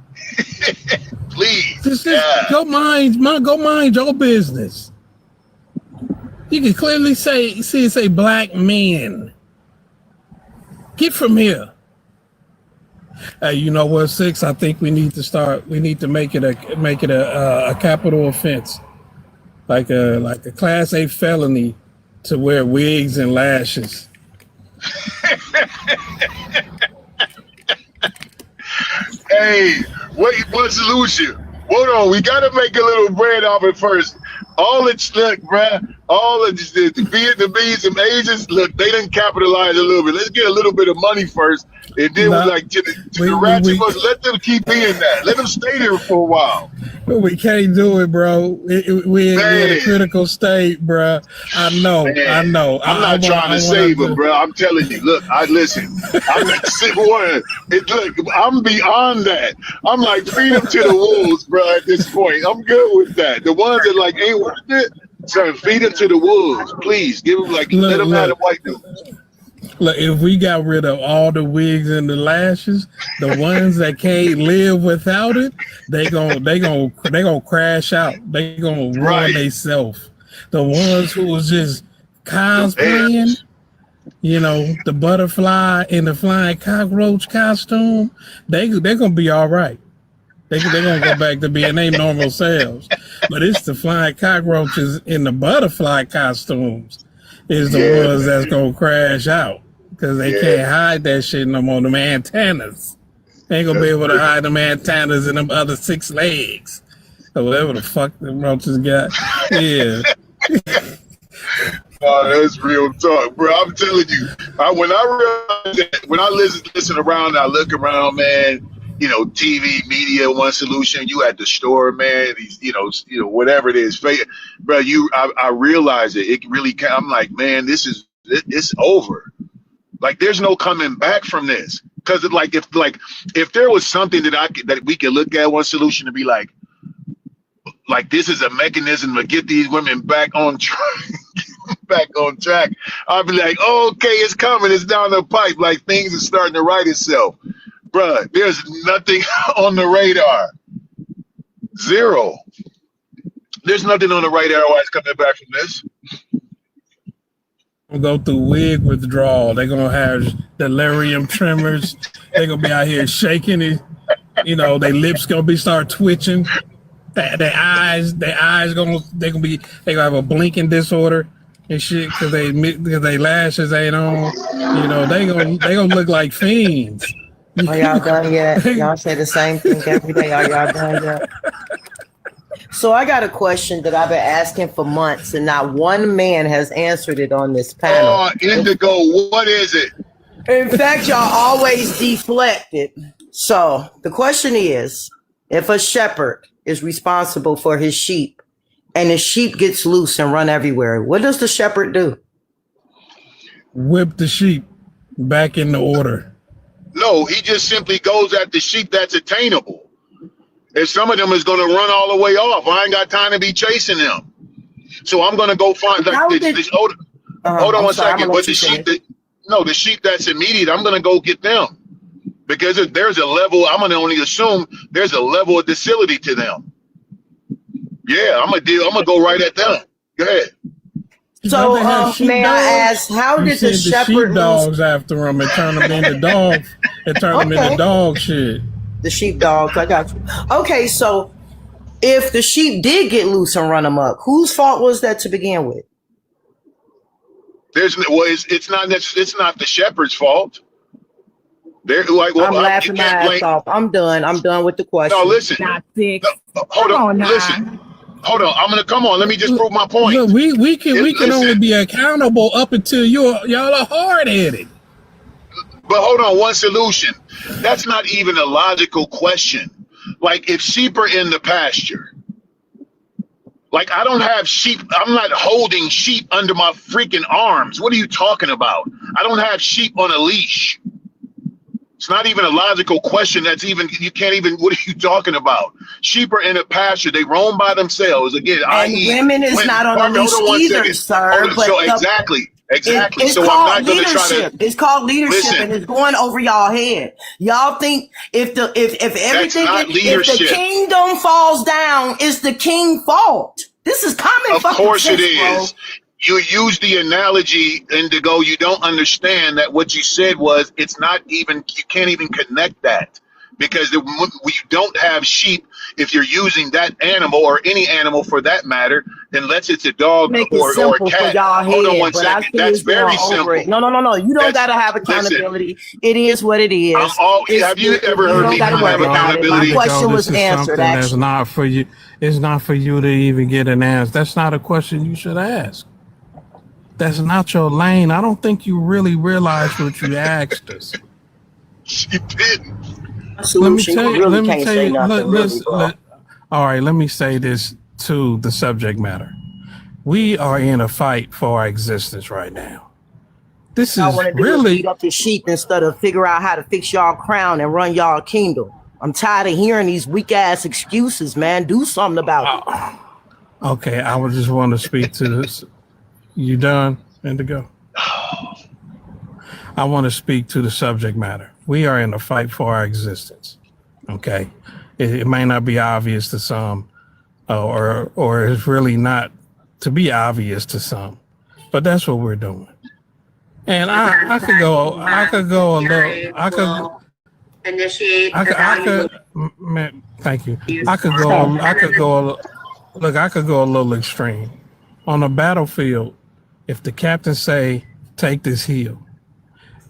Please. Just go mind your business. You can clearly say black men. Get from here. Hey, you know what, Six? I think we need to make it a capital offense. Like a class A felony to wear wigs and lashes. Hey, wait, One Solution. Hold on, we gotta make a little bread off it first. All it's look, bruh. All of the Vietnamese and Asians, look, they didn't capitalize a little bit. Let's get a little bit of money first, and then the ratchet ones, let them keep being that. Let them stay there for a while. We can't do it, bro. We're in a critical state, bro. I know. I'm not trying to save them, bro. I'm telling you. Look, listen. I'm not one. Look, I'm beyond that. I'm like, feed them to the wolves, bro. At this point, I'm good with that. The ones that like ain't worth it, so feed them to the wolves, please. Give them let them have the white dudes. Look, if we got rid of all the wigs and the lashes, the ones that can't live without it, they gonna crash out. They gonna ruin themselves. The ones who was just cosplaying, you know, the butterfly and the flying cockroach costume, they gonna be all right. They gonna go back to being their normal selves. But it's the flying cockroaches in the butterfly costumes is the ones that's gonna crash out because they can't hide that shit no more. Them antennas, they ain't gonna be able to hide them antennas and them other 6 legs or whatever the fuck the roaches got. Yeah. Oh, that's real talk, bro. I'm telling you, when I realized that, when I listen around, I look around, man. You know, TV, media, One Solution. You at the store, man. These, you know, whatever it is, bro. I realize it. It really. I'm like, man, it's over. Like, there's no coming back from this. Because if there was something that we could look at, One Solution, to be like this is a mechanism to get these women back on track. I'll be like, okay, it's coming. It's down the pipe. Like, things are starting to right itself. Bruh, there's nothing on the radar. Zero. There's nothing on the radar why it's coming back from this. We'll go through wig withdrawal. They're gonna have delirium tremors. They're gonna be out here shaking it. You know, their lips gonna start twitching. Their eyes gonna have a blinking disorder and shit because they lashes ain't on. You know, they gonna look like fiends. Are y'all done yet? Y'all say the same thing every day. Are y'all done yet? So I got a question that I've been asking for months, and not one man has answered it on this panel. Oh, Indigo, what is it? In fact, y'all always deflect it. So the question is, if a shepherd is responsible for his sheep and the sheep gets loose and run everywhere, what does the shepherd do? Whip the sheep back into order. No, he just simply goes at the sheep that's attainable. And some of them is going to run all the way off. I ain't got time to be chasing them. So I'm going to go find hold on one second. But the sheep that's immediate, I'm going to go get them. Because there's a level, I'm going to only assume there's a level of docility to them. Yeah, I'm going to go right at them. Go ahead. So may I ask, how did the shepherd dogs after them and turn them into dogs? And turn them into dog shit. The sheepdogs, I got you. Okay, so if the sheep did get loose and run amok, whose fault was that to begin with? It's not the shepherd's fault. They're like, I'm laughing my ass off. I'm done with the question. No, listen. Hold on. Listen. Hold on. I'm gonna come on. Let me just prove my point. Look, we can only be accountable up until y'all are hard headed. But hold on, One Solution. That's not even a logical question. Like, if sheep are in the pasture Like, I don't have sheep. I'm not holding sheep under my freaking arms. What are you talking about? I don't have sheep on a leash. It's not even a logical question. You can't even, what are you talking about? Sheep are in a pasture. They roam by themselves. Again, And women is not on a leash either, sir. So exactly. It's So called I'm not going to try leadership. to. It's called leadership, Listen. and it's going over y'all head. Y'all think if everything, not if the leadership. kingdom falls down, it's the king's fault. This is common Of fucking course sense, it is. bro. You use the analogy, Indigo. You don't understand that what you said was, it's not even, you can't even connect that, because we don't have sheep. If you're using that animal, or any animal for that matter, unless it's a dog Make or it simple a cat. for y'all Hold on head, one but I second. see That's it's going very over simple. it. No. You don't gotta have accountability. It is what it is. Have you ever heard me gotta not have worry about it. My accountability? question was This is answered. something that's Actually, not for you. It's not for you to even get an answer. That's not a question you should ask. That's not your lane. I don't think you really realize what you asked us. She didn't. Let me tell you. really Let me can't tell say you. nothing, really, bro. All right. Let me say this to the subject matter. We are in a fight for our existence right now. This y'all is want to do is really. beat up the sheep instead of figure out how to fix y'all crown and run y'all kingdom. I'm tired of hearing these weak ass excuses, man. Do something about it. Okay, I would just want to speak to this. You done, Indigo? I want to speak to the subject matter. We are in a fight for our existence. Okay, it may not be obvious to some, or it's really not to be obvious to some, but that's what we're doing. And I could go a little. I could. Man, thank you. I could go. Look, I could go a little extreme. On a battlefield, if the captain say, take this hill,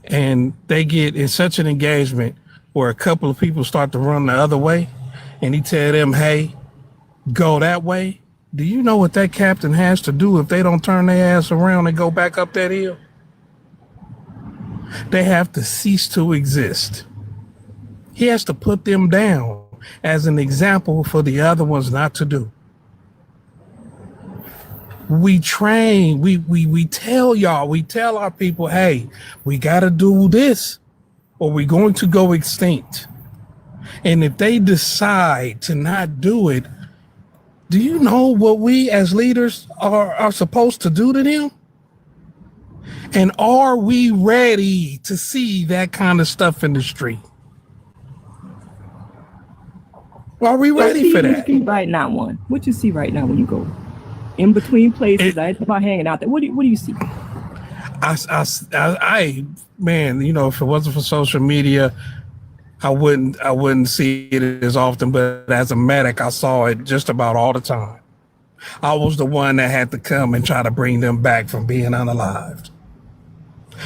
and they get in such an engagement where a couple of people start to run the other way, and he tell them, hey, go that way, do you know what that captain has to do if they don't turn their ass around and go back up that hill? They have to cease to exist. He has to put them down as an example for the other ones not to do. We train, we tell y'all, we tell our people, hey, we got to do this or we're going to go extinct. And if they decide to not do it, do you know what we as leaders are supposed to do to them? And are we ready to see that kind of stuff in the street? Are we ready for that? What you see right now, what you see right now when you go in between places? I about hanging out there. What do you see? Man, you know, if it wasn't for social media, I wouldn't see it as often. But as a medic, I saw it just about all the time. I was the one that had to come and try to bring them back from being unalived.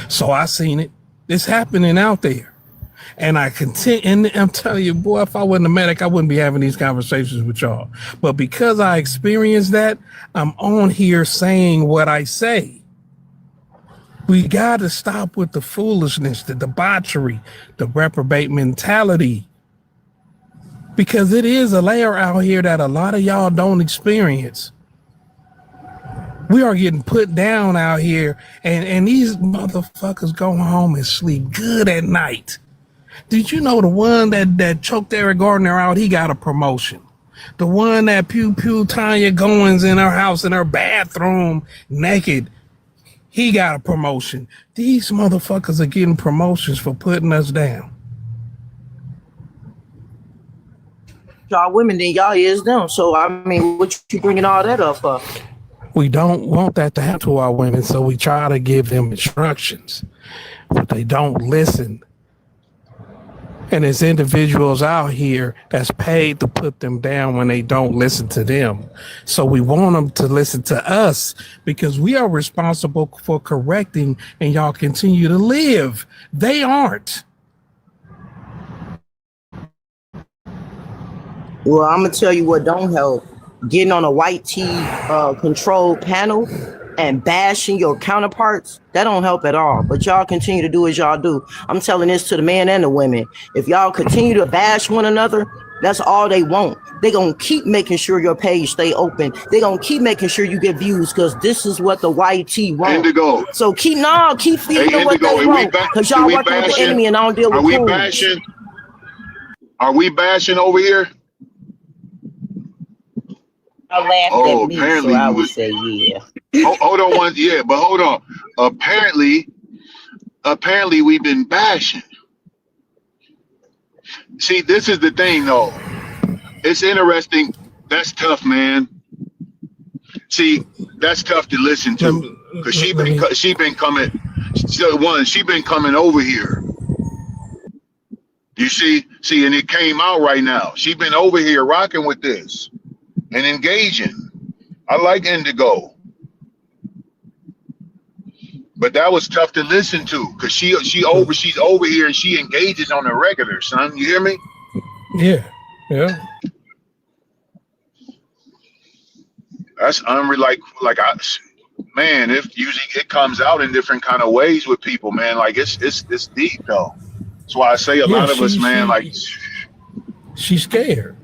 So I seen it. It's happening out there. And I continue, and I'm telling you, boy, if I wasn't a medic, I wouldn't be having these conversations with y'all. But because I experienced that, I'm on here saying what I say. We got to stop with the foolishness, the debauchery, the reprobate mentality. Because it is a layer out here that a lot of y'all don't experience. We are getting put down out here, and these motherfuckers go home and sleep good at night. Did you know the one that choked Eric Gardner out, he got a promotion? The one that pew Tanya Goins in her house, in her bathroom, naked, he got a promotion. These motherfuckers are getting promotions for putting us down. Y'all women, then y'all is them. So, I mean, what you bringing all that up for? We don't want that to happen to our women, so we try to give them instructions, but they don't listen. And there's individuals out here that's paid to put them down when they don't listen to them. So we want them to listen to us because we are responsible for correcting, and y'all continue to live. They aren't. Well, I'm going to tell you what don't help. Getting on a white tee control panel and bashing your counterparts, that don't help at all. But y'all continue to do as y'all do. I'm telling this to the men and the women. If y'all continue to bash one another, That's all they want. They're going to keep making sure your page stay open. They're going to keep making sure you get views because this is what the YT want. Indigo. So keep feeding Hey, them what Indigo, they want because y'all working with the enemy and I don't deal with fools. Are we bashing over here? I laughed Oh, at me, apparently so I we would was. say yeah. Hold on one. Yeah, but hold on. Apparently we've been bashing. See, this is the thing, though. It's interesting. That's tough, man. See, that's tough to listen to because she been coming. She been coming over here. You see, and it came out right now. She been over here rocking with this and engaging. I like Indigo, but that was tough to listen to because she's over here and she engages on the regular, son. You hear me? Yeah. That's man. If usually it comes out in different kind of ways with people, man. Like it's deep though. That's why I say a lot of us, man, she's scared.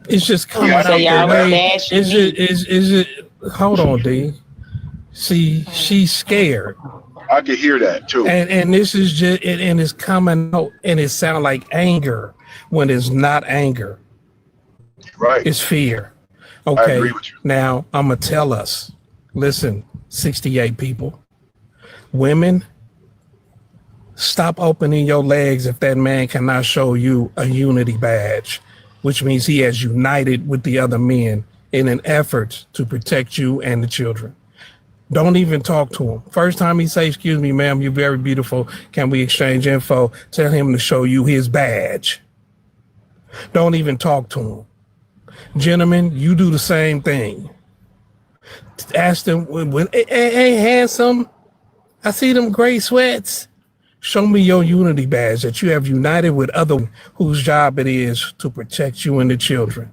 It's just coming Yeah, out so y'all the way. bashing Is it? Hold on, D. See, she's scared. I could hear that too. And this is just and it's coming out and it sounds like anger when it's not anger. Right. It's fear. I Okay. agree with you. Now I'm gonna tell us. Listen, 68 people. Women, stop opening your legs if that man cannot show you a unity badge, which means he has united with the other men in an effort to protect you and the children. Don't even talk to him. First time he say, "Excuse me, ma'am, you're very beautiful. Can we exchange info?" Tell him to show you his badge. Don't even talk to him. Gentlemen, you do the same thing. Ask them, hey, handsome, I see them gray sweats. Show me your unity badge that you have united with other whose job it is to protect you and the children.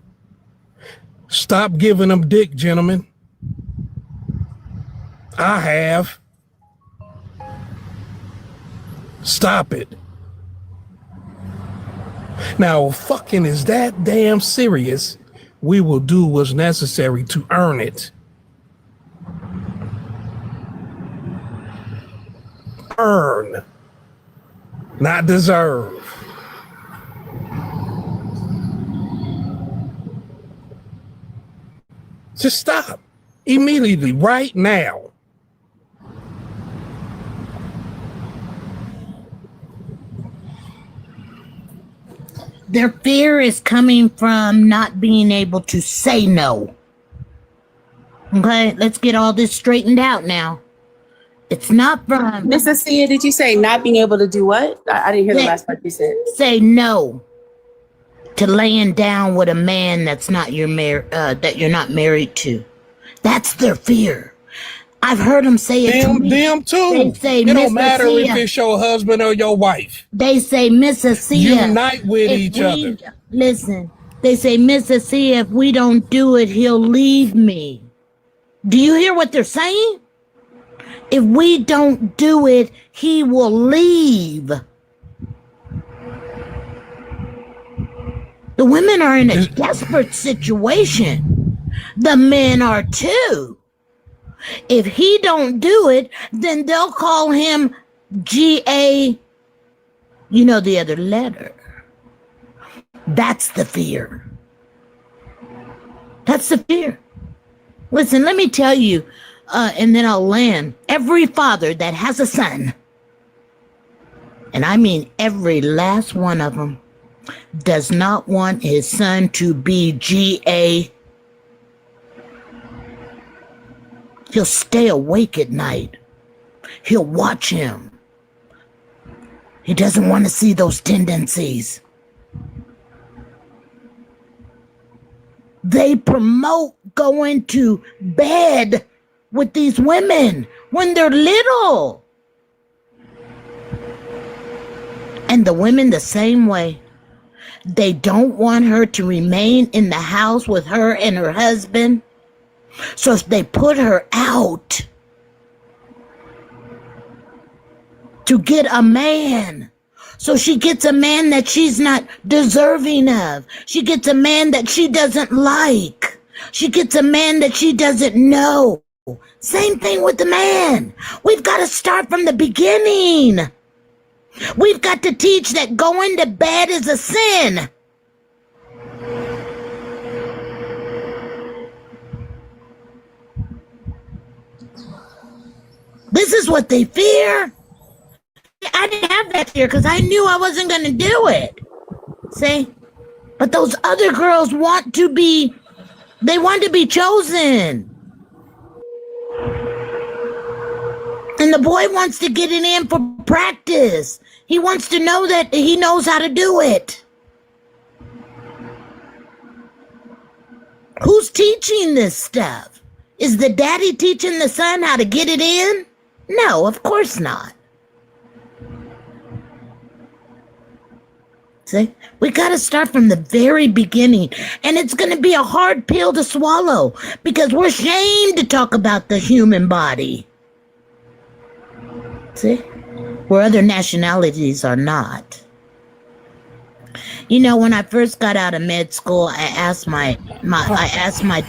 Stop giving them dick, gentlemen. I have. Stop it. Now, fucking is that damn serious? We will do what's necessary to earn it. Earn, not deserve. Just stop immediately, right now. Their fear is coming from not being able to say no. Okay, let's get all this straightened out now. It's not from Miss Asia, did you say not being able to do what? I didn't hear the last part you said. Say no to laying down with a man that's not that you're not married to. That's their fear. I've heard them say it to me. Them too. They say, it don't Miss matter Asia, if it's your husband or your wife. They say, Miss Asia, unite with if each we- other. Listen, they say, Miss Asia, if we don't do it, he'll leave me. Do you hear what they're saying? If we don't do it, he will leave. The women are in a desperate situation. The men are too. If he don't do it, then they'll call him GA, you know, the other letter. That's the fear. That's the fear. Listen, let me tell you, and then I'll land. Every father that has a son, and I mean every last one of them, does not want his son to be GA. He'll stay awake at night. He'll watch him. He doesn't want to see those tendencies. They promote going to bed with these women when they're little. And the women the same way. They don't want her to remain in the house with her and her husband. So if they put her out to get a man So she gets a man that she's not deserving of. She gets a man that she doesn't like. She gets a man that she doesn't know. Same thing with the man. We've got to start from the beginning. We've got to teach that going to bed is a sin. This is what they fear. I didn't have that fear because I knew I wasn't going to do it. See? But those other girls want to be chosen. And the boy wants to get it in for practice. He wants to know that he knows how to do it. Who's teaching this stuff? Is the daddy teaching the son how to get it in? No, of course not. See, we got to start from the very beginning. And it's going to be a hard pill to swallow because we're ashamed to talk about the human body. See, where other nationalities are not. You know, when I first got out of med school, I asked my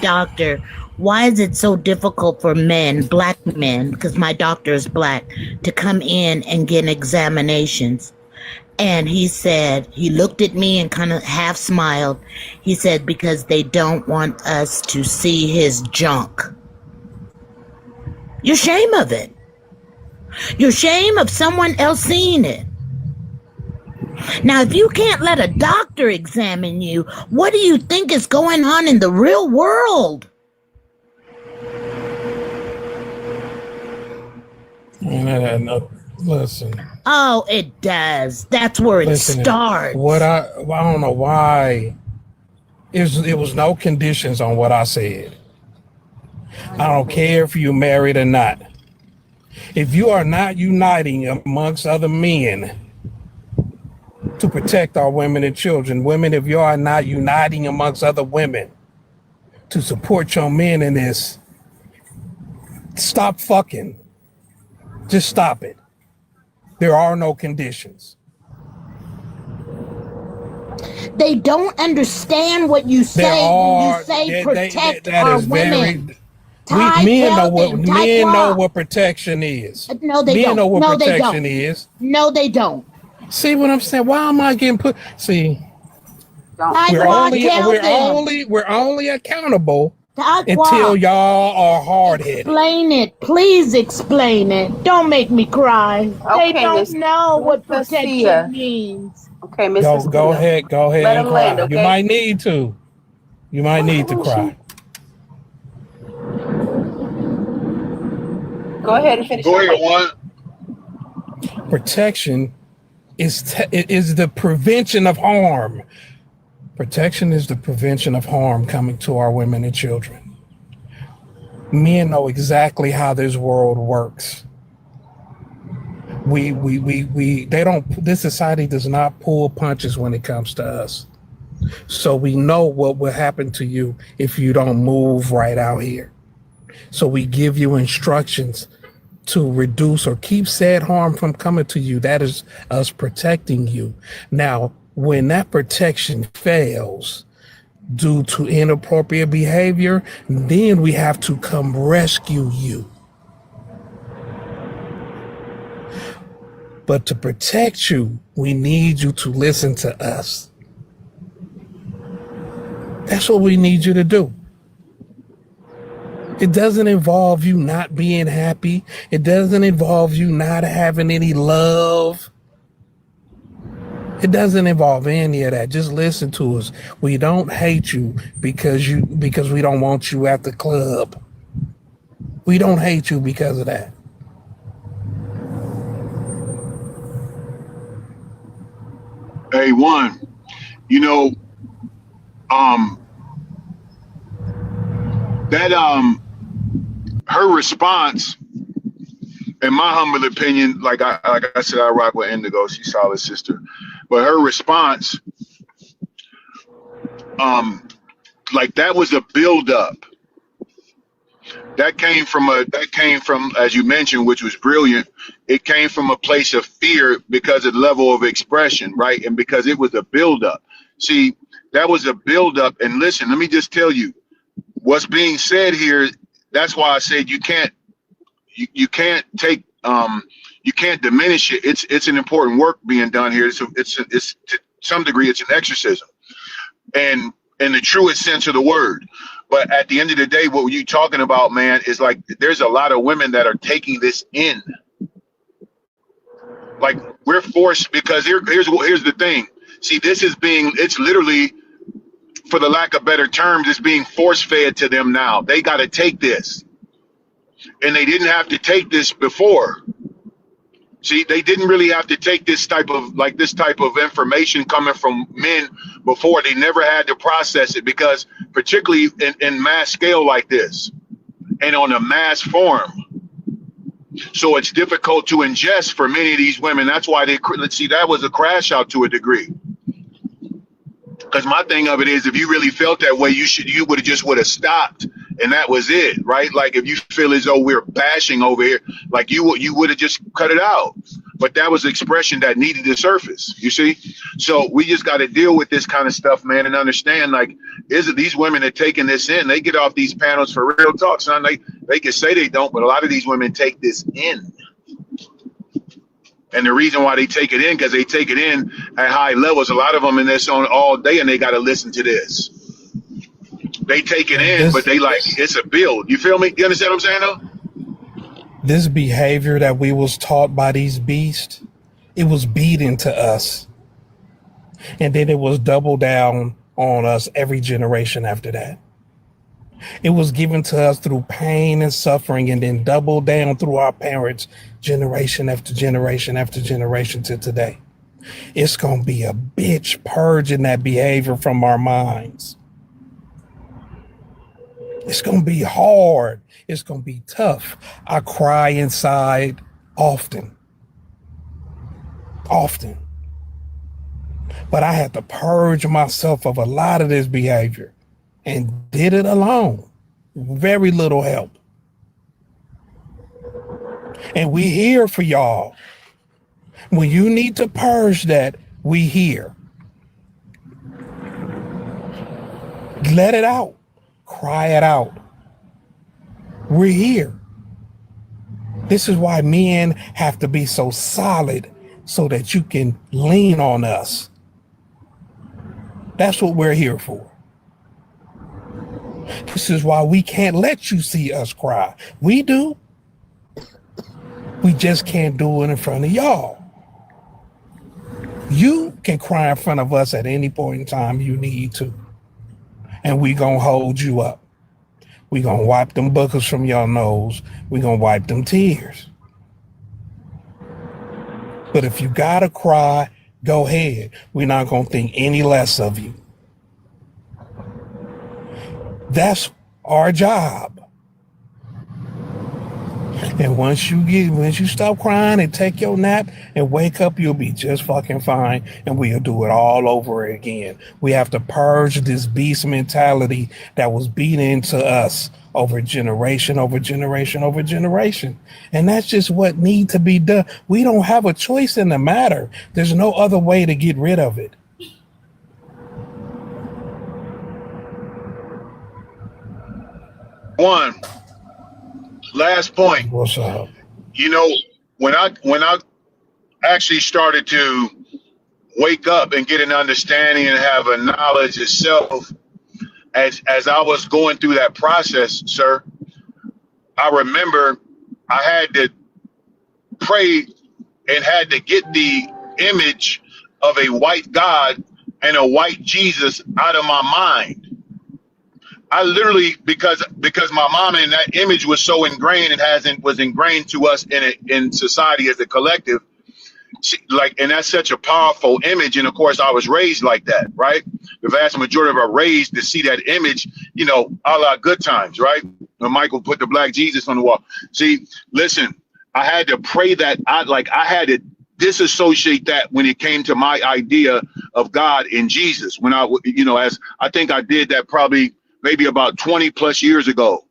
doctor, why is it so difficult for men, black men, because my doctor is black, to come in and get examinations? And he said, he looked at me and kind of half smiled. He said, because they don't want us to see his junk. You're ashamed of it. You're ashamed of someone else seeing it. Now, if you can't let a doctor examine you, what do you think is going on in the real world? No, listen. Oh, it does. That's where it starts. I don't know why. It was no conditions on what I said. I don't care if you're married or not. If you are not uniting amongst other men to protect our women and children, women, if you are not uniting amongst other women to support your men in this, stop fucking. Just stop it. There are no conditions. They don't understand what you say when you say protect our women. Men know what protection is. No, they don't. Men know what No, they protection don't. is. No, they don't. See what I'm saying? Why am I getting put? See, we're only accountable until y'all are hard-headed. Explain it. Please explain it. Don't make me cry. They don't know what protection means. Okay, Miss. Go ahead Let and him cry. land, okay? You might need to. You might need to cry. Go ahead and finish. Go ahead, one. Protection is the prevention of harm. Protection is the prevention of harm coming to our women and children. Men know exactly how this world works. This society does not pull punches when it comes to us. So we know what will happen to you if you don't move right out here. So we give you instructions to reduce or keep said harm from coming to you. That is us protecting you. Now, when that protection fails due to inappropriate behavior, then we have to come rescue you. But to protect you, we need you to listen to us. That's what we need you to do. It doesn't involve you not being happy. It doesn't involve you not having any love. It doesn't involve any of that. Just listen to us. We don't hate you because we don't want you at the club. We don't hate you because of that. Hey, one, her response, in my humble opinion, like I said, I rock with Indigo. She's solid sister, but her response, like that was a build up. That came from, as you mentioned, which was brilliant. It came from a place of fear because of the level of expression, right? And because it was a buildup. See, that was a buildup. And listen, let me just tell you what's being said here. That's why I said you can't take you can't diminish it. It's an important work being done here. It's to some degree it's an exorcism, and in the truest sense of the word. But at the end of the day, what you're talking about, man, is like there's a lot of women that are taking this in. Like we're forced because here's the thing. See, it's literally, for the lack of better terms, it's being force fed to them now. They got to take this. And they didn't have to take this before. See, they didn't really have to take this type of information coming from men before. They never had to process it because, particularly in mass scale like this and on a mass form. So it's difficult to ingest for many of these women. That's why that was a crash out to a degree. Because my thing of it is, if you really felt that way, you would have stopped, and that was it, right? Like if you feel as though we're bashing over here, like you would have just cut it out. But that was expression that needed to surface. You see, so we just got to deal with this kind of stuff, man, and understand like, is it these women that taking this in? They get off these panels for real talk, son. They can say they don't, but a lot of these women take this in. And the reason why they take it in, because they take it in at high levels. A lot of them in this on all day, and they got to listen to this. They take it in, but they like, it's a build. You feel me? You understand what I'm saying, though? This behavior that we was taught by these beasts, it was beat into us. And then it was doubled down on us every generation after that. It was given to us through pain and suffering, and then doubled down through our parents, generation after generation after generation to today. It's going to be a bitch purging that behavior from our minds. It's going to be hard. It's going to be tough. I cry inside often. But I had to purge myself of a lot of this behavior, and did it alone. Very little help. And we here for y'all. When you need to purge that, we here. Let it out. Cry it out. We're here. This is why men have to be so solid so that you can lean on us. That's what we're here for. This is why we can't let you see us cry. We do. We just can't do it in front of y'all. You can cry in front of us at any point in time you need to. And we gonna hold you up. We gonna wipe them buckets from your nose. We gonna wipe them tears. But if you gotta cry, go ahead. We're not gonna think any less of you. That's our job. And once you stop crying and take your nap and wake up, you'll be just fucking fine, and we'll do it all over again. We have to purge this beast mentality that was beat into us over generation over generation over generation. And that's just what needs to be done. We don't have a choice in the matter. There's no other way to get rid of it. One last point. What's up? You know, when I actually started to wake up and get an understanding and have a knowledge of self, as I was going through that process, sir, I remember I had to pray and had to get the image of a white God and a white Jesus out of my mind. I literally, because my mama and that image was so ingrained and was ingrained to us in society as a collective, and that's such a powerful image. And of course, I was raised like that, right? The vast majority of our raised to see that image, you know, a la Good Times, right? When Michael put the black Jesus on the wall. See, listen, I had to pray that I had to disassociate that when it came to my idea of God and Jesus. When as I think I did that probably maybe about 20 plus years ago.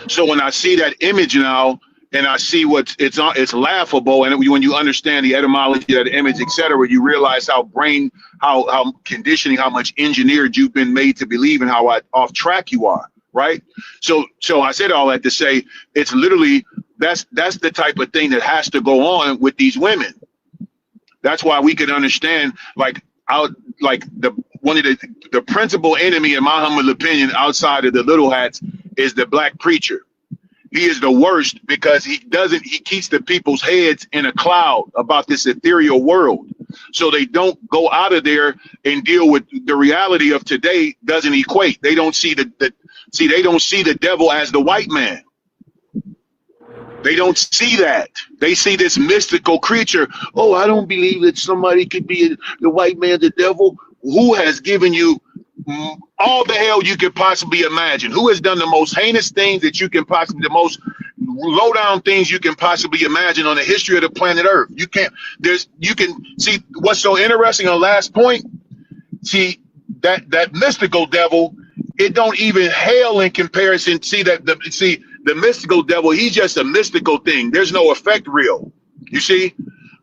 So when I see that image now, and I see it's laughable, and when you understand the etymology of the image, etc., you realize how conditioning, how much engineered you've been made to believe, and how off track you are, right? So I said all that to say it's literally that's the type of thing that has to go on with these women. That's why we could understand one of the principal enemy, in my humble opinion, outside of the little hats, is the black preacher. He is the worst because he keeps the people's heads in a cloud about this ethereal world. So they don't go out of there and deal with the reality of today. Doesn't equate. They don't see they don't see the devil as the white man. They don't see that. They see this mystical creature. Oh, I don't believe that somebody could be the white man, the devil. Who has given you all the hell you could possibly imagine? Who has done the most heinous things that you can possibly, the most low down things you can possibly imagine on the history of the planet Earth? You can see what's so interesting on last point. See that mystical devil, it don't even hail in comparison. See the mystical devil, he's just a mystical thing. There's no effect real. You see?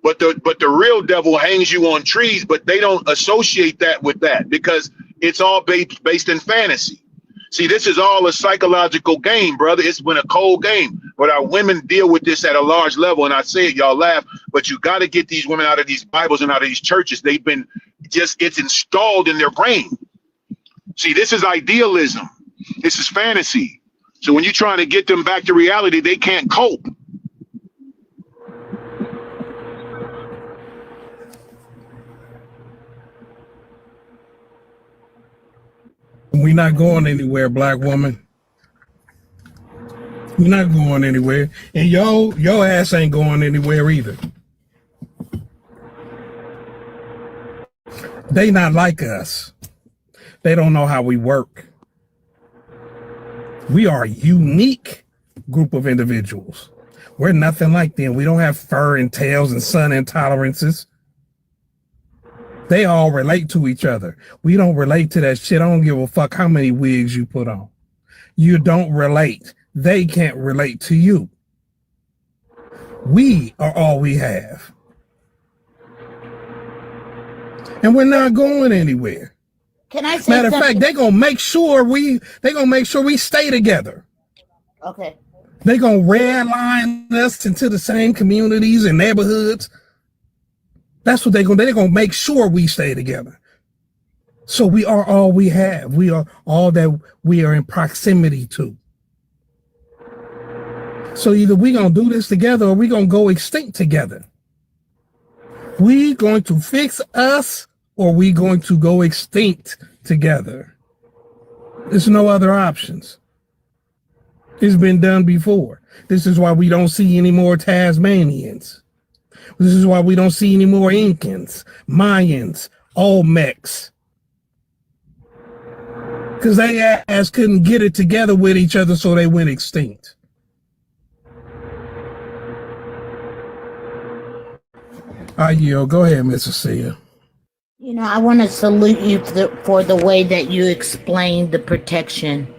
But the real devil hangs you on trees, but they don't associate that with that because it's all based in fantasy. See, this is all a psychological game, brother. It's been a cold game. But our women deal with this at a large level. And I say it, y'all laugh, but you got to get these women out of these Bibles and out of these churches. They've been it's installed in their brain. See, this is idealism. This is fantasy. So when you're trying to get them back to reality, they can't cope. We're not going anywhere, black woman. We're not going anywhere. And your ass ain't going anywhere either. They not like us. They don't know how we work. We are a unique group of individuals. We're nothing like them. We don't have fur and tails and sun intolerances. They all relate to each other. We don't relate to that shit. I don't give a fuck how many wigs you put on. You don't relate. They can't relate to you. We are all we have. And we're not going anywhere. Can I say Matter of something? fact, they're gonna make sure we stay together. Okay. They're gonna redline us into the same communities and neighborhoods. That's what they're gonna make sure we stay together. So we are all we have. We are all that we are in proximity to. So either we're gonna do this together or we're gonna go extinct together. We going to fix us or we going to go extinct together. There's no other options. It's been done before. This is why we don't see any more Tasmanians. This is why we don't see any more Incans, Mayans, Olmecs. Because they ass couldn't get it together with each other, so they went extinct. Go ahead, Miss Cecilia. You know, I want to salute you for the way that you explained the protection.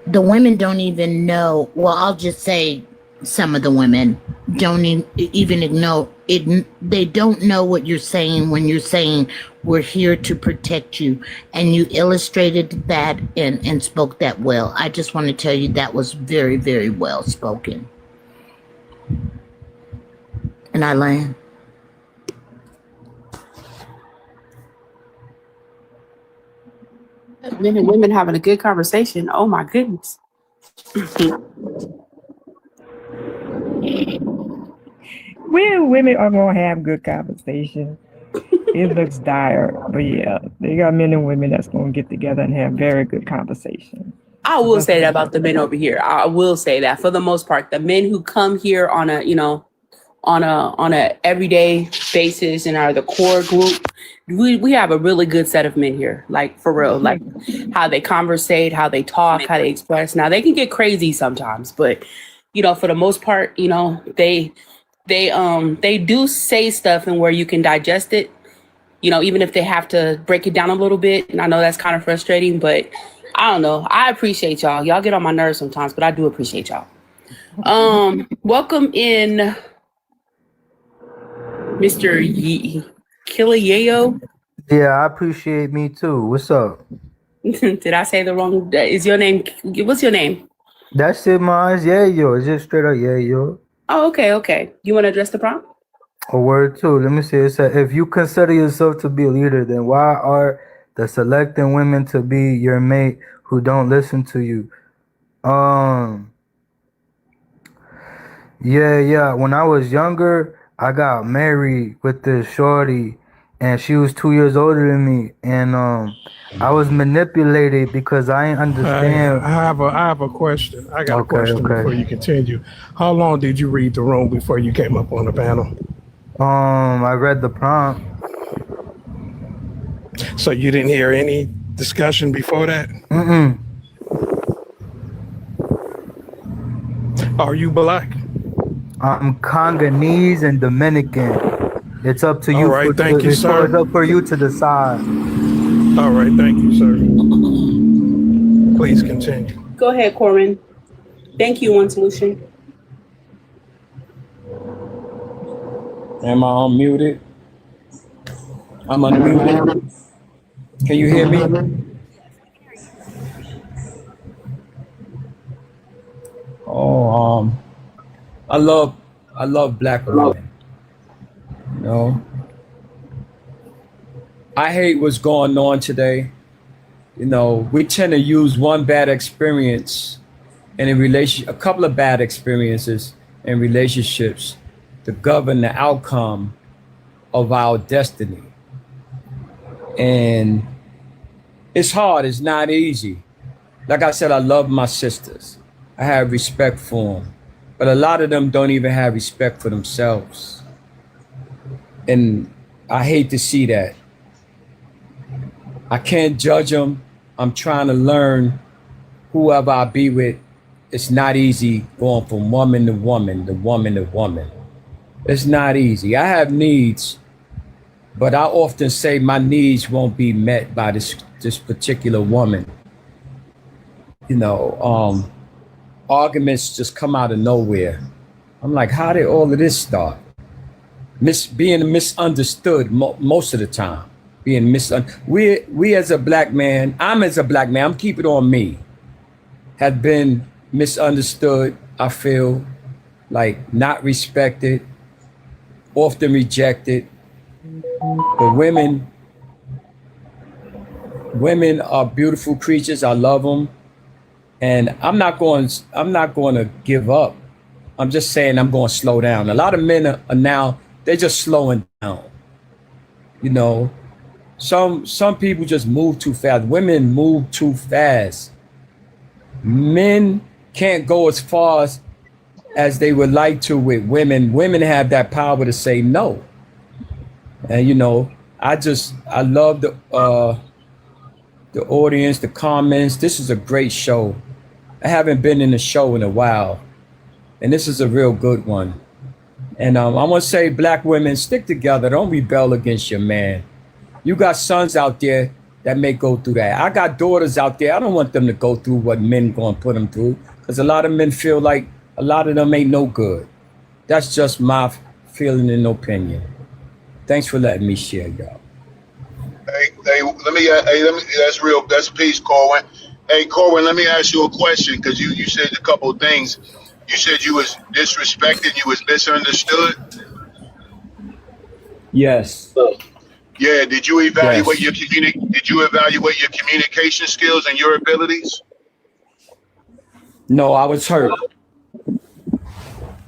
The women don't even know. Well, I'll just say some of the women don't even know it. They don't know what you're saying when you're saying we're here to protect you. And you illustrated that and spoke that well. I just want to tell you that was very, very well spoken. And I land. Men and women having a good conversation. Oh my goodness. Women are gonna have good conversation. It looks dire, but yeah, they got men and women that's gonna get together and have very good conversation. I will say that about the men over here. I will say that for the most part, the men who come here on a everyday basis and are the core group, we have a really good set of men here, like for real, like how they conversate, how they talk, how they express. Now they can get crazy sometimes, but for the most part, they do say stuff and where you can digest it, even if they have to break it down a little bit. And I know that's kind of frustrating, but I don't know. I appreciate y'all. Y'all get on my nerves sometimes, but I do appreciate y'all. Welcome in, Mr. Killiayo. Yeah, I appreciate me too. What's up? Did I say the wrong? Is your name? What's your name? That's it, man. Yeah, yo. It's just straight up, yeah, yo. Oh, okay. You want to address the prompt? A word too. Let me see. It said, if you consider yourself to be a leader, then why are the selecting women to be your mate who don't listen to you? Yeah. When I was younger, I got married with this shorty, and she was 2 years older than me, and I was manipulated because I didn't understand. I have a question. I got a question Okay. before you continue. How long did you read the room before you came up on the panel? I read the prompt. So you didn't hear any discussion before that? Mm-mm. Are you black? I'm Congolese and Dominican. It's up to you. All right, thank you, sir. It's up for you to decide. All right, thank you, sir. Please continue. Go ahead, Corbin. Thank you, One Solution. Am I unmuted? I'm unmuted. Can you hear me? Oh, I love black women. You know, I hate what's going on today. You know, we tend to use one bad experience in a couple of bad experiences in relationships to govern the outcome of our destiny. And it's hard, it's not easy. Like I said, I love my sisters. I have respect for them, but a lot of them don't even have respect for themselves. And I hate to see that. I can't judge them. I'm trying to learn whoever I be with. It's not easy going from woman to woman to woman to woman. It's not easy. I have needs, but I often say my needs won't be met by this particular woman. You know, arguments just come out of nowhere. I'm like, how did all of this start? Being misunderstood most of the time. We as a black man, I'm keeping it on me, have been misunderstood. I feel like not respected, often rejected. But women are beautiful creatures. I love them, and I'm not going to give up. I'm just saying I'm going to slow down. A lot of men are now, they're just slowing down. You know, some people just move too fast. Women move too fast. Men can't go as far as they would like to with women. Women have that power to say no. And you know, I love the audience, the comments. This is a great show. I haven't been in a show in a while, and this is a real good one. And I want to say, black women, stick together. Don't rebel against your man. You got sons out there that may go through that. I got daughters out there. I don't want them to go through what men going to put them through, because a lot of men feel like a lot of them ain't no good. That's just my feeling and opinion. Thanks for letting me share, y'all. Hey, let me, that's peace, Corwin. Hey, Corwin, let me ask you a question, because you said a couple of things. You said you was disrespected, you was misunderstood. Yes. Yeah. Did you evaluate your communication skills and your abilities? No, I was hurt.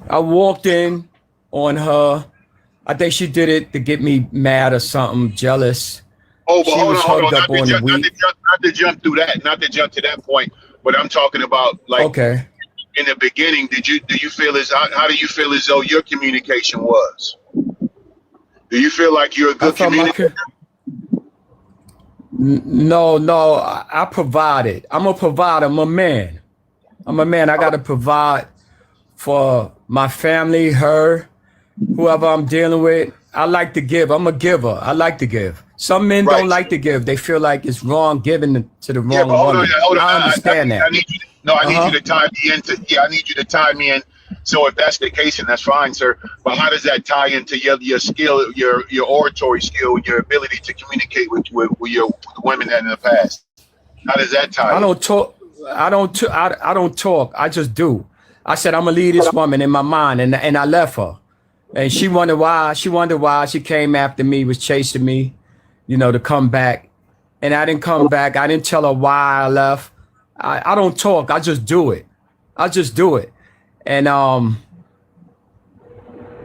I walked in on her. I think she did it to get me mad or something, jealous. Oh, but she hold on. Not to jump to that point, but I'm talking about okay. In the beginning, how do you feel as though your communication was? Do you feel like you're a good communicator? No, I provided. I'm a provider. I'm a man. I got to provide for my family, her, whoever I'm dealing with. I like to give. I'm a giver. I like to give. Some men don't like to give. They feel like it's wrong giving to the wrong woman. I understand that. I need you. I need you to tie me into. Yeah, I need you to tie me in. So if that's the case, and that's fine, sir. But how does that tie into your skill, your oratory skill, your ability to communicate with your women in the past? How does that tie? I don't talk. I don't talk. I just do. I said I'm gonna leave this woman in my mind, and I left her, and she wondered why. She came after me, was chasing me, to come back, and I didn't come back. I didn't tell her why I left. I don't talk. I just do it. And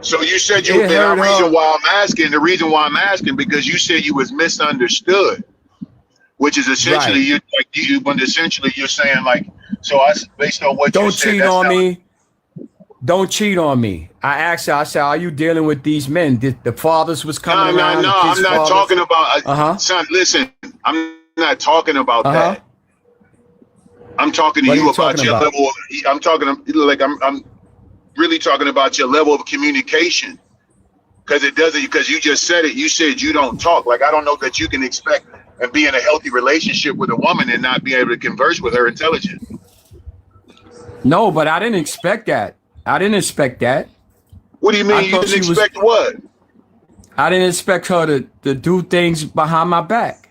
So you said you. The reason why I'm asking because you said you was misunderstood, which is essentially you're saying like. So based on what you said, don't cheat on me. I asked her. I said, "Are you dealing with these men? The fathers was coming around." No. I'm not talking about. Son, listen. I'm not talking about that. I'm talking to you about your level. I'm really talking about your level of communication. Because you just said it. You said you don't talk. Like I don't know that you can expect and be in a healthy relationship with a woman and not be able to converse with her intelligent. No, but I didn't expect that. What do you mean you didn't expect what? I didn't expect her to do things behind my back.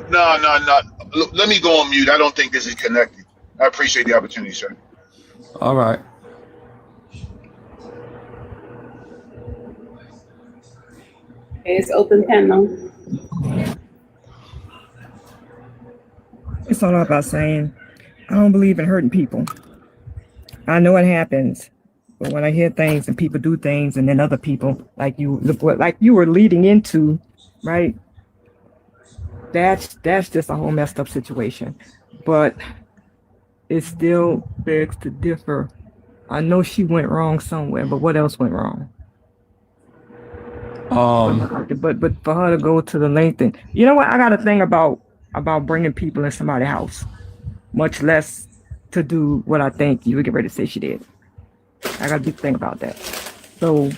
No. Look, let me go on mute. I don't think this is connected. I appreciate the opportunity, sir. All right. It's open panel. It's all about saying, I don't believe in hurting people. I know it happens, but when I hear things and people do things, and then other people like you were leading into, right? That's just a whole messed up situation. But it still begs to differ. I know she went wrong somewhere, but what else went wrong? But for her to go to the length, and you know what, I got a thing about bringing people in somebody's house, much less to do what I think you would get ready to say she did. I got a big thing about that. So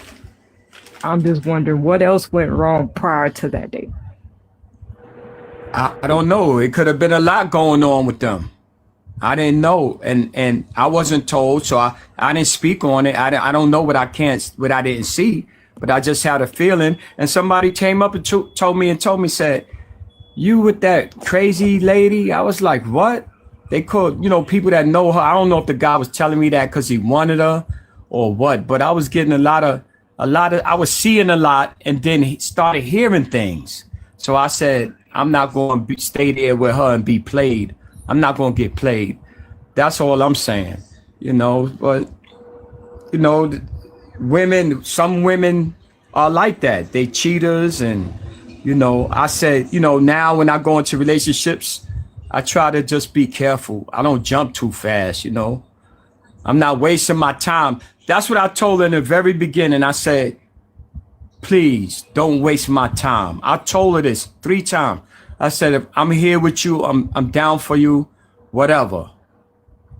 I'm just wondering what else went wrong prior to that date. I don't know. It could have been a lot going on with them. I didn't know, and I wasn't told, so I didn't speak on it. I don't know what I didn't see, but I just had a feeling. And somebody came up and told me, said, "You with that crazy lady?" I was like, "What?" They called, people that know her. I don't know if the guy was telling me that because he wanted her or what, but I was getting a lot of, I was seeing a lot, and then he started hearing things. So I said, I'm not going to stay there with her and be played. I'm not going to get played. That's all I'm saying, but, some women are like that. They cheaters. And, I said, now when I go into relationships, I try to just be careful. I don't jump too fast, I'm not wasting my time. That's what I told her in the very beginning. I said, please don't waste my time. I told her this 3 times. I said, if I'm here with you, I'm down for you, whatever.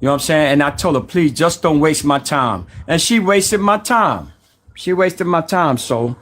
You know what I'm saying? And I told her, please just don't waste my time. And she wasted my time. So